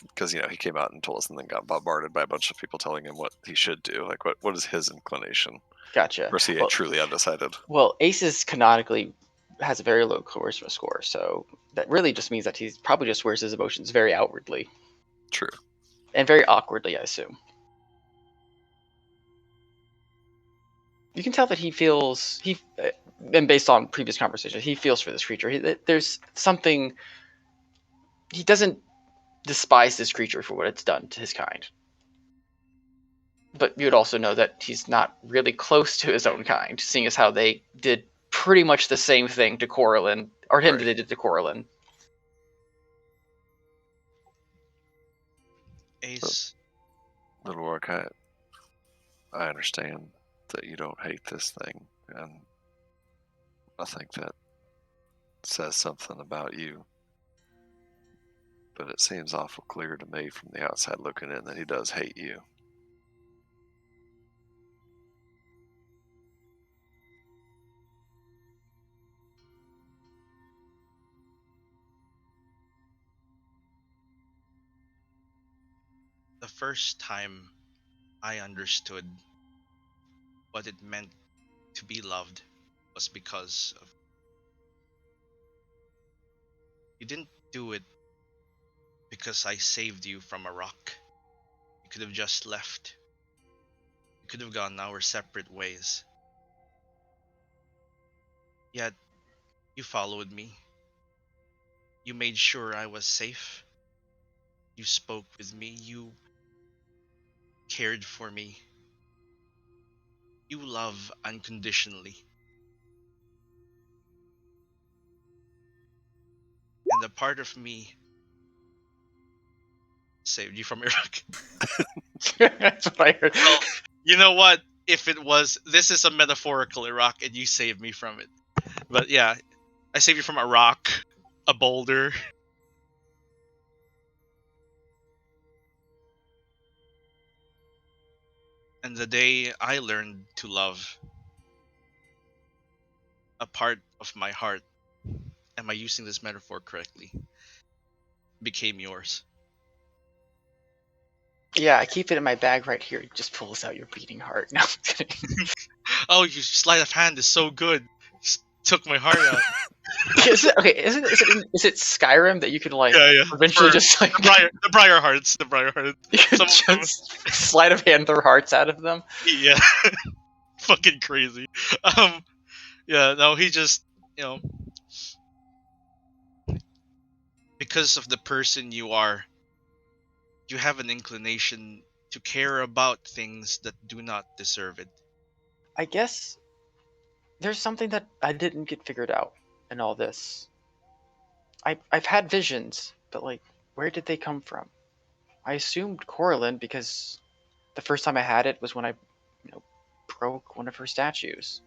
Because he came out and told us, and then got bombarded by a bunch of people telling him what he should do. Like, what is his inclination? Gotcha. Or is he truly undecided? Well, Aces canonically has a very low charisma score, so that really just means that he probably just wears his emotions very outwardly. True. And very awkwardly, I assume. You can tell that he feels and based on previous conversations, he feels for this creature. There's something. He doesn't despise this creature for what it's done to his kind. But you would also know that he's not really close to his own kind, seeing as how they did pretty much the same thing to Coralin, or him that they did to Coralin. Ace, Little Orc, I understand that you don't hate this thing, and I think that says something about you. But it seems awful clear to me from the outside looking in that he does hate you. the first time I understood what it meant to be loved was because of. You didn't do it because I saved you from a rock. You could have just left. We could have gone our separate ways. Yet, you followed me. You made sure I was safe. You spoke with me. You cared for me. You love unconditionally. And a part of me saved you from Iraq. That's what I heard. Well, you know what? If it was, this is a metaphorical Iraq, and you saved me from it. But yeah, I saved you from a rock, a boulder. And the day I learned to love, a part of my heart, am I using this metaphor correctly, became yours. Yeah, I keep it in my bag right here. It just pulls out your beating heart. No, I'm kidding. Oh, your sleight of hand is so good. Took my heart out. Is it Skyrim that you can like Yeah, yeah. eventually For just like the Briar Hearts. you can Some of them, just sleight of hand their hearts out of them? yeah, fucking crazy. Yeah, no, he just, you know, because of the person you are, you have an inclination to care about things that do not deserve it. I guess there's something that I didn't get figured out in all this. I've had visions, but like, where did they come from? I assumed Coralyn because the first time I had it was when I, broke one of her statues.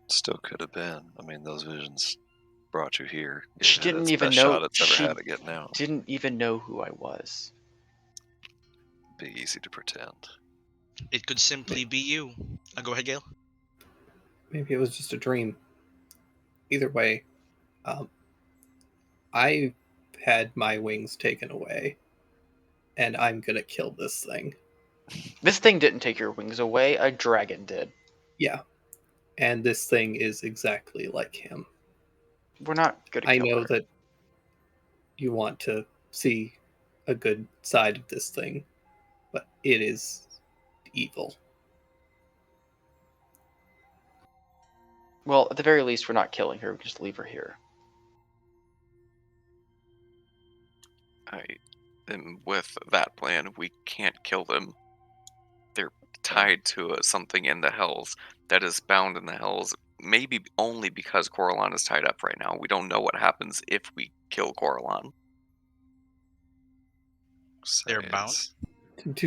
Still could have been. I mean, those visions brought you here. She It had didn't its even best know. shot it's ever She had at getting out. didn't even know who I was. Be easy to pretend. It could simply be you. Go ahead, Gail. Maybe it was just a dream. Either way, I had my wings taken away, and I'm gonna kill this thing. This thing didn't take your wings away. A dragon did. Yeah, and this thing is exactly like him. We're not gonna I kill know her. that you want to see a good side of this thing, but it is evil. Well, at the very least, we're not killing her. We just leave her here. And with that plan, we can't kill them. They're tied to something in the hells that is bound in the hells. Maybe only because Coralon is tied up right now. We don't know what happens if we kill Coralon. They're bound. Did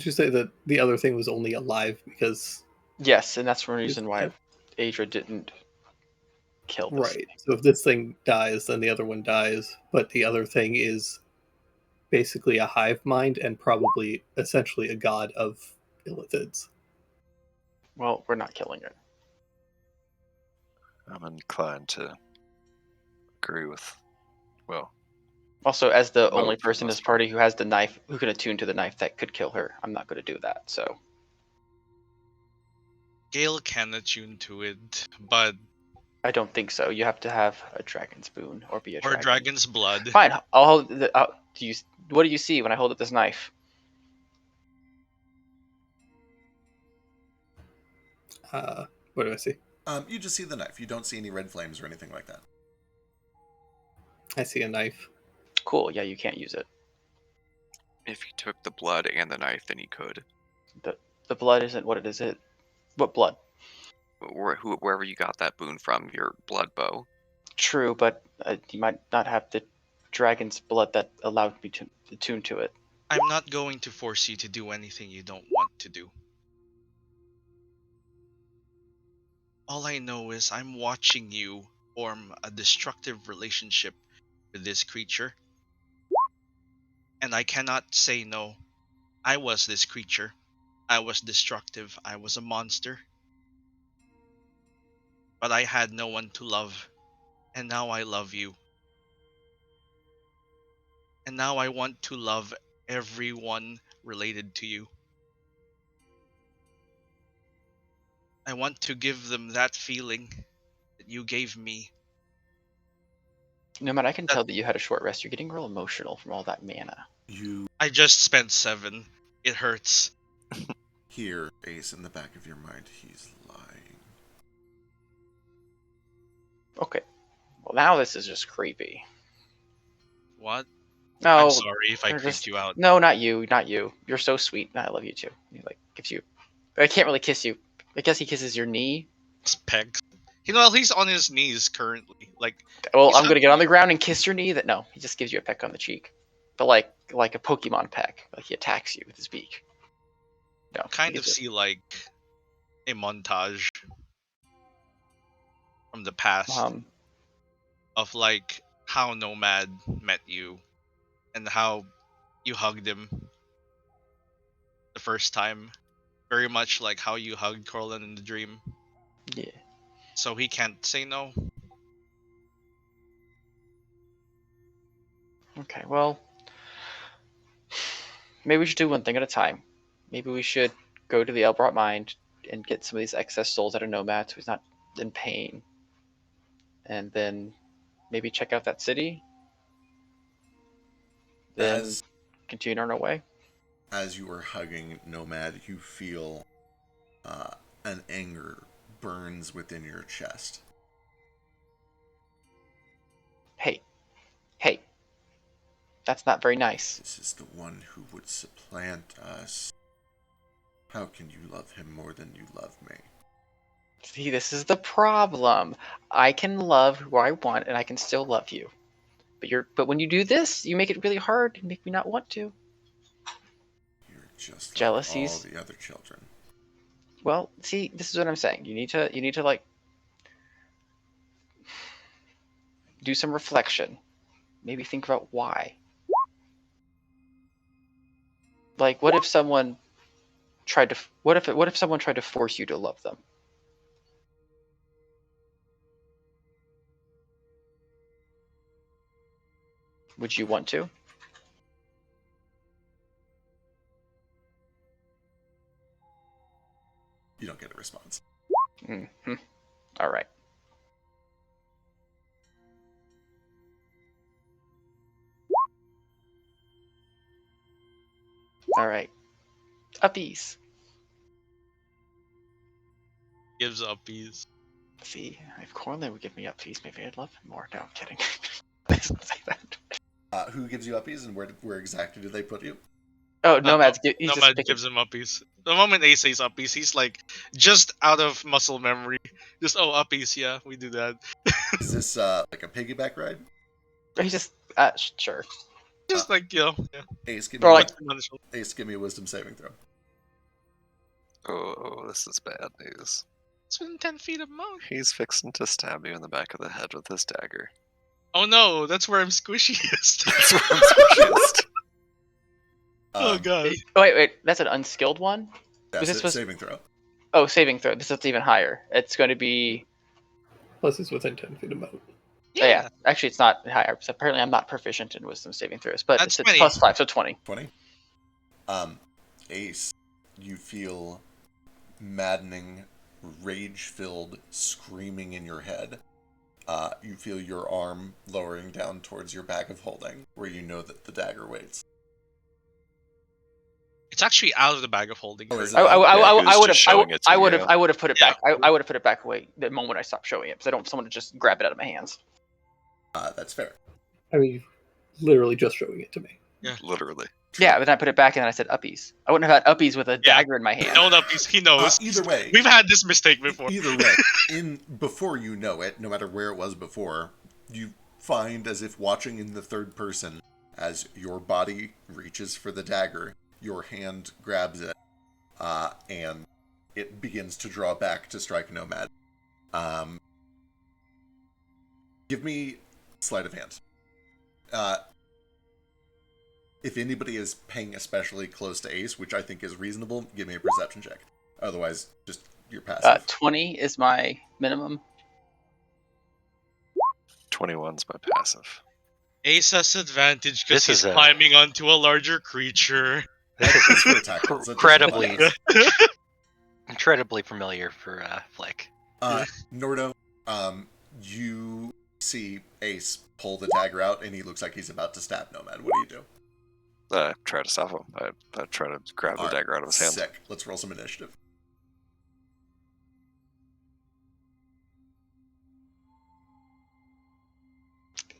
you say that the other thing was only alive because... Yes, and that's one reason why Adra didn't kill this Right. thing. So if this thing dies, then the other one dies, but the other thing is basically a hive mind and probably essentially a god of illithids. Well, we're not killing her. I'm inclined to agree with, well, Also, as the Well, only person in this most- party who has the knife, who can attune to the knife that could kill her, I'm not going to do that. So Gale can attune to it, but I don't think so. You have to have a dragon's boon or be a or dragon. dragon's blood. Fine. I'll hold what do you see when I hold up this knife? What do I see? You just see the knife. You don't see any red flames or anything like that. I see a knife. Cool. Yeah, you can't use it. If he took the blood and the knife, then he could. The blood isn't what it is. What blood? Wherever you got that boon from, your blood bow. True, but you might not have the dragon's blood that allowed me to attune to it. I'm not going to force you to do anything you don't want to do. All I know is I'm watching you form a destructive relationship with this creature. And I cannot say no. I was this creature. I was destructive. I was a monster. But I had no one to love. And now I love you. And now I want to love everyone related to you. I want to give them that feeling that you gave me. No, man, I can tell that you had a short rest. You're getting real emotional from all that mana. I just spent 7. It hurts. Here, Ace, in the back of your mind, he's lying. Okay. Well, now this is just creepy. What? No, I'm sorry if I they're creeped just- you out. No, not you. Not you. You're so sweet. I love you too. He like gives you. I can't really kiss you. I guess he kisses your knee. Peg. You know, at least on his knees currently. Like, Well, He's I'm not- gonna get on the ground and kiss your knee. That no, he just gives you a peck on the cheek, but like a Pokemon peck. Like he attacks you with his beak. No, he kind of gives you- see like a montage from the past of like how Nomad met you and how you hugged him the first time. Very much like how you hugged Corlin in the dream. Yeah. So he can't say no. Okay. Well, maybe we should do one thing at a time. Maybe we should go to the Elbrot Mind and get some of these excess souls out of Nomad so he's not in pain. And then maybe check out that city. Then As continue on our way. as you are hugging Nomad, you feel an anger burns within your chest. Hey, that's not very nice. This is the one who would supplant us. How can you love him more than you love me? See, this is the problem. I can love who I want, and I can still love you. But when you do this, you make it really hard and make me not want to. You're just like Jealousies. all the other children. Well, see, this is what I'm saying. You need to like do some reflection. Maybe think about why. Like, what if someone tried to? What if someone tried to force you to love them? Would you want to? You don't get a response. Mm-hmm. All right. All right. Uppies. Gives uppies. See, if Corlin would give me uppies, maybe I'd love him more. No, I'm kidding. I didn't say that. Who gives you uppies, and where exactly do they put you? Oh, Nomad's. He's Nomad just picking. gives him uppies. The moment Ace says uppies, he's like just out of muscle memory. Just uppies, yeah, we do that. Is this like a piggyback ride? He's just sure. Just like yeah. Ace, give Or me like- Ace, give me a wisdom saving throw. Oh, this is bad news. It's within 10 feet of Monk. He's fixing to stab you in the back of the head with his dagger. Oh no, that's where I'm squishiest. That's where I'm squishiest. Oh god. Wait. That's an unskilled one. That's this it, was- saving throw. Oh, saving throw. This is even higher. It's going to be. Plus, it's within 10 feet of moat. Oh, yeah. Actually, it's not higher. Because apparently, I'm not proficient in wisdom saving throws. But That's it's 20. plus 5, so 20. 20. Ace, you feel maddening, rage-filled screaming in your head. You feel your arm lowering down towards your bag of holding, where you know that the dagger waits. It's actually out of the bag of holding. Oh, is for it? now. I would have. showing it to I would you. have. I would have put it Yeah. back. I would have put it back away the moment I stopped showing it, because I don't want someone to just grab it out of my hands. That's fair. I mean, literally just showing it to me. Literally. Yeah, but then I put it back and then I said uppies. I wouldn't have had uppies with a dagger in my hand. No uppies, he knows. Either way, We've had this mistake before. Either way, before you know it, no matter where it was before, you find as if watching in the third person as your body reaches for the dagger, your hand grabs it, and it begins to draw back to strike Nomad. Give me sleight of hand. If anybody is paying especially close to Ace, which I think is reasonable, give me a perception check. Otherwise, just your passive. 20 is my minimum. 21's my passive. Ace has advantage This because he's is a- climbing onto a larger creature. That It's is for attack rolls, it doesn't incredibly, apply to us. incredibly familiar for Flick. Nordo, you see Ace pull the dagger out, and he looks like he's about to stab Nomad. What do you do? I try to stop him. I try to grab the Alright, dagger out of his hand. Sick. Let's roll some initiative.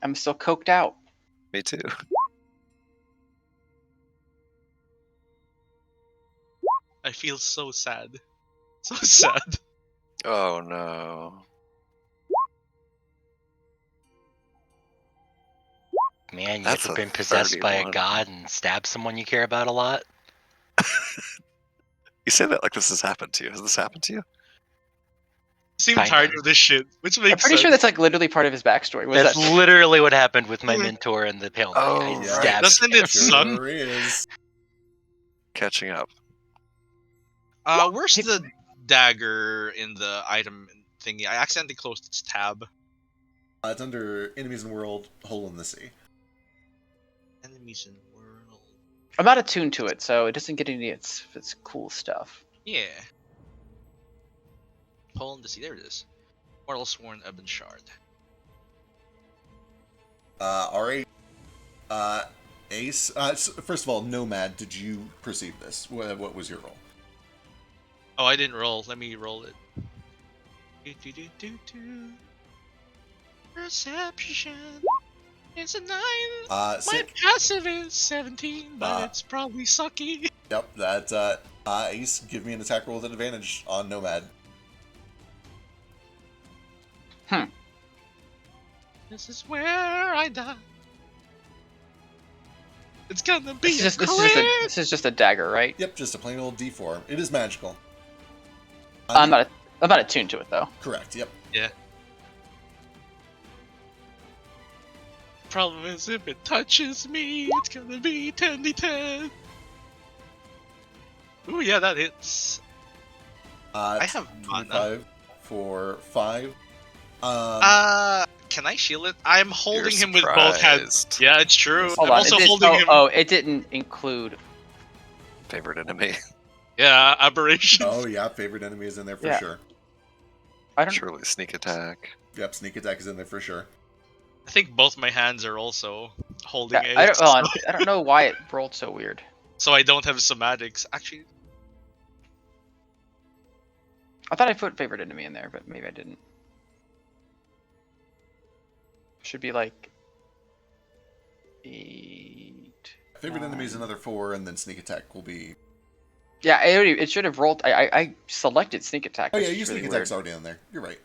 I'm still coked out. Me too. I feel so sad. So sad. Oh no. Man, you That's ever a been possessed by a 31. god and stabbed someone you care about a lot? You say that like this has happened to you. Has this happened to you? Seem Kinda. tired of this shit, which makes I'm pretty sense. sure that's like literally part of his backstory. Was That's that? literally what happened with my mentor in the Pale Knight. Oh, I right. stabbed Doesn't him. it suck? Sure is. Catching up. Where's the dagger in the item thingy? I accidentally closed its tab. It's under enemies in the world, hole in the sea. Enemies in the world. I'm not attuned to it, so it doesn't get any of its cool stuff. Yeah. hold on to see. There it is. Mortal Sworn Ebon Shard. Alright. Ace. First of all, Nomad, did you perceive this? What was your roll? Oh, I didn't roll. Let me roll it. Do. Perception is a 9. My Sick. passive is 17, but it's probably sucky. Yep, that's Ace, give me an attack roll with an advantage on Nomad. This is where I die. It's gonna be This is just a dagger, right? Yep, just a plain old D4. It is magical. I'm not attuned to it though. Correct, yep. Yeah. Problem is, if it touches me, it's gonna be 10d10. Ooh, yeah, that hits. I have 25 for 5. Can I shield it? I'm holding You're him with both hands. surprised. Yeah, it's true. Hold I'm on. also holding him. Oh, it didn't include. Favorite enemy. Yeah, aberrations. Oh yeah, favorite enemy is in there for Yeah. sure. I don't. Surely sneak attack. Yep, sneak attack is in there for sure. I think both my hands are also holding Yeah, Ace, I don't. Hold on. I don't know why it rolled so weird. so I don't have somatics. Actually, I thought I put favorite enemy in there, but maybe I didn't. Should be like 8. Favorite enemy is 9. another 4, and then sneak attack will be. Yeah, it should have rolled. I selected sneak attack. Oh which yeah, is your really sneak weird. attack's already in there. You're right.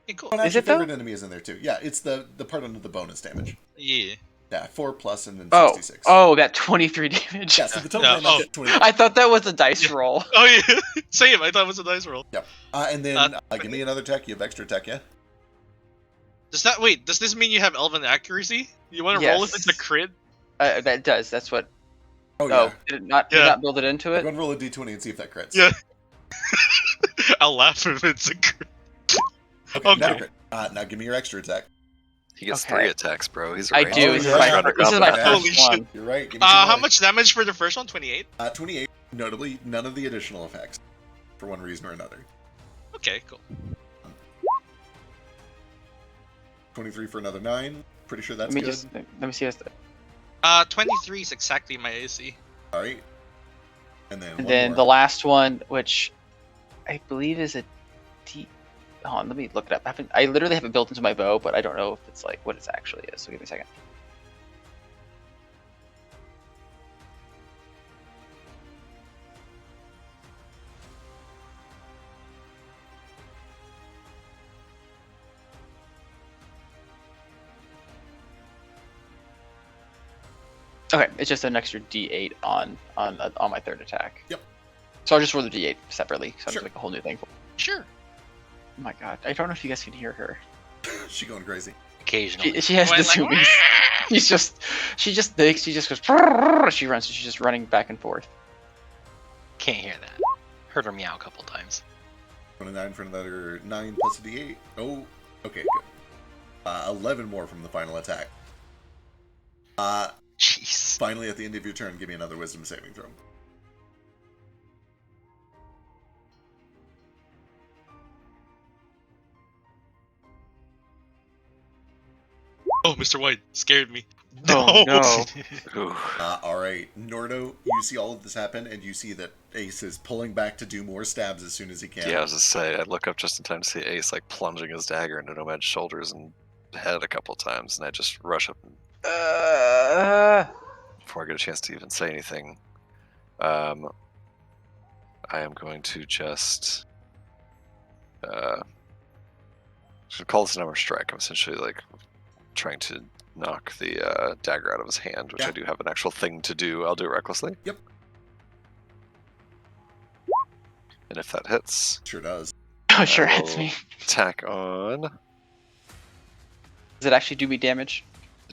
yeah, cool. Oh, and Is actually, it though? favorite enemy is in there too. Yeah, it's the part under the bonus damage. Yeah. Yeah, 4 plus and then Oh, 66. oh, that 23 damage. Yeah, so the total Yeah, damage oh. is 25. I thought that was a dice roll. Oh yeah, same. I thought it was a dice roll. And then give me another tech. You have extra tech, yeah? Does this mean you have elven accuracy? You want to roll if it's a Yes. crit? That does. That's what. Oh, Oh, yeah. did it not? Did Yeah. it not build it into Go it? ahead and roll a d20 and see if that crits. Yeah. I'll laugh if it's a crit. Okay, now Okay. crit. Now give me your extra attack. He gets Okay. 3 attacks, bro. He's a I ranger. do. Oh, This you're is right. my, Trying to this is my combat. Holy first shit. one. You're right. Give me two How more. much damage for the first one? 28? 28. Notably, none of the additional effects. For one reason or another. Okay, cool. 23 for another 9. Pretty sure that's Let me good. just let me see. 23 is exactly my AC. Alright. And then And one then more. the last one, which I believe is a D. Hold on, let me look it up. I literally have it built into my bow, but I don't know if it's like what it actually is. So give me a second. Okay, it's just an extra D8 on my third attack. Yep. So I'll just roll the D8 separately. So Sure. I'm like a whole new thing. Oh Sure. my god, I don't know if you guys can hear her. She going crazy. Occasionally. She has Went this. like, She just thinks. She just goes. She runs. She's just running back and forth. Can't hear that. Heard her meow a couple times. 29 for another 9 plus a d8. Oh, okay, good. 11 more from the final attack. Jeez. Finally, at the end of your turn, give me another wisdom saving throw. Oh, Mr. White scared me. Oh no! Ooh. Alright, Nordo, you see all of this happen, and you see that Ace is pulling back to do more stabs as soon as he can. Yeah, I was just say, I look up just in time to see Ace like plunging his dagger into Nomad's shoulders and head a couple times, and I just rush up and, before I get a chance to even say anything. I am going to just should call this a number strike. I'm essentially like trying to knock the dagger out of his hand, which Yeah. I do have an actual thing to do. I'll do it recklessly. Yep. And if that hits, Sure does. Oh, sure I hits will me. attack on. Does it actually do me damage?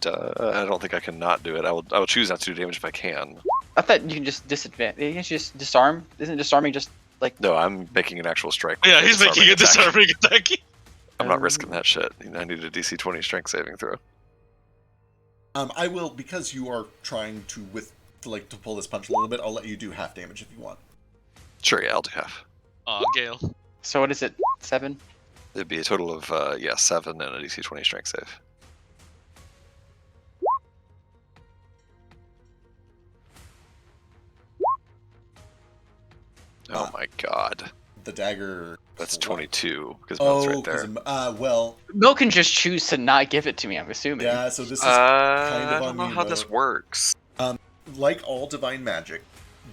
I don't think I can not do it. I will choose not to do damage if I can. I thought you can just disadvantage. You can just disarm. Isn't disarming just like? No, I'm making an actual strike. Yeah, with he's making a attack. disarming attack. I'm not risking that shit. I need a DC 20 strength saving throw. I will, because you are trying to to pull this punch a little bit, I'll let you do half damage if you want. Sure, yeah, I'll do half. Aw, Gale. So what is it? 7? It'd be a total of 7 and a DC 20 strength save. Oh my god. The dagger. That's What? 22, because Moat's right there. Well, Mo can just choose to not give it to me, I'm assuming. yeah, so this is kind I of don't on know you, how this Mo. works. Like all divine magic,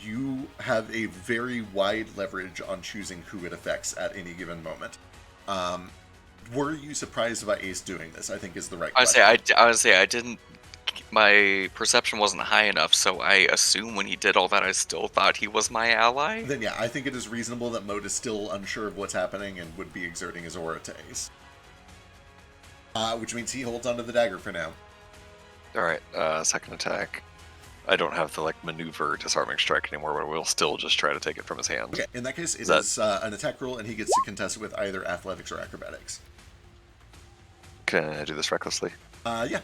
you have a very wide leverage on choosing who it affects at any given moment. Were you surprised by Ace doing this? I think is the right I would question. say I didn't. My perception wasn't high enough, so I assume when he did all that, I still thought he was my ally. Then yeah, I think it is reasonable that Moat is still unsure of what's happening and would be exerting his aura to Ace. Which means he holds onto the dagger for now. Alright, second attack. I don't have the maneuver disarming strike anymore, but we'll still just try to take it from his hand. Okay, in that case, it That- is an attack roll, and he gets to contest it with either athletics or acrobatics. Can I do this recklessly? Yeah.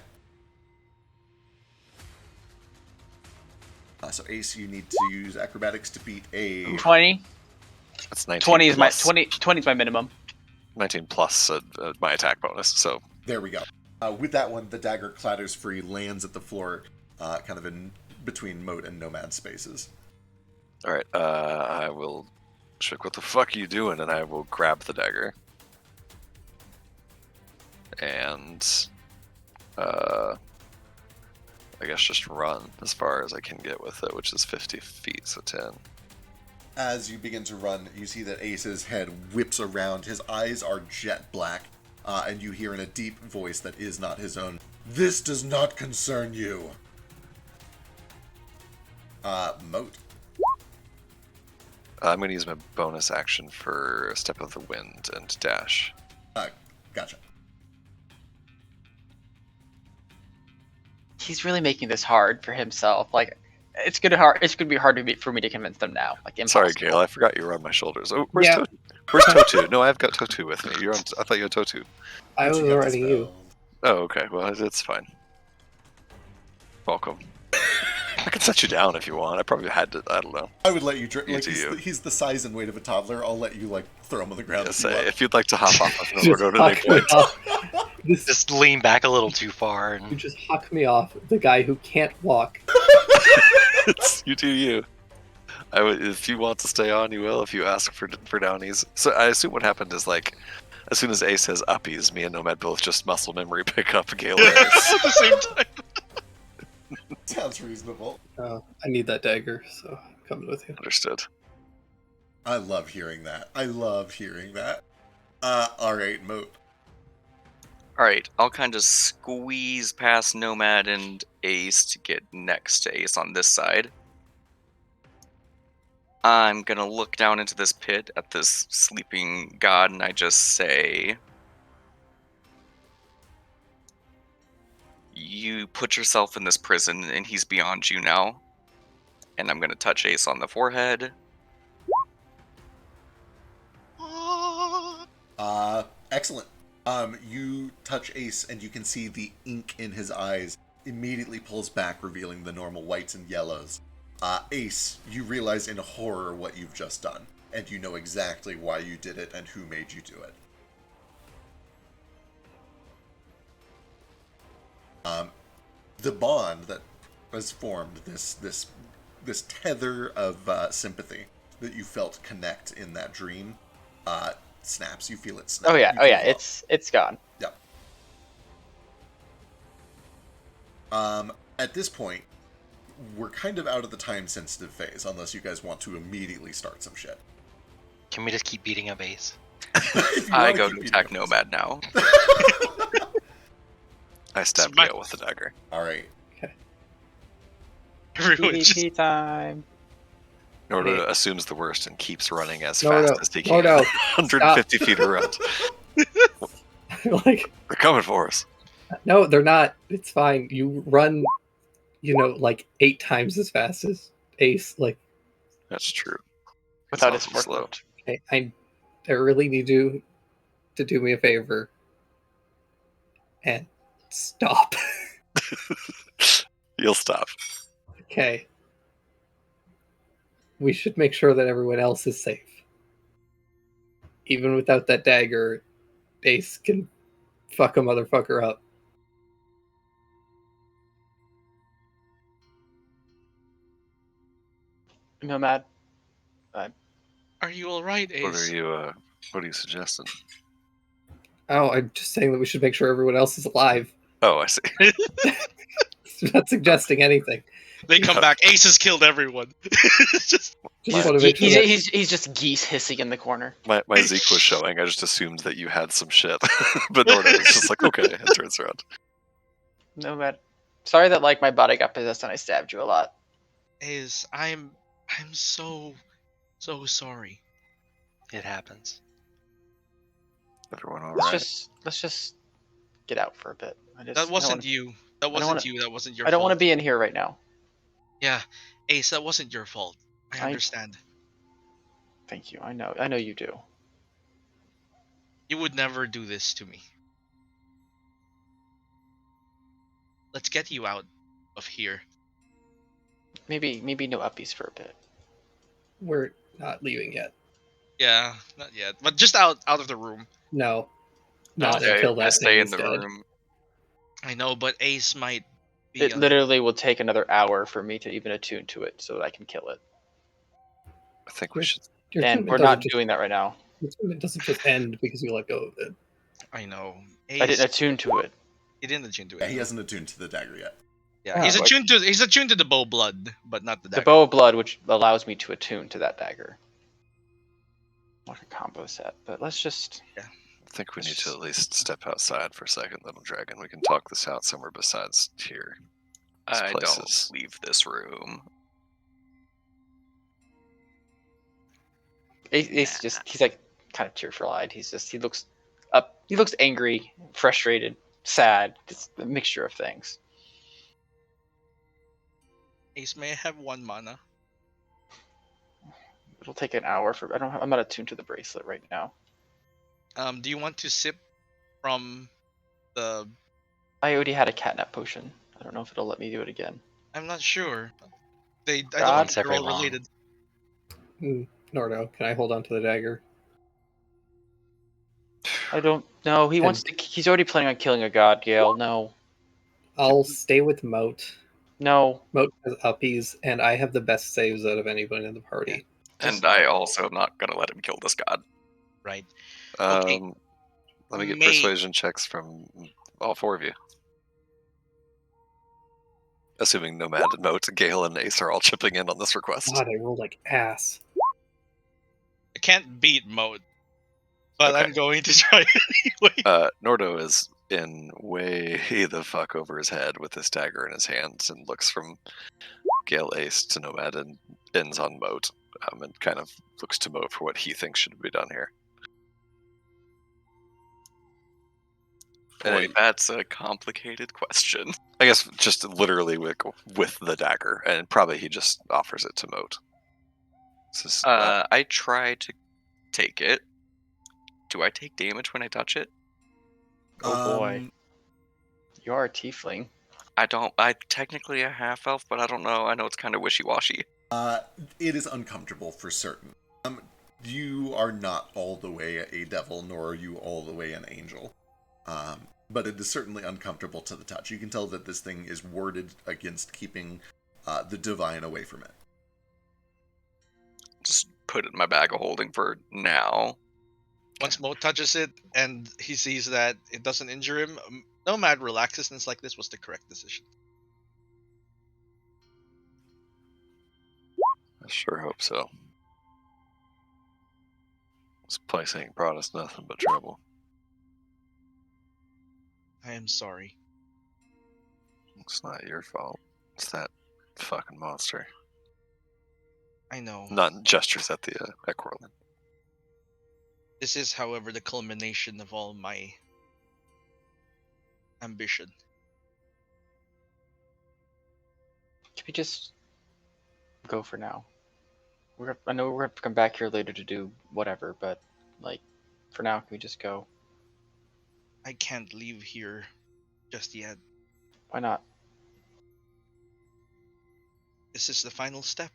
So Ace, you need to use acrobatics to beat a 20. That's 19 20 is my plus, 20 is my minimum. 19 plus my attack bonus, so There we go. With that one, the dagger clatters free, lands at the floor, kind of in between Moat and Nomad spaces. alright, I will check what the fuck are you doing, and I will grab the dagger. And I guess just run as far as I can get with it, which is 50 feet, so 10. As you begin to run, you see that Ace's head whips around. His eyes are jet black, and you hear in a deep voice that is not his own, "This does not concern you." Moat. I'm going to use my bonus action for Step of the Wind and dash. Gotcha. He's really making this hard for himself. Like, it's gonna be hard for me to convince them now. Like, impossible. Sorry, Gail, I forgot you were on my shoulders. Oh, where's Yeah. Totu? Where's Totu? No, I've got Totu with me. I thought you had Totu. I But was you got already you. dispelled. Oh, okay. Well, it's fine. Welcome. I can set you down if you want. I probably had to. I don't know. I would let you You like do you. he's the size and weight of a toddler. I'll let you throw him on the ground. Just if you say want. if you'd like to hop off of him or Just go to any huck me point. off. This- Just lean back a little too far. you And just huck me off, the guy who can't walk. You do you. If you want to stay on, you will. If you ask for downies. So I assume what happened is as soon as Ace says uppies, me and Nomad both just muscle memory pick up Gale and Ace. At the same time. Sounds reasonable. I need that dagger, so I'm coming with you. Understood. I love hearing that. All right, Moat. Alright, I'll kind of squeeze past Nomad and Ace to get next to Ace on this side. I'm gonna look down into this pit at this sleeping god and I just say, "You put yourself in this prison and he's beyond you now." And I'm gonna touch Ace on the forehead. Excellent. You touch Ace, and you can see the ink in his eyes immediately pulls back, revealing the normal whites and yellows. Ace, you realize in horror what you've just done, and you know exactly why you did it and who made you do it. The bond that has formed, this tether of sympathy that you felt connect in that dream, snaps. You feel it snap. Oh yeah, You feel it's gone. Yep. At this point, we're kind of out of the time-sensitive phase, unless you guys want to immediately start some shit. can we just keep beating up Ace? If you I wanna go keep to beating attack up this. Nomad now. I stab Smack. Gale with the dagger. All right. Everyone just PvP time. Nordo assumes the worst and keeps running as Nordo, fast as he can. Nordo, 150 feet around. like, They're coming for us. no, they're not. It's fine. You run, 8 times as fast as Ace. Like, That's true. Without It's his awful slow. forklift. I really need you to do me a favor and stop. You'll stop. Okay. We should make sure that everyone else is safe. even without that dagger, Ace can fuck a motherfucker up. Nomad. Are you all right, What Ace? are you suggesting? Oh, I'm just saying that we should make sure everyone else is alive. Oh, I see. Not suggesting anything. They come back. Ace has killed everyone. It's just Just want to make sure that He's just geese hissing in the corner. My Zeke was showing. I just assumed that you had some shit. But Norda was just like, okay, and turns around. Nomad. Sorry that like my body got possessed and I stabbed you a lot. Ace, I'm so sorry. It happens. Everyone all Let's right? just get out for a bit. That wasn't you. That wasn't you. That wasn't your I fault. don't want to be in here right now. Yeah, Ace, that wasn't your fault. I understand. Thank you. I know you do. You would never do this to me. Let's get you out of here. Maybe no uppies for a bit. we're not leaving yet. Yeah, not yet, but just out of the room. No, not Okay, until I that stay thing in is the dead. room. I know, but Ace might be. It literally will take another hour for me to even attune to it so that I can kill it. I think we should. Your And attunement we're doesn't not just- doing that right now. Your attunement doesn't just end because you let go of it. I know. I didn't attune to it. He didn't attune to it. Yeah, he hasn't attuned to the dagger yet. Yeah, he's Oh, attuned to the bow blood, but not the The dagger. bow of blood, which allows me to attune to that dagger. Like a combo set, but let's just. I think we need to at least step outside for a second, Little Dragon. We can talk this out somewhere besides here. This I place don't is- leave this room. Ace he's like kind of tearful eyed. He looks up. He looks angry, frustrated, sad. It's a mixture of things. Ace, may I have 1 mana? It'll take an hour for. I'm not attuned to the bracelet right now. Do you want to sip from the? I already had a catnap potion. I don't know if it'll let me do it again. I'm not sure. I God. don't think It's they're every all long. related. Nordo, can I hold on to the dagger? I don't know. He wants to. He's already planning on killing a god, Gale. No. I'll stay with Moat. No. Moat has uppies, and I have the best saves out of anyone in the party. And I also am not going to let him kill this god. Right. Okay. Let me get May- persuasion checks from all 4 of you. Assuming Nomad and Moat, Gale, and Ace are all chipping in on this request. God, I rolled like ass. I can't beat mode, but Okay. I'm going to try anyway. Nordo is in way the fuck over his head with this dagger in his hands and looks from Gale, Ace to Nomad and ends on Moat, and kind of looks to Moat for what he thinks should be done here. Boy, that's a complicated question. I guess just literally with the dagger, and probably he just offers it to Moat. This is, I try to take it. Do I take damage when I touch it? Oh boy. You are a tiefling. I don't. I technically a half elf, but I don't know. I know it's kind of wishy washy. It is uncomfortable for certain. You are not all the way a devil, nor are you all the way an angel. But it is certainly uncomfortable to the touch. You can tell that this thing is worded against keeping the divine away from it. Just put it in my bag of holding for now. Once Mo touches it and he sees that it doesn't injure him, Nomad relaxes and it's like, this was the correct decision. I sure hope so. This place ain't brought us nothing but trouble. I am sorry. It's not your fault. It's that fucking monster. I know. Not gestures at the Equorlin. This is, however, the culmination of all my ambition. Can we just go for now? I know we're gonna come back here later to do whatever, but like, for now, can we just go? I can't leave here just yet. Why not? This is the final step.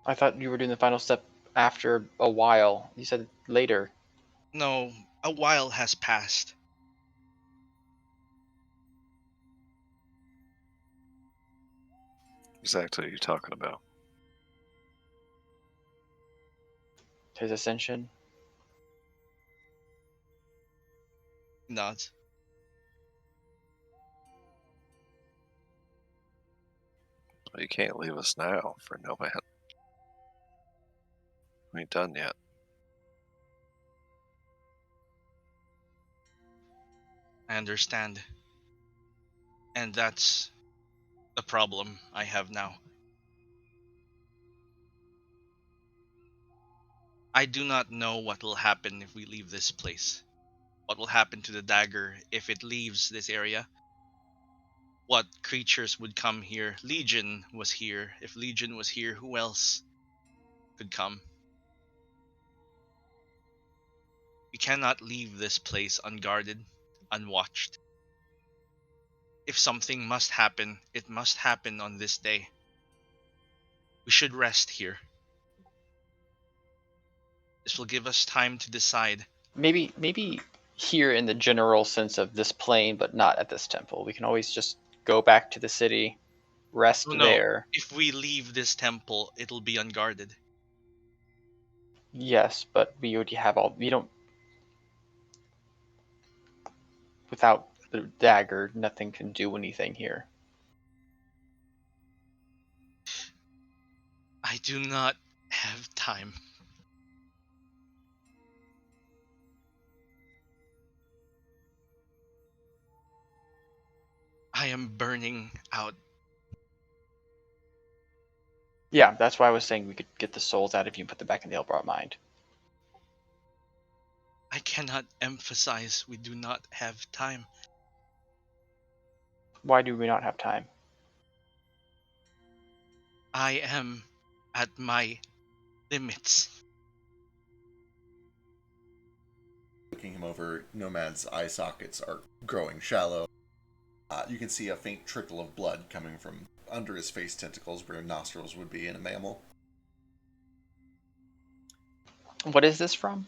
I thought you were doing the final step after a while. You said later. No, a while has passed. Exactly what you're talking about. His ascension. Nods. Well, you can't leave us now for no man. We ain't done yet. I understand. And that's the problem I have now. I do not know what will happen if we leave this place. What will happen to the dagger if it leaves this area? What creatures would come here? Legion was here. If Legion was here, who else could come? We cannot leave this place unguarded, unwatched. If something must happen, it must happen on this day. We should rest here. This will give us time to decide. Maybe here in the general sense of this plane, but not at this temple. We can always just go back to the city, rest Oh no, there. if we leave this temple, it'll be unguarded. Yes, but we already have all. We don't. Without the dagger, nothing can do anything here. I do not have time. I am burning out. Yeah, that's why I was saying we could get the souls out of you and put them back in the Elbrat mind. I cannot emphasize we do not have time. Why do we not have time? I am at my limits. Looking him over, Nomad's eye sockets are growing shallow. You can see a faint trickle of blood coming from under his face tentacles where nostrils would be in a mammal. What is this from?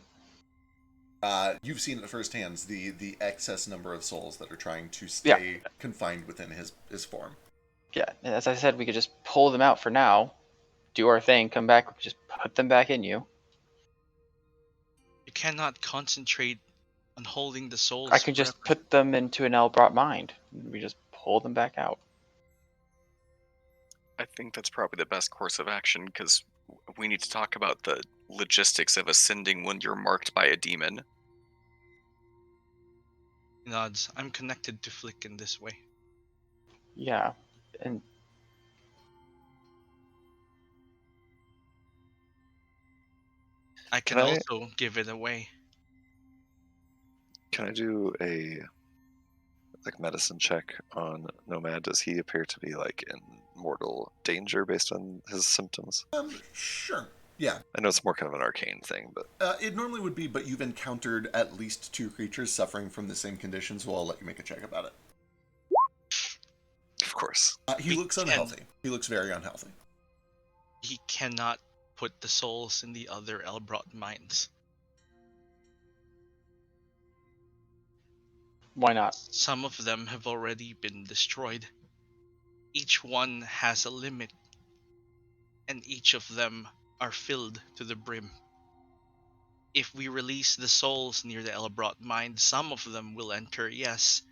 You've seen it firsthand, the excess number of souls that are trying to stay confined within his form. Yeah, and as I said, we could just pull them out for now, do our thing, come back, we could just put them back in you. You cannot concentrate on holding the souls I could forever. just put them into an Elbrat mind. We just pull them back out. I think that's probably the best course of action because we need to talk about the logistics of ascending when you're marked by a demon. Nods. I'm connected to Flick in this way. Yeah, and I can Can I- also give it away. Can I do a medicine check on Nomad? Does he appear to be in mortal danger based on his symptoms? Sure. Yeah. I know it's more kind of an arcane thing, but It normally would be, but you've encountered at least 2 creatures suffering from the same condition, so I'll let you make a check about it. of course. He We looks can- unhealthy. He looks very unhealthy. He cannot put the souls in the other Elbrot minds. why not? Some of them have already been destroyed. Each one has a limit, and each of them are filled to the brim. If we release the souls near the Elbrot mind, some of them will enter, yes,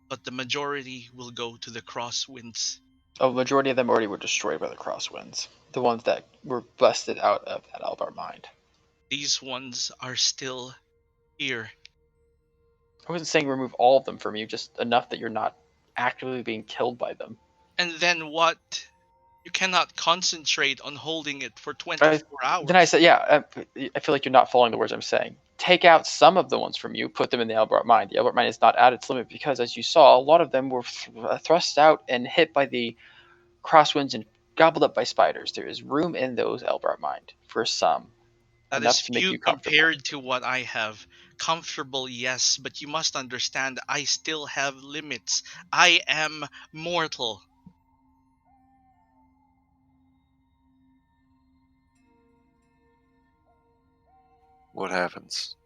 but the majority will go to the Crosswinds. A majority of them already were destroyed by the Crosswinds. The ones that were busted out of that Elbrat mind. These ones are still here. I wasn't saying remove all of them from you, just enough that you're not actively being killed by them. And then what? You cannot concentrate on holding it for 24 hours. Then I said, yeah, I feel like you're not following the words I'm saying. Take out some of the ones from you, put them in the Elbrat mind. The Elbrat mind is not at its limit because, as you saw, a lot of them were thrust out and hit by the Crosswinds and gobbled up by spiders. There is room in those Elbrat mind for some. That enough is to make few you comfortable. compared to what I have. Comfortable, yes, but you must understand I still have limits. I am mortal. What happens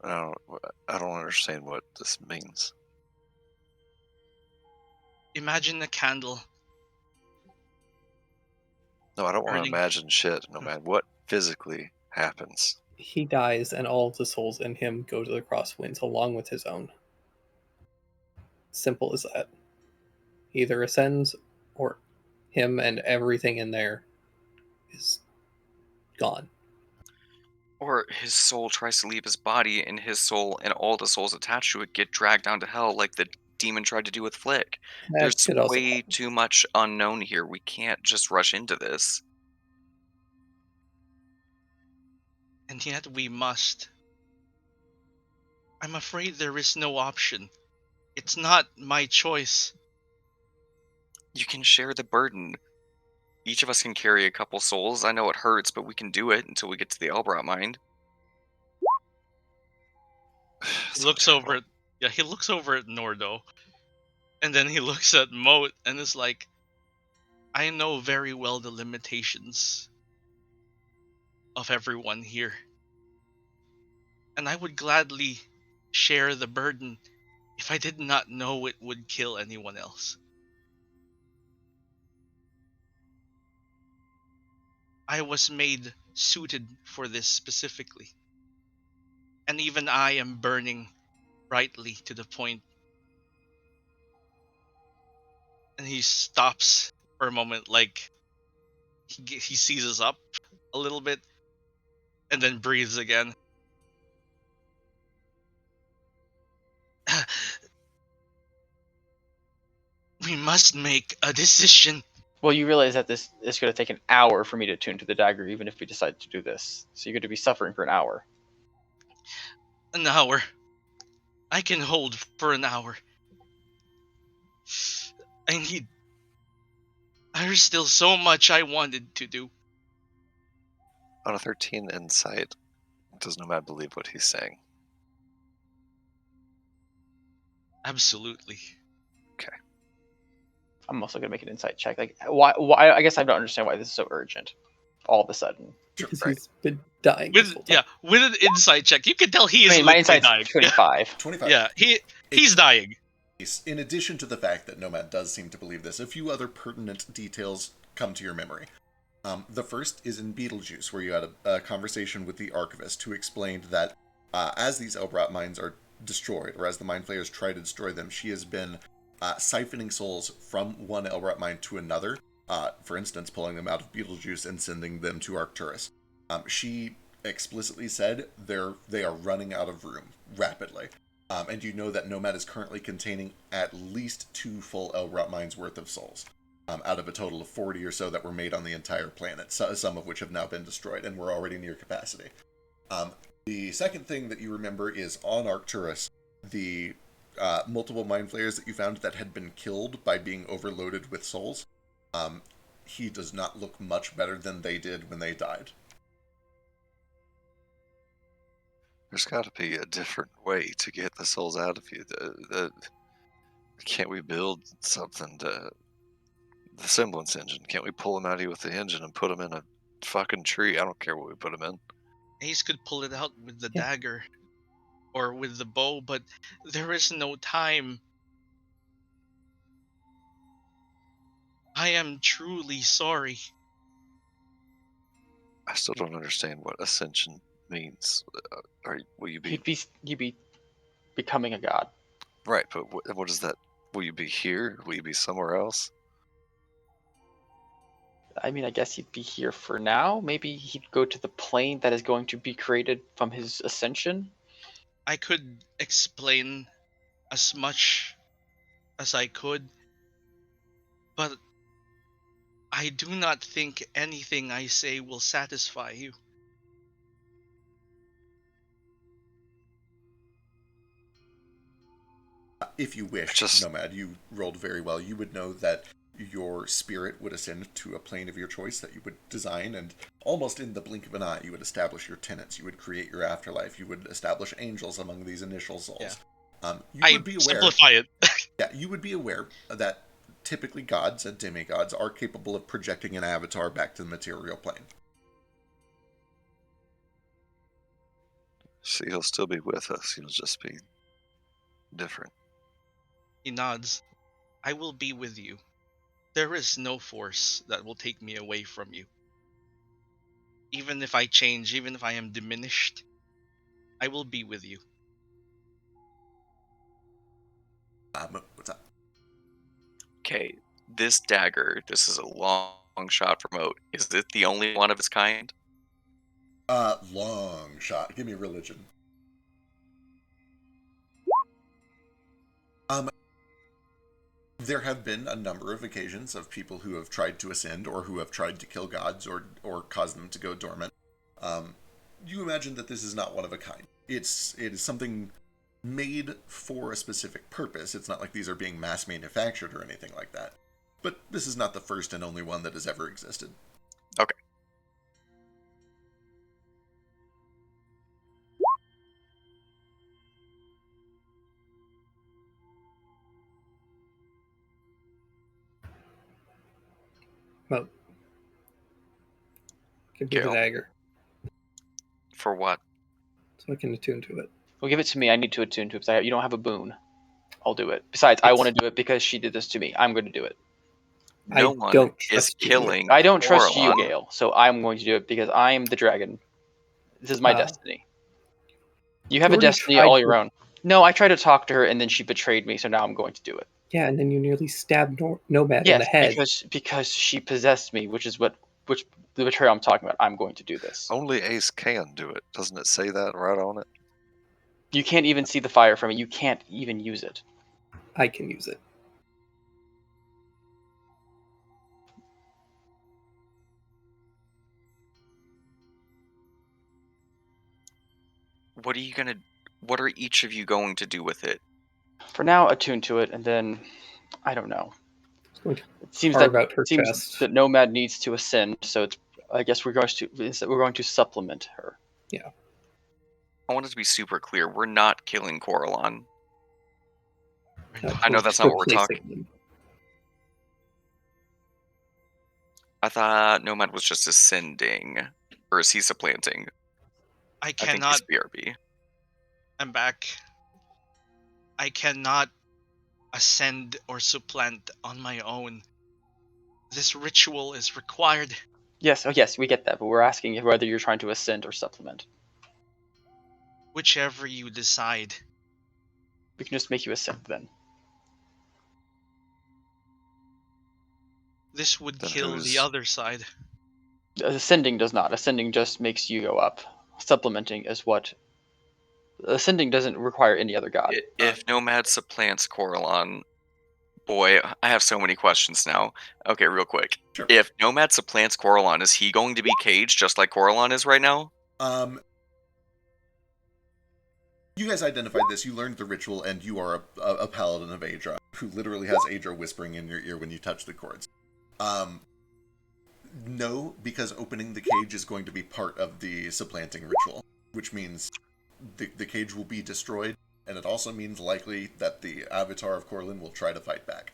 I don't understand what this means. Imagine a candle. No, I don't want to Burning. imagine shit, no matter what physically happens. He dies, and all of the souls in him go to the Crosswinds along with his own. Simple as that. He either ascends, or him and everything in there is gone. Or his soul tries to leave his body, and his soul and all the souls attached to it get dragged down to hell like the demon tried to do with Flick. That There's could also way happen. too much unknown here. We can't just rush into this. And yet we must. I'm afraid there is no option. It's not my choice. You can share the burden. Each of us can carry a couple souls. I know it hurts, but we can do it until we get to the Elbrot mind. He So looks terrible. over at he looks over at Nordo, and then he looks at Moat and is like, I know very well the limitations of everyone here. And I would gladly share the burden if I did not know it would kill anyone else. I was made suited for this specifically. And even I am burning brightly to the point. And he stops for a moment, like he seizes up a little bit and then breathes again. We must make a decision. Well, you realize that this is going to take an hour for me to tune to the dagger, even if we decide to do this. So you're going to be suffering for an hour. An hour. I can hold for an hour. There's still so much I wanted to do. On a 13 insight, does Nomad believe what he's saying? Absolutely. I'm also going to make an insight check. Like, why? I guess I don't understand why this is so urgent. All of a sudden. Because Right. he's been dying this whole time. With an insight check, you can tell he is I mean, my literally insight's dying. 25. 25. Yeah, he's dying. In addition to the fact that Nomad does seem to believe this, a few other pertinent details come to your memory. The first is in Beetlejuice, where you had a conversation with the Archivist who explained that as these Elbrot mines are destroyed, or as the Mind Flayers try to destroy them, she has been siphoning souls from one Elbrot mine to another, for instance, pulling them out of Beetlejuice and sending them to Arcturus. She explicitly said they are running out of room rapidly. And you know that Nomad is currently containing at least 2 full Elbrot mines worth of souls, out of a total of 40 or so that were made on the entire planet, some of which have now been destroyed and were already near capacity. The second thing that you remember is on Arcturus, the multiple Mind Flayers that you found that had been killed by being overloaded with souls. He does not look much better than they did when they died. There's got to be a different way to get the souls out of you. Can't we build something to the semblance engine? Can't we pull them out of you with the engine and put them in a fucking tree? I don't care what we put them in. Ace could pull it out with the Yeah. dagger or with the bow, but there is no time. I am truly sorry. I still don't understand what ascension means. Will you be You'd be becoming a god. right? But what is that? Will you be here? Will you be somewhere else? I mean, I guess he'd be here for now. Maybe he'd go to the plane that is going to be created from his ascension. I could explain as much as I could, but I do not think anything I say will satisfy you. If you wish, Nomad, you rolled very well. You would know that your spirit would ascend to a plane of your choice that you would design, and almost in the blink of an eye, you would establish your tenets. You would create your afterlife. You would establish angels among these initial souls. Yeah. You would be aware. Simplify it. Yeah, you would be aware that typically gods and demigods are capable of projecting an avatar back to the material plane. See, he'll still be with us. He'll just be different. He nods. I will be with you. There is no force that will take me away from you. Even if I change, even if I am diminished, I will be with you. What's up? Okay, this dagger, this is a long shot for Moat. Is it the only one of its kind? Long shot. Give me religion. There have been a number of occasions of people who have tried to ascend or who have tried to kill gods or cause them to go dormant. You imagine that this is not one of a kind. It is something made for a specific purpose. It's not like these are being mass manufactured or anything like that. But this is not the first and only one that has ever existed. Okay. Well, give me the Gale. dagger For what? so I can attune to it. Well, give it to me. I need to attune to it because you don't have a boon. I'll do it. Besides, I want to do it because she did this to me. I'm going to do it. No I one don't is trust you. killing. I don't trust you, Orlon. Gale, so I'm going to do it because I am the dragon. This is my destiny. You have You a already destiny tried all to- your own. No, I tried to talk to her and then she betrayed me, so now I'm going to do it. Yeah, and then you nearly stabbed Nomad in Yes, the head. because she possessed me, which the betrayal I'm talking about. I'm going to do this. Only Ace can do it. Doesn't it say that right on it? You can't even see the fire from it. You can't even use it. I can use it. What are each of you going to do with it? For now, attune to it, and then I don't know. It's going to It seems carve out her seems chest. that Nomad needs to ascend, so I guess we're going to supplement her. I want it to be super clear. We're not killing Coralon. No, I know we're that's not what we're replacing talking. them. I thought Nomad was just ascending. Or is he supplanting? I I think cannot. he's BRB. I'm back. I cannot ascend or supplant on my own. This ritual is required. Yes, we get that, but we're asking whether you're trying to ascend or supplement. Whichever you decide. We can just make you ascend then. This would Then kill the other side. Ascending does not. Ascending just makes you go up. Supplementing is what. Ascending doesn't require any other god. If Nomad supplants Coralon, boy, I have so many questions now. Okay, real quick. Sure. If Nomad supplants Coralon, is he going to be caged just like Coralon is right now? You guys identified this, you learned the ritual, and you are a paladin of Aedra, who literally has Aedra whispering in your ear when you touch the cords. No, because opening the cage is going to be part of the supplanting ritual, which means the cage will be destroyed, and it also means likely that the avatar of Corlin will try to fight back.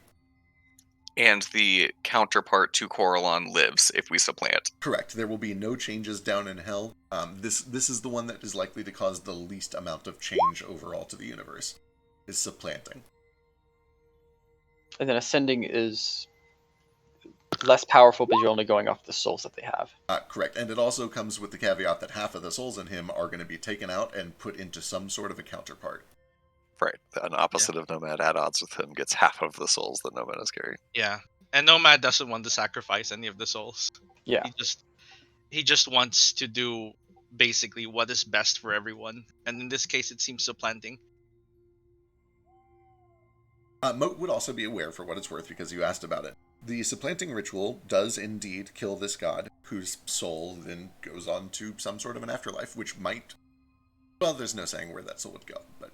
And the counterpart to Coralon lives if we supplant. Correct. There will be no changes down in Hell. This is the one that is likely to cause the least amount of change overall to the universe, is supplanting. And then ascending is less powerful, but you're only going off the souls that they have. Correct. And it also comes with the caveat that half of the souls in him are going to be taken out and put into some sort of a counterpart. Right. An opposite of Nomad at odds with him gets half of the souls that Nomad is carrying. Yeah. And Nomad doesn't want to sacrifice any of the souls. Yeah. He just wants to do basically what is best for everyone. And in this case it seems supplanting. Moat would also be aware, for what it's worth, because you asked about it. The supplanting ritual does indeed kill this god, whose soul then goes on to some sort of an afterlife, which might... Well, there's no saying where that soul would go, but...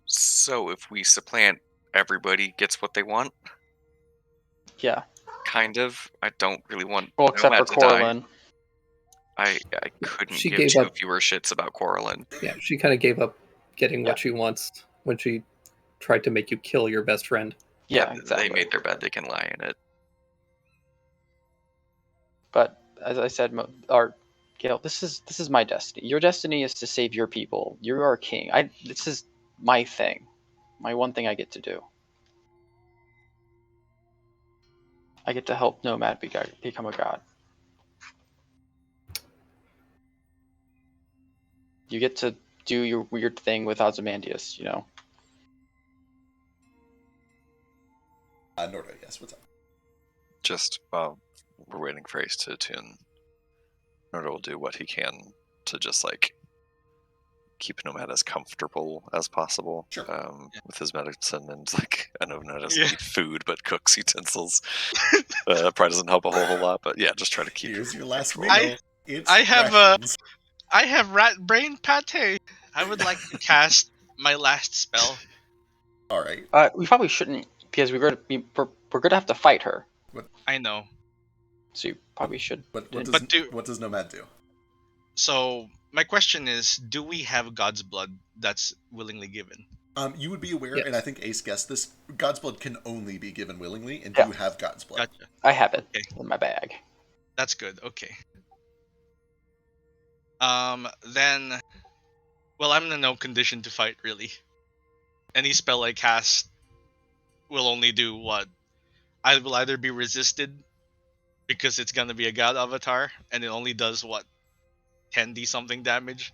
So if we supplant, everybody gets what they want? Yeah. Kind of. I don't really want Well, except for Nomad to die. Corlin. I couldn't She give gave two up. fewer shits about Coralin. Yeah, she kind of gave up getting what she wants when she tried to make you kill your best friend. Yeah, exactly. They made their bed, they can lie in it. But as I said, Gale, this is my destiny. Your destiny is to save your people. You are king. This is my thing. My one thing I get to do. I get to help Nomad become a god. You get to do your weird thing with Ozymandias, you know? Nordo, yes, what's up? Just while we're waiting for Ace to attune, Nordo will do what he can to just like keep Nomad as comfortable as possible. Sure. With his medicine, and like I know Nomad doesn't Yeah. eat food but cooks utensils. Probably doesn't help a whole lot, but yeah, just try to keep. Here's your last meal. comfortable. It's I have rations. I have rat brain pate. I would like to cast my last spell. All right. We probably shouldn't, because we're gonna have to fight her. I know. So you probably should. What does Nomad do? So my question is, do we have God's blood that's willingly given? You would be aware, Yes. and I think Ace guessed this, God's blood can only be given willingly, and Yeah. you have God's blood. Gotcha. I have it Okay. in my bag. That's good. Okay. Then, well, I'm in no condition to fight really. Any spell I cast will only do what? I will either be resisted because it's gonna be a god avatar, and it only does what, 10d something damage.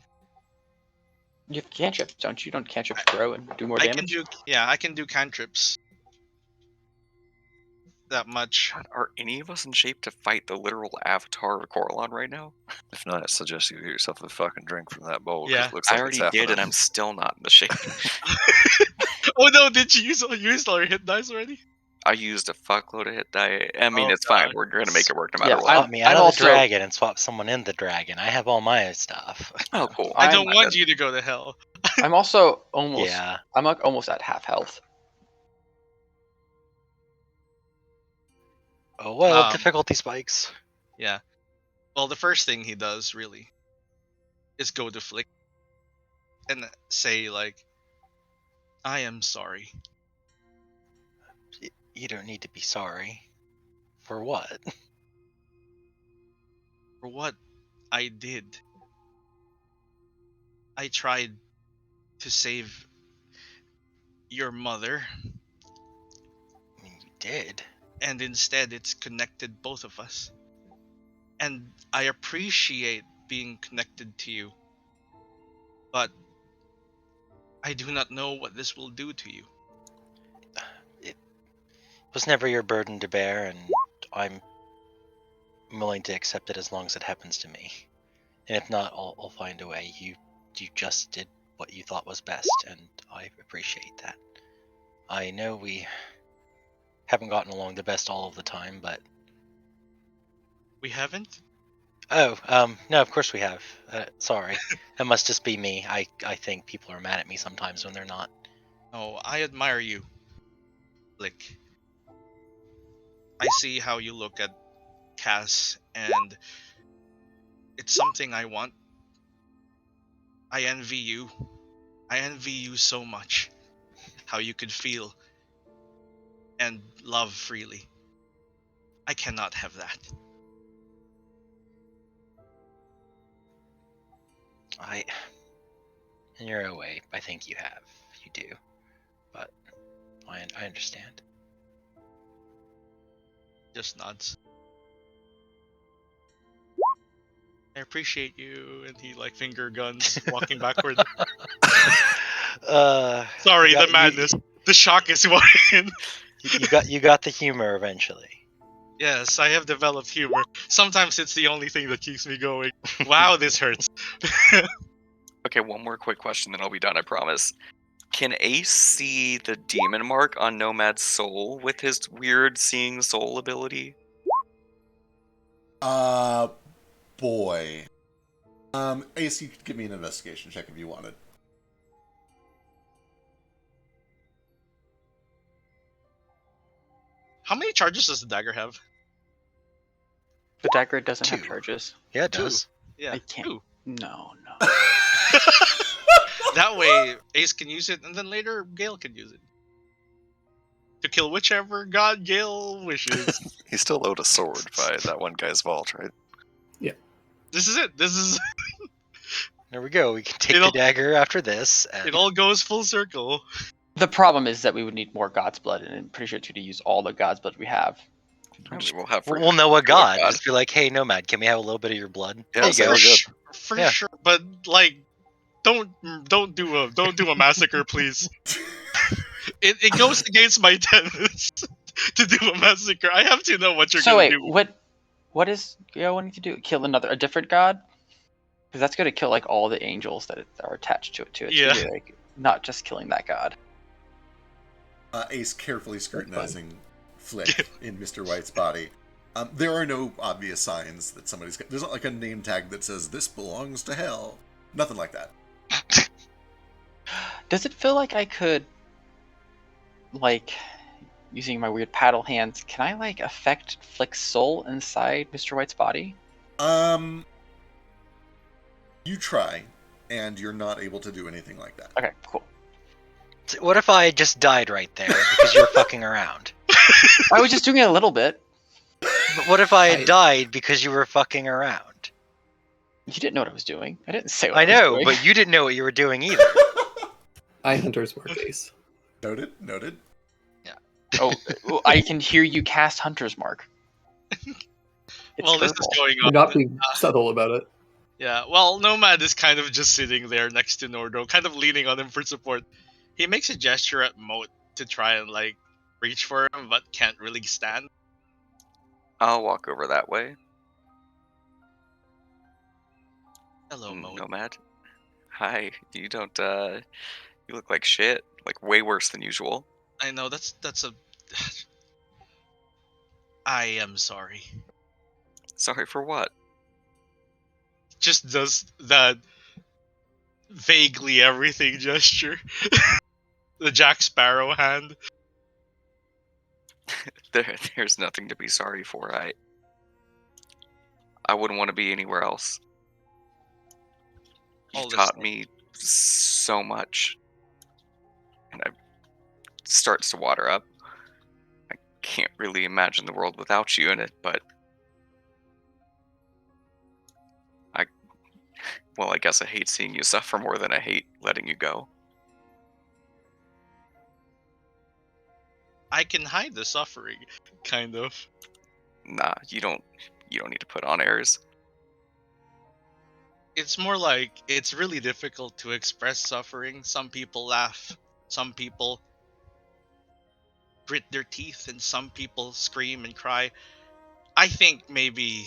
You have cantrips, don't you? Don't cantrips grow and do more damage? I can do cantrips. That much. God, are any of us in shape to fight the literal avatar of Coralon right now? If not, I suggest you get yourself a fucking drink from that bowl. 'Cause Yeah. it looks I like already it's did, and happening. I'm still not in the shape. Oh no! Did you use all your hit dice already? I used a fuckload of hit die. I mean, Oh, it's fine. God. We're gonna make it work no matter Yeah, what. Swap me out I'm of also- the dragon and swap someone in the dragon. I have all my stuff. Oh, cool. I I'm- don't want you to go to hell. I'm also almost. Yeah. I'm like almost at half health. Oh well, Um, difficulty spikes. Yeah. Well, the first thing he does really is go to Flick and say like, "I am sorry." You don't need to be sorry. For what? For what I did. I tried to save your mother, I mean, you did. and instead it's connected both of us. And I appreciate being connected to you, but I do not know what this will do to you. It was never your burden to bear, and I'm willing to accept it as long as it happens to me. And if not, I'll find a way. You just did what you thought was best, and I appreciate that. I know we haven't gotten along the best all of the time, but We haven't? no, of course we have. Sorry, that must just be me. I think people are mad at me sometimes when they're not. No, I admire you. Flick. I see how you look at Cass, and it's something I want. I envy you. I envy you so much. How you could feel and love freely. I cannot have that. In your way, I think you have. You do. But I understand. Just nods. I appreciate you, and he like finger guns, walking backward. Sorry, Yeah, the madness, the shock is walking. You got the humor eventually. Yes, I have developed humor. Sometimes it's the only thing that keeps me going. Wow, this hurts. Okay, one more quick question, then I'll be done, I promise. Can Ace see the demon mark on Nomad's soul with his weird seeing soul ability? Boy. Ace, you could give me an investigation check if you wanted. How many charges does the dagger have? The dagger doesn't have 2. charges. Yeah, it Two. does. Yeah, I can't. two. No. That way, Ace can use it, and then later Gale can use it to kill whichever god Gale wishes. He still owed a sword by that one guy's vault, right? This is it. This is There we go. We can take It'll- the dagger after this. And it. All goes full circle. The problem is that we would need more God's blood, and I'm pretty sure to use all the God's blood we have. I mean, we'll have. we'll know a god. God. Just be like, hey, Nomad, can we have a little bit of your blood? Yeah, There you so go. we're good. For Yeah. sure. But like, don't do a massacre, please. It goes against my tenets to do a massacre. I have to know what you're So gonna wait, do. what is Geo wanting to do? Kill a different god? Because that's going to kill like all the angels that are attached to it too. It's Yeah. gonna be, like, not just killing that god. Ace carefully scrutinizing Flick in Mr. White's body. There are no obvious signs that somebody's... There's not like a name tag that says, this belongs to hell. Nothing like that. Does it feel like I could, like, using my weird paddle hands, can I like affect Flick's soul inside Mr. White's body? You try, and you're not able to do anything like that. Okay, cool. What if I just died right there because you were fucking around? I was just doing it a little bit. But what if I had died because you were fucking around? You didn't know what I was doing. I didn't say what I I was know, doing. but you didn't know what you were doing either. I Hunter's Mark Ace. Noted. Oh, I can hear you cast Hunter's Mark. Well, this is purple. going You're on. not being subtle about it. Yeah, well, Nomad is kind of just sitting there next to Nordo, kind of leaning on him for support. He makes a gesture at Moat to try and, like, reach for him, but can't really stand. I'll walk over that way. Hello, Moat. Nomad. Hi. You don't. You look like shit. Like way worse than usual. I know, that's a... I am sorry. Sorry for what? Just does that vaguely everything gesture. The Jack Sparrow hand. There's nothing to be sorry for. I wouldn't want to be anywhere else. You All the taught same. me so much. And it starts to water up. I can't really imagine the world without you in it, but I guess I hate seeing you suffer more than I hate letting you go. I can hide the suffering, kind of. Nah, you don't need to put on airs. It's more like it's really difficult to express suffering. Some people laugh, some people grit their teeth, and some people scream and cry. I think maybe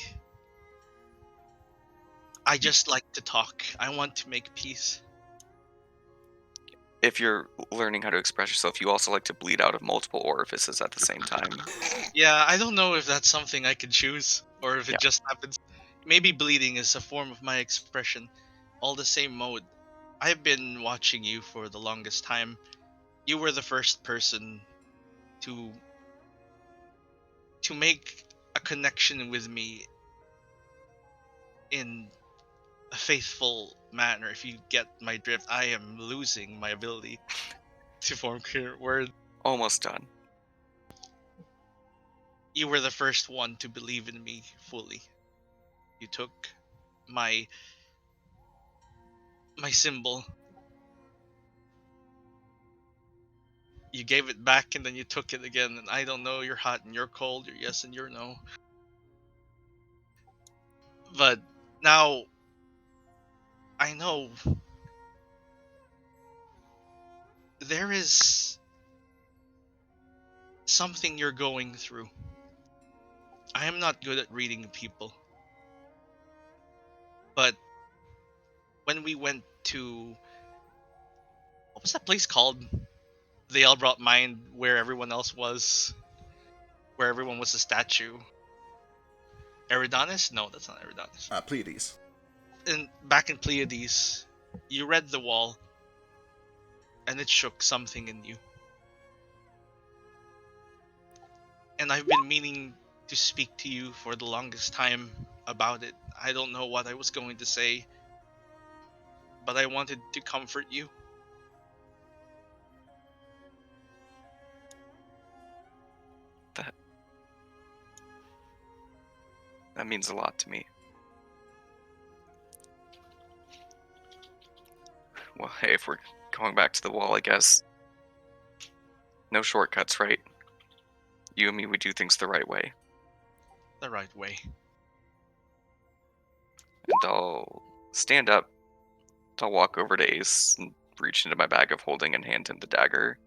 I just like to talk. I want to make peace. If you're learning how to express yourself, you also like to bleed out of multiple orifices at the same time. Yeah, I don't know if that's something I could choose or if it Yeah. just happens. Maybe bleeding is a form of my expression. All the same mode. I've been watching you for the longest time. You were the first person to make a connection with me in a faithful manner. If you get my drift, I am losing my ability to form clear words. Almost done. You were the first one to believe in me fully. You took my symbol. You gave it back and then you took it again, and I don't know, you're hot and you're cold, you're yes and you're no. But now I know there is something you're going through. I am not good at reading people. But when we went to, what was that place called? The Elbrot Mine, where everyone else was, where everyone was a statue. Eridanis? No, that's not Eridanis. Pleiades. And back in Pleiades, you read the wall, and it shook something in you. And I've been meaning to speak to you for the longest time about it. I don't know what I was going to say, but I wanted to comfort you. That means a lot to me. Well, hey, if we're going back to the wall, I guess. No shortcuts, right? You and me, we do things the right way. The right way. And I'll stand up. I'll walk over to Ace and reach into my bag of holding and hand him the dagger.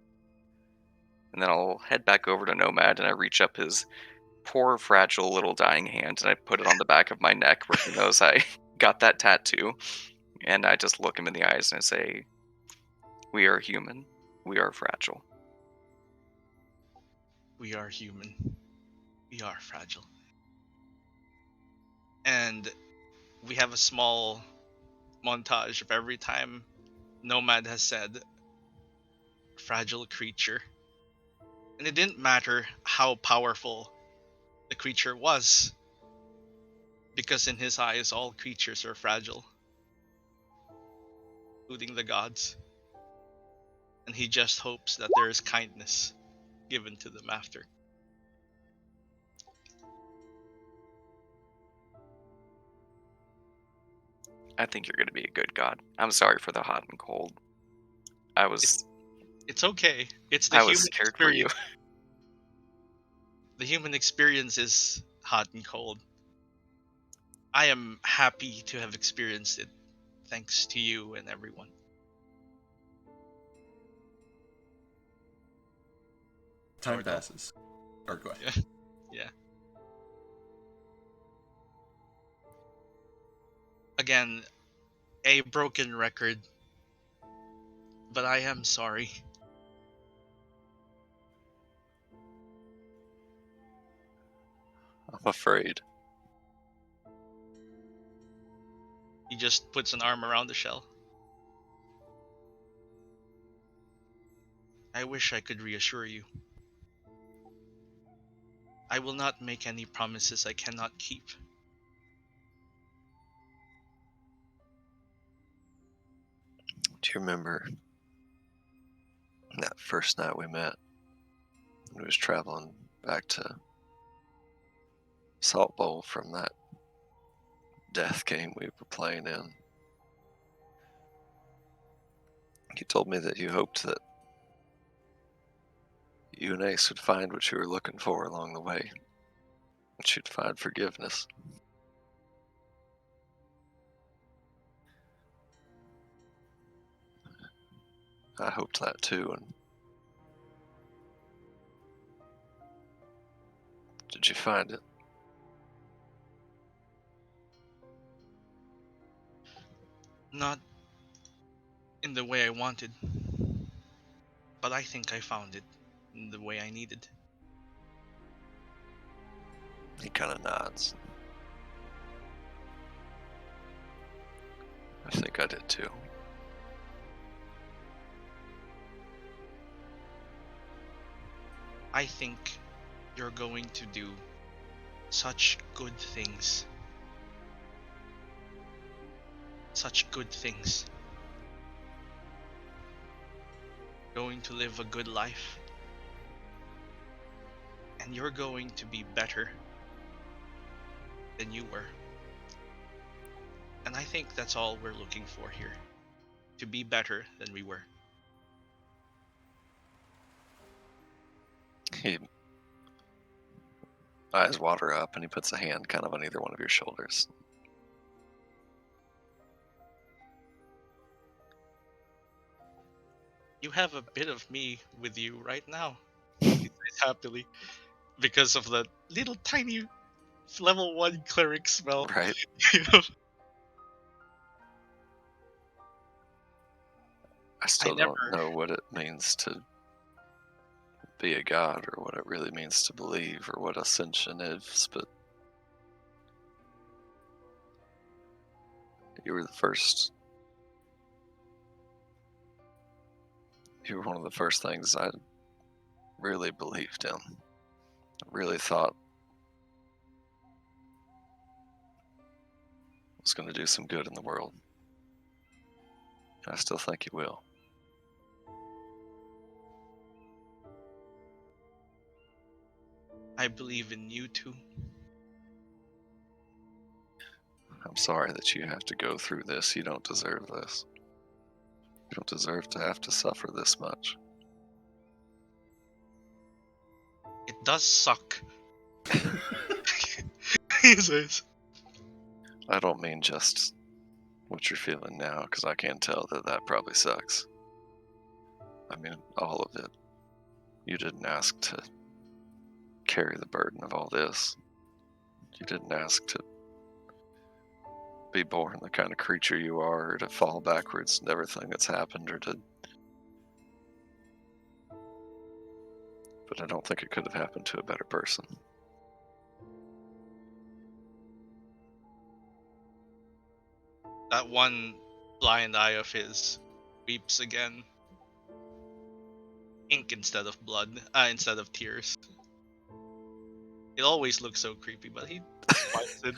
And then I'll head back over to Nomad and I reach up his poor, fragile little dying hand and I put it on the back of my neck where he knows I got that tattoo. And I just look him in the eyes and I say, "We are human. We are fragile." We are human. We are fragile. And we have a small montage of every time Nomad has said fragile creature. And it didn't matter how powerful the creature was, because in his eyes all creatures are fragile, including the gods. And he just hopes that there is kindness given to them after. I think you're going to be a good god. I'm sorry for the hot and cold. I was It's okay. It's the I was human scared for you. experience. The human experience is hot and cold. I am happy to have experienced it, thanks to you and everyone. Time Gordo. passes. Or go ahead. Yeah. Yeah. Again, a broken record, but I am sorry. I'm afraid. He just puts an arm around the shell. I wish I could reassure you. I will not make any promises I cannot keep. Do you remember that first night we met? We was traveling back to Salt Bowl from that death game we were playing in. You told me that you hoped that you and Ace would find what you were looking for along the way. That you'd find forgiveness. I hoped that too, and did you find it? Not in the way I wanted, but I think I found it in the way I needed. He kind of nods. I think I did too. I think you're going to do such good things. Such good things. Going to live a good life. And you're going to be better than you were. And I think that's all we're looking for here. To be better than we were. He eyes water up and he puts a hand kind of on either one of your shoulders. You have a bit of me with you right now. He says happily. Because of the little tiny level 1 cleric smell. Right? I still don't know what it means to be a god or what it really means to believe or what ascension is, but you were the first. You were one of the first things I really believed in. I really thought was going to do some good in the world. I still think he will. I believe in you too. I'm sorry that you have to go through this. You don't deserve this. You don't deserve to have to suffer this much. It does suck. He says. I don't mean just what you're feeling now, because I can tell that probably sucks. I mean, all of it. You didn't ask to carry the burden of all this. You didn't ask to be born the kind of creature you are, or to fall backwards in everything that's happened, or to... But I don't think it could have happened to a better person. That one blind eye of his weeps again. Ink instead of blood, instead of tears. It always looks so creepy, but he wipes it.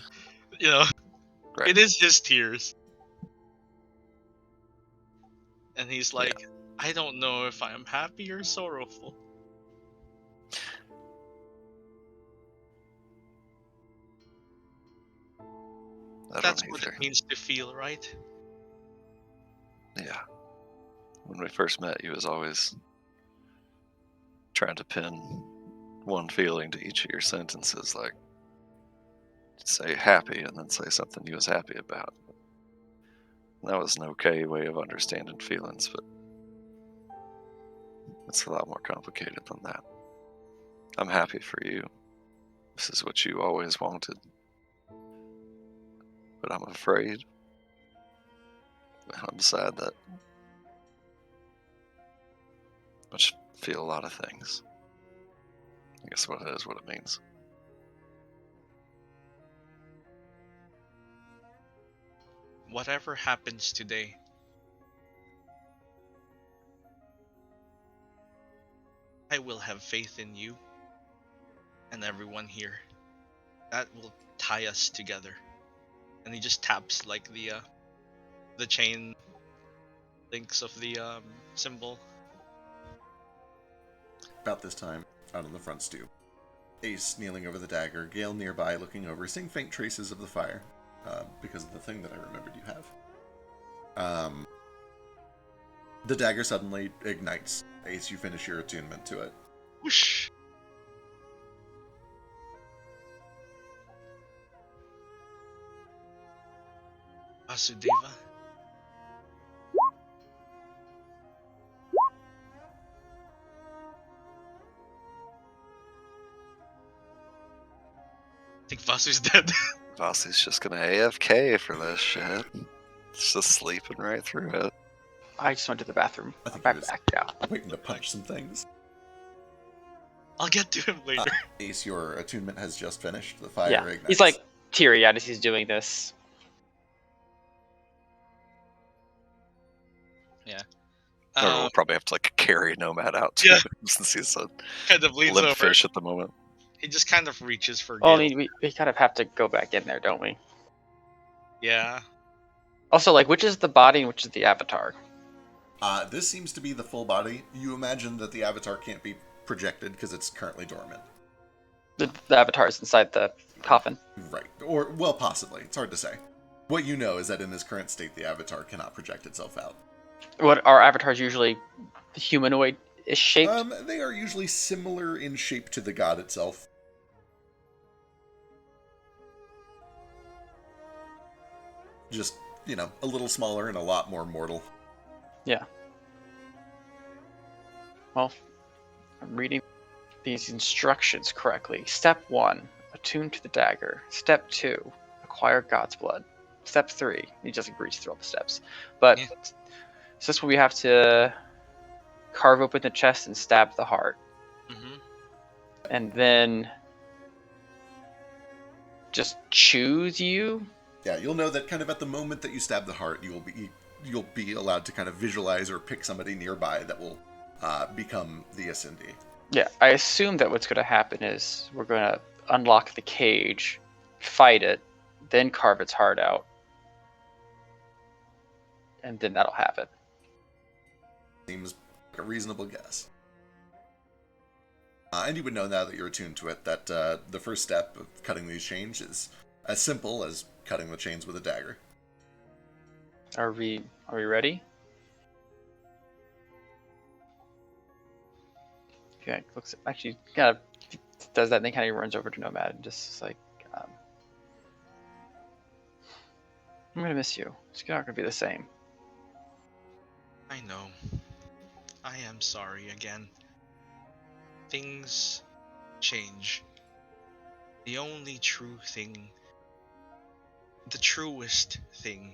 You know, Right. it is his tears. And he's like, I don't know if I am happy or sorrowful. That's what it means to feel, right? Yeah. When we first met, you was always trying to pin one feeling to each of your sentences, like say happy and then say something you was happy about. That was an okay way of understanding feelings, but it's a lot more complicated than that. I'm happy for you. This is what you always wanted. But I'm afraid. I'm sad that I just feel a lot of things. I guess what it is, what it means. Whatever happens today, I will have faith in you and everyone here. That will tie us together. And he just taps like the chain links of the symbol. About this time, out on the front stoop, Ace kneeling over the dagger, Gale nearby looking over, seeing faint traces of the fire, because of the thing that I remembered you have. The dagger suddenly ignites. Ace, you finish your attunement to it. Whoosh! Vasudeva. I think Vasu's dead. Vasu's just gonna AFK for this shit. It's just sleeping right through it. I just went to the bathroom. I I'm think back, he was back now. waiting to punch some things. I'll get to him later. Ace, your attunement has just finished. The fire Yeah, ignites. he's like teary-eyed as he's doing this. Or we'll probably have to like carry Nomad out too, Yeah. since he's a Kind of leans limp over. fish at the moment. He just kind of reaches for Oh, I Gale. mean, we kind of have to go back in there, don't we? Yeah. Also, like, which is the body and which is the avatar? This seems to be the full body. You imagine that the avatar can't be projected because it's currently dormant. The avatar is inside the coffin. Right. Or, well, possibly. It's hard to say. What you know is that in his current state, the avatar cannot project itself out. What are avatars usually humanoid-ish shaped? They are usually similar in shape to the god itself. Just, a little smaller and a lot more mortal. Yeah. Well, I'm reading these instructions correctly. Step 1, attune to the dagger. Step 2, acquire God's blood. Step 3, he just agrees through all the steps. But, so this one we have to carve open the chest and stab the heart. Mm-hmm. And then just choose you? Yeah, you'll know that kind of at the moment that you stab the heart, you'll be allowed to kind of visualize or pick somebody nearby that will become the Ascendi. Yeah, I assume that what's going to happen is we're going to unlock the cage, fight it, then carve its heart out. And then that'll happen. Seems like a reasonable guess. And you would know now that you're attuned to it that the first step of cutting these chains is as simple as cutting the chains with a dagger. Are we ready? He looks actually kind of does that, and then kind of runs over to Nomad and just like, I'm gonna miss you. It's not gonna be the same. I know. I am sorry again. Things change. The only true thing, the truest thing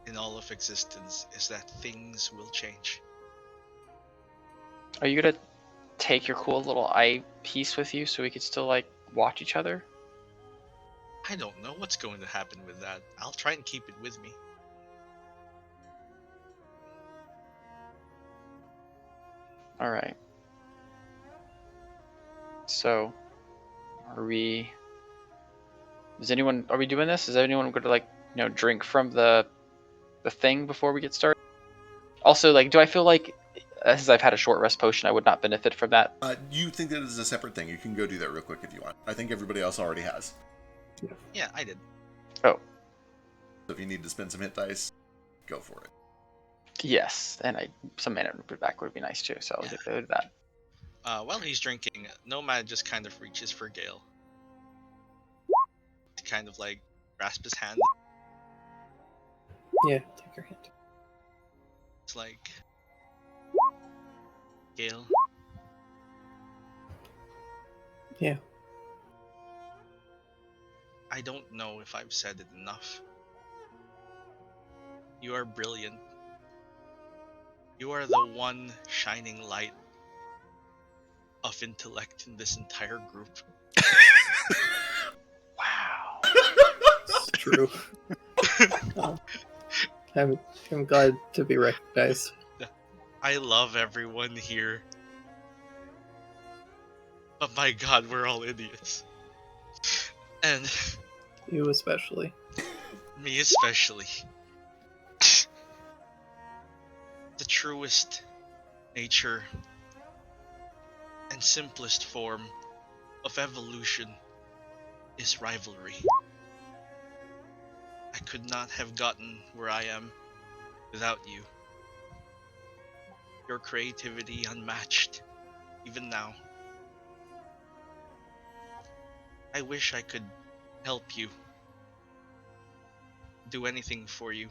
in all of existence is that things will change. Are you gonna take your cool little eyepiece with you so we could still like watch each other? I don't know what's going to happen with that. I'll try and keep it with me. All right. So, are we doing this? Is anyone going to like, drink from the thing before we get started? Also, like, do I feel like, since I've had a short rest potion, I would not benefit from that? You think that is a separate thing. You can go do that real quick if you want. I think everybody else already has. Yeah, I did. Oh. So if you need to spend some hit dice, go for it. Yes, and some mana back would be nice too, so I'll do that. While he's drinking, Nomad just kind of reaches for Gale. To kind of like grasp his hand. Yeah, take your hand. It's like, Gale. Yeah. I don't know if I've said it enough. You are brilliant. You are the one shining light of intellect in this entire group. Wow. It's true. I'm glad to be recognized. I love everyone here. But my god, we're all idiots. And You especially. me especially. The truest nature and simplest form of evolution is rivalry. I could not have gotten where I am without you. Your creativity unmatched, even now. I wish I could help you. Do anything for you.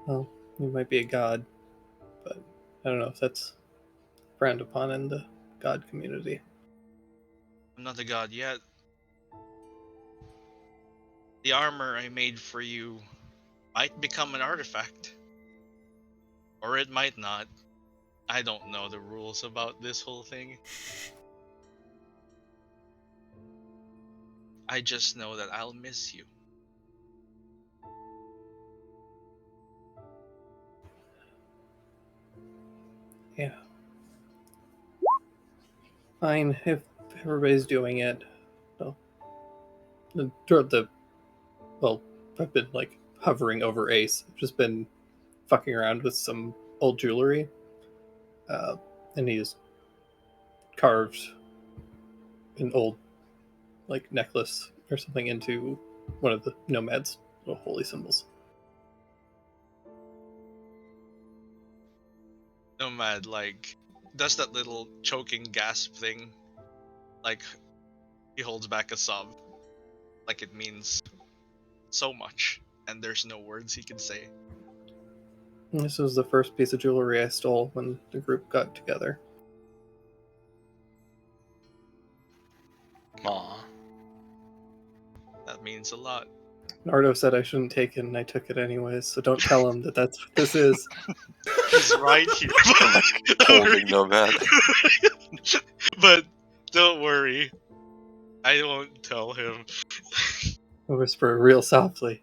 Well, you might be a god, but I don't know if that's frowned upon in the god community. I'm not a god yet. The armor I made for you might become an artifact. Or it might not. I don't know the rules about this whole thing. I just know that I'll miss you. Yeah. Fine, if everybody's doing it. Well, I've been like hovering over Ace. I've just been fucking around with some old jewelry. And he's carved an old like necklace or something into one of the nomads' little holy symbols. Nomad, like, does that little choking gasp thing. Like, he holds back a sob. Like it means so much. And there's no words he can say. And this was the first piece of jewelry I stole when the group got together. Aw. That means a lot. Nardo said I shouldn't take it, and I took it anyways, so don't tell him that that's what this is. He's right here. Holding Nomad. But don't worry. I won't tell him. I whisper real softly.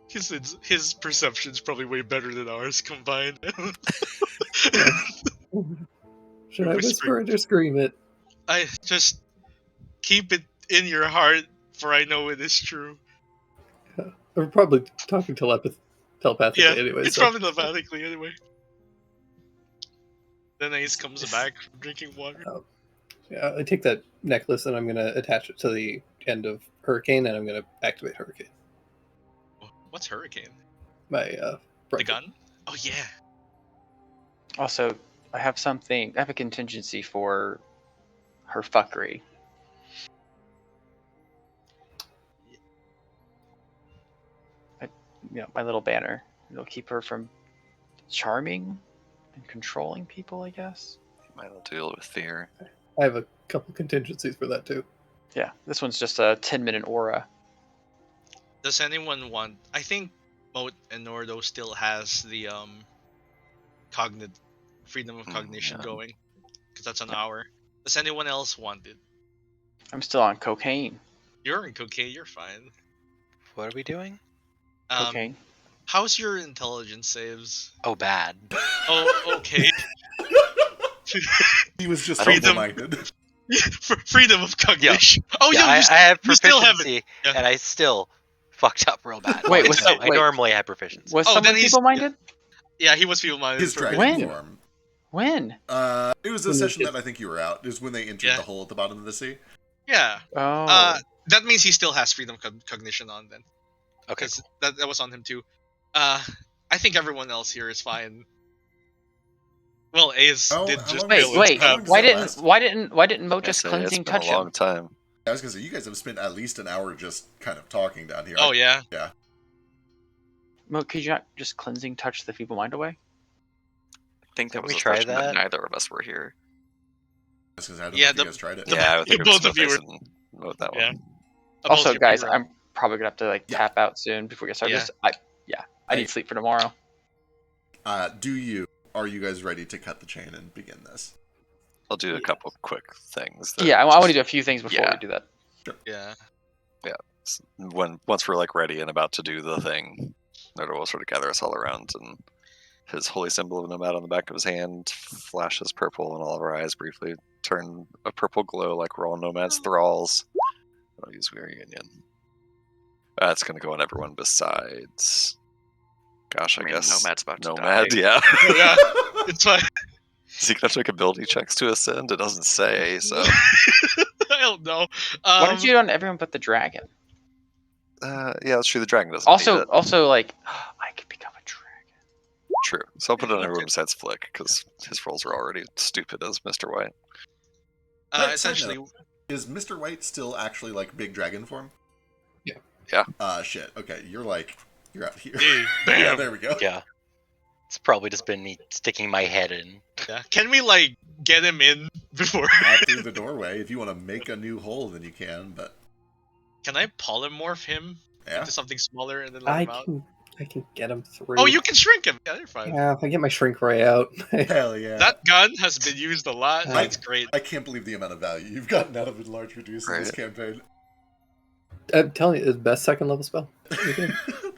His perception's probably way better than ours combined. Should I whisper it or scream it? I just keep it in your heart, for I know it is true. We're probably talking telepathically Yeah, anyway. it's So. probably telepathically anyway. Then Ace comes back from drinking water. Yeah, I take that necklace and I'm going to attach it to the end of Hurricane, and I'm going to activate Hurricane. What's hurricane? My The rifle. gun? Oh yeah. Also, I have a contingency for her fuckery. My little banner. It'll keep her from charming and controlling people, I guess. Might as well deal with fear. I have a couple contingencies for that too. Yeah, this one's just a 10-minute aura. Does anyone want? I think Moat and Nordo still has the freedom of cognition yeah. going, because that's an hour. Does anyone else want it? I'm still on cocaine. You're in cocaine. You're fine. What are we doing? Cocaine. How's your intelligence saves? Oh, bad. Oh, okay. He was just Freedom. humble-minded. Freedom of cognition. Oh, yeah, yo, I have you still have proficiency, it. Yeah. and I still fucked up real bad. Wait, It's was- fine. I wait. normally have proficiency. Was Oh, someone then he's- feeble-minded? Yeah, he was feeble-minded. His for a bit. dragon When? form. When? It was the When you session get- that I think you were out. It was when they entered Yeah. the hole at the bottom of the sea. Yeah. Oh. That means he still has freedom cognition on then. Okay, Because that was on him too. I think everyone else here is fine. Well, Ace Oh, did how just long wait, does fail wait. his how long tab. does Why that didn't? last? Why didn't Mo I just say cleansing it's been touch a long him? time. I was gonna say you guys have spent at least an hour just kind of talking down here. Oh yeah. Yeah. Mo, could you not just cleansing touch the feeble mind away? I think that Didn't was we a try session that that? neither of us were here. Just 'cause I don't Yeah, know if the- you guys tried it. Yeah, I think it was both of you Face were- and vote that Yeah. one. Also, Both guys, your- I'm probably gonna have to Yeah. tap out soon before we get started. Yeah. I need sleep for tomorrow. Are you guys ready to cut the chain and begin this? I'll do a Yeah. couple quick things. that Yeah, I want to just- do a few things before Yeah. we do that. Yeah. Once we're like ready and about to do the thing, Noda will sort of gather us all around, and his holy symbol of nomad on the back of his hand flashes purple, and all of our eyes briefly turn a purple glow like we're all nomads thralls. I'll use We Are Union. That's going to go on everyone besides. Gosh, I I mean, guess Nomad's about to Nomad. die. Yeah. Yeah. It's fine. Is he going to take ability checks to ascend? It doesn't say. So I don't know. Why don't you on everyone but the dragon? yeah, that's true. The dragon doesn't. need it. Also, like, I could become a dragon. True. So I'll put it on Okay. everyone besides Flick because his rolls are already stupid as Mr. White. Side Essentially, note, is Mr. White still actually like big dragon form? Yeah. Yeah. Shit. Okay, you're out here. dude, Yeah, bam. there we go. Yeah. It's probably just been me sticking my head in. Yeah. Can we like get him in before? Not through the doorway. If you want to make a new hole, then you can. But Can I polymorph him yeah, into something smaller and then let I him out? can get him through. Oh, you can shrink him. Yeah, you're fine. Yeah, if I get my shrink ray out. hell yeah. That gun has been used a lot. Uh, That's great. I can't believe the amount of value you've gotten out of Enlarge Reduce in this Right. campaign. I'm telling you, it's the best second level spell.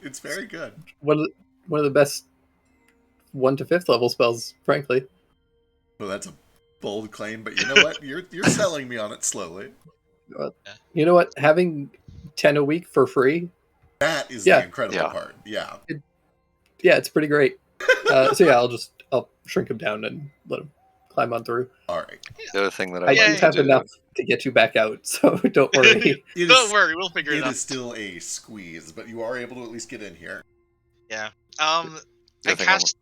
It's very good. One of the best 1 to 5th level spells, frankly. Well, that's a bold claim, but you know what? You're selling me on it slowly. You know what? Having 10 a week for free, That is Yeah. the incredible Yeah. part. Yeah. yeah, it's pretty great. So yeah, I'll shrink him down and let him climb on through. All right. The other thing that I I like do to have do, enough to get you back out, so don't worry. It Don't is- worry, we'll figure it It out. is still a squeeze, but you are able to at least get in here. Yeah. the I other thing cast.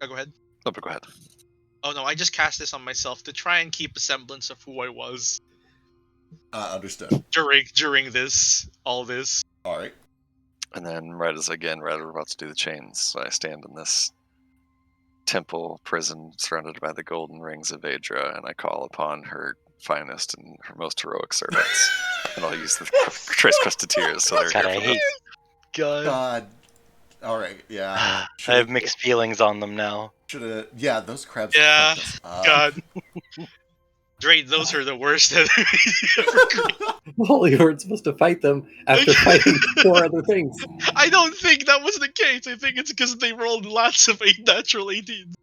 Oh, go ahead. Oh, but go ahead. Oh no, I just cast this on myself to try and keep a semblance of who I was Understood. during all this. All right. And then right as we're about to do the chains, I stand in this temple prison surrounded by the golden rings of Vedra, and I call upon her finest and her most heroic servants. And I'll use the Trace Crusted Tears so they're God, here I for hate. God. God. All right. Yeah. I have mixed feelings on them now. Should have. Yeah, those crabs. Yeah, fucked us up. God. Drake, those are the worst enemies ever created. Well, you weren't supposed to fight them after fighting 4 other things. I don't think that was the case. I think it's because they rolled lots of 8 natural 18s.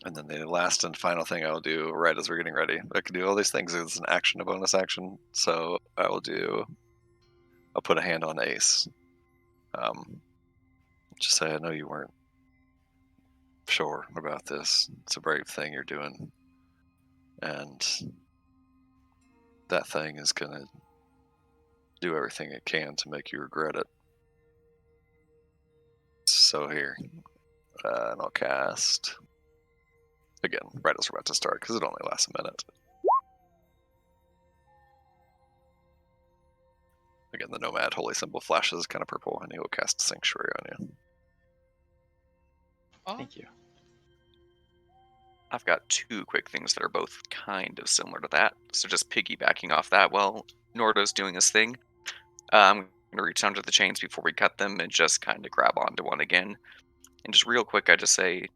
And then the last and final thing I will do right as we're getting ready. I can do all these things as an action, a bonus action. So I'll put a hand on Ace. Just say I know you weren't sure about this. It's a brave thing you're doing. And that thing is gonna do everything it can to make you regret it. So here, and I'll cast again right as we're about to start because it only lasts a minute. Again, the Nomad Holy Symbol flashes kind of purple, and he will cast Sanctuary on you. Oh, Thank you. I've got two quick things that are both kind of similar to that. So just piggybacking off that, while Nordo's doing his thing, I'm going to reach under the chains before we cut them and just kind of grab onto one again. And just real quick, I just say,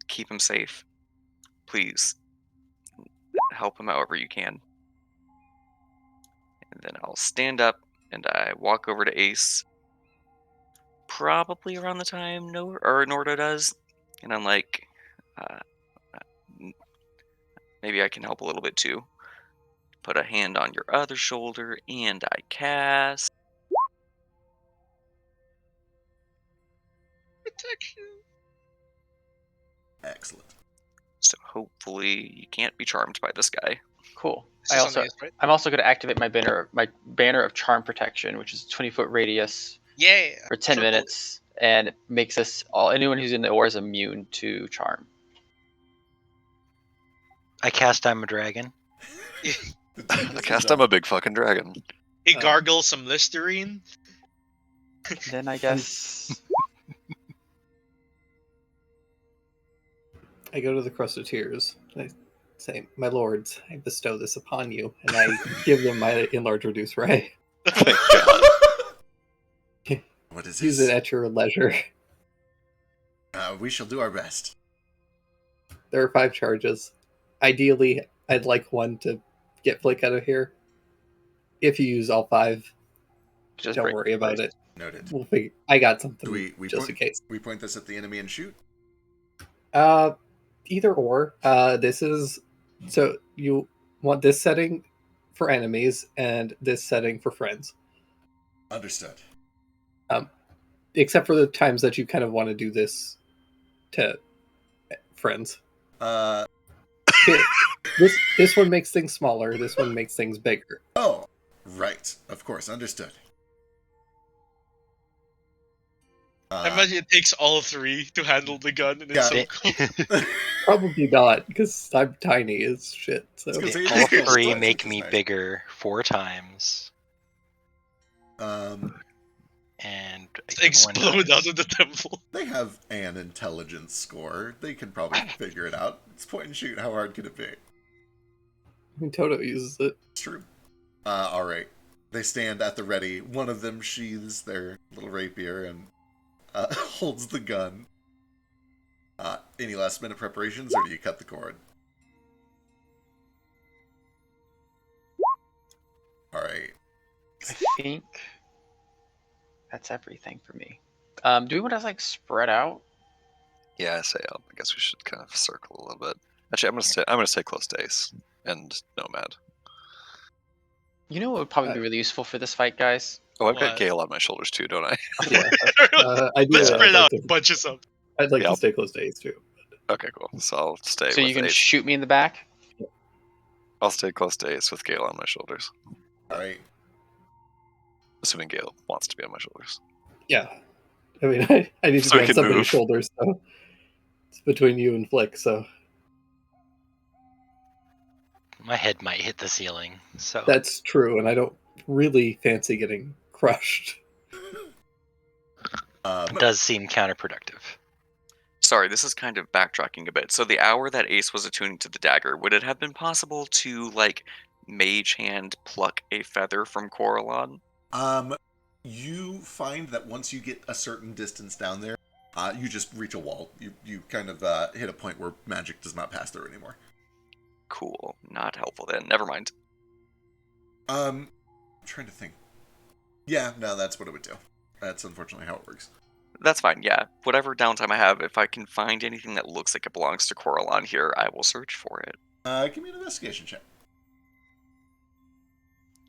keep him safe. Please. Help him however you can. And then I'll stand up and I walk over to Ace. Probably around the time Nordo does. And I'm like, maybe I can help a little bit too. Put a hand on your other shoulder, and I cast protection. Excellent. So hopefully you can't be charmed by this guy. Cool. This is on the right? I'm also going to activate my banner of charm protection, which is a 20-foot radius Yeah. for 10 Triple. minutes, and it makes anyone who's in the ore is immune to charm. I cast I'm a Dragon. I cast I'm a big fucking dragon. He gargles some Listerine. Then I guess I go to the Crust of Tears. And I say, "My lords, I bestow this upon you," and I give them my enlarge reduce ray. Thank God. What is Use this? it at your leisure. We shall do our best. There are 5 charges. Ideally, I'd like one to get Flick out of here. If you use all 5, just don't break worry about it. Noted. We'll figure. I got something Do we just point, in case. We point this at the enemy and shoot? Either or. This is so you want this setting for enemies and this setting for friends. Understood. Except for the times that you kind of want to do this to friends. Here, this one makes things smaller. This one makes things bigger. Oh, right. Of course, understood. I imagine it takes all 3 to handle the gun, and it's so cool. Probably not, because I'm tiny as shit. So It's gonna say- All It's 3 nice, make it's me nice. bigger 4 times, Um, and Explode out of the temple. they have an intelligence score. They can probably figure it out. It's point and shoot. How hard could it be? I mean, Toto uses it. It's true. All right. They stand at the ready. One of them sheathes their little rapier and holds the gun. Any last minute preparations, or do you cut the cord? All right. I think that's everything for me. Do we want to spread out? Yeah, I say I guess we should kind of circle a little bit. Actually, I'm gonna stay close to Ace and Nomad. You know what would probably be really useful for this fight, guys? Oh, I've got What? Gale on my shoulders too, don't I? Yeah. I do. Let's I'd spread like out. to- Bunches up. I'd like Yeah. to stay close to Ace too. Okay, cool. So I'll stay So with you can Ace. shoot me in the back? I'll stay close to Ace with Gale on my shoulders. All right. Assuming Gale wants to be on my shoulders. Yeah. I mean, I need to So be we on can somebody's move. shoulders, so it's between you and Flick. So my head might hit the ceiling. So that's true, and I don't really fancy getting crushed. it does seem counterproductive. Sorry, this is kind of backtracking a bit. So the hour that Ace was attuning to the dagger, would it have been possible to, mage hand pluck a feather from Coralon? You find that once you get a certain distance down there, you just reach a wall. You kind of hit a point where magic does not pass through anymore. Cool. Not helpful then. Never mind. I'm trying to think. Yeah, no, that's what it would do. That's unfortunately how it works. That's fine, yeah. Whatever downtime I have, if I can find anything that looks like it belongs to Coralon here, I will search for it. Give me an investigation check.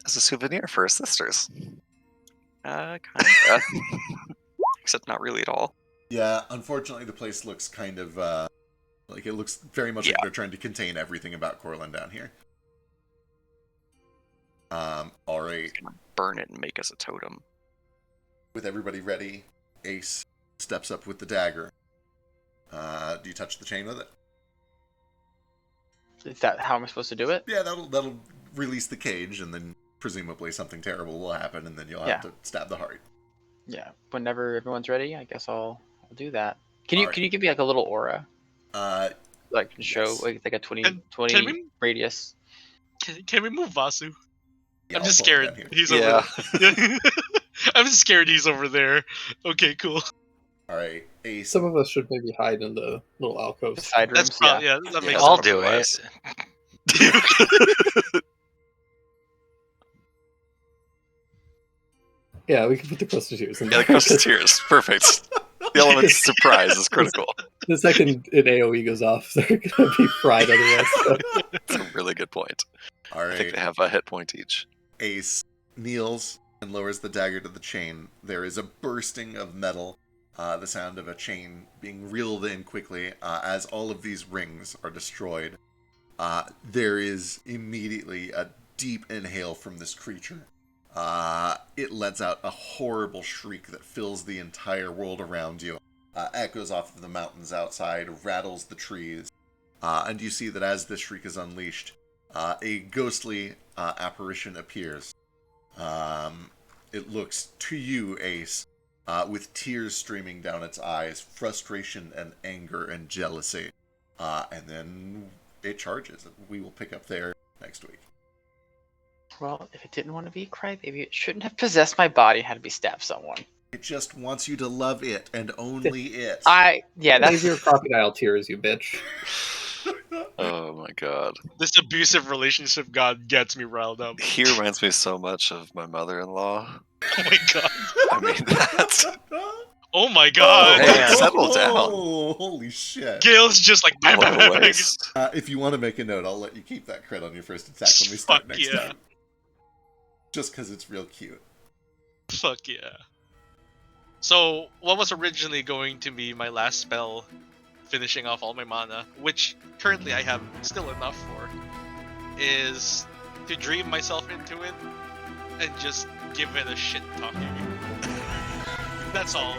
As a souvenir for her sisters. Kinda. Except not really at all. Yeah, unfortunately, the place looks kind of like it looks very much like they're trying to contain everything about Corlin down here. All right. Burn it and make us a totem. With everybody ready, Ace steps up with the dagger. Do you touch the chain with it? Is that how I'm supposed to do it? Yeah, that'll release the cage, and then presumably something terrible will happen, and then you'll have to stab the heart. Yeah. Whenever everyone's ready, I guess I'll do that. Can you Alright. give me like a little aura, like to show Yes. like a 20 Can we- radius? Can we move Vasu? Yeah, I'm I'll just pull him scared. down here. He's Yeah. over there. I'm scared he's over there. Okay, cool. All right, Ace. Some of us should maybe hide in the little The alcoves. side rooms. That's probably that Yeah, makes that's I'll sense. do probably it. wise. Yeah, we can put the prostitutes in Yeah, the there. crusted tears. Perfect. The element of surprise is critical. The second an AoE goes off, they're gonna be fried otherwise. So. That's a really good point. All I think right, they have a hit point each. Ace kneels and lowers the dagger to the chain. There is a bursting of metal, the sound of a chain being reeled in quickly as all of these rings are destroyed. There is immediately a deep inhale from this creature. It lets out a horrible shriek that fills the entire world around you, echoes off of the mountains outside, rattles the trees, and you see that as this shriek is unleashed, a ghostly apparition appears. It looks to you, Ace, with tears streaming down its eyes, frustration and anger and jealousy, and then it charges. We will pick up there next week. Well, if it didn't want to be a crybaby, it shouldn't have possessed my body. It had to be stabbed someone. It just wants you to love it and only it. Save Leave your crocodile tears, you bitch. Oh my god. This abusive relationship god gets me riled up. He reminds me so much of my mother-in-law. Oh my god. I mean, that's... Oh my god. Oh, man. Settle down. Oh, holy shit. Gale's just like bam, bam, What a bam, bam. waste. If you want to make a note, I'll let you keep that crit on your first attack when we start Fuck next yeah. time. Just because it's real cute. Fuck yeah. So, what was originally going to be my last spell, finishing off all my mana, which currently I have still enough for, is to dream myself into it and just give it a shit talking. That's all.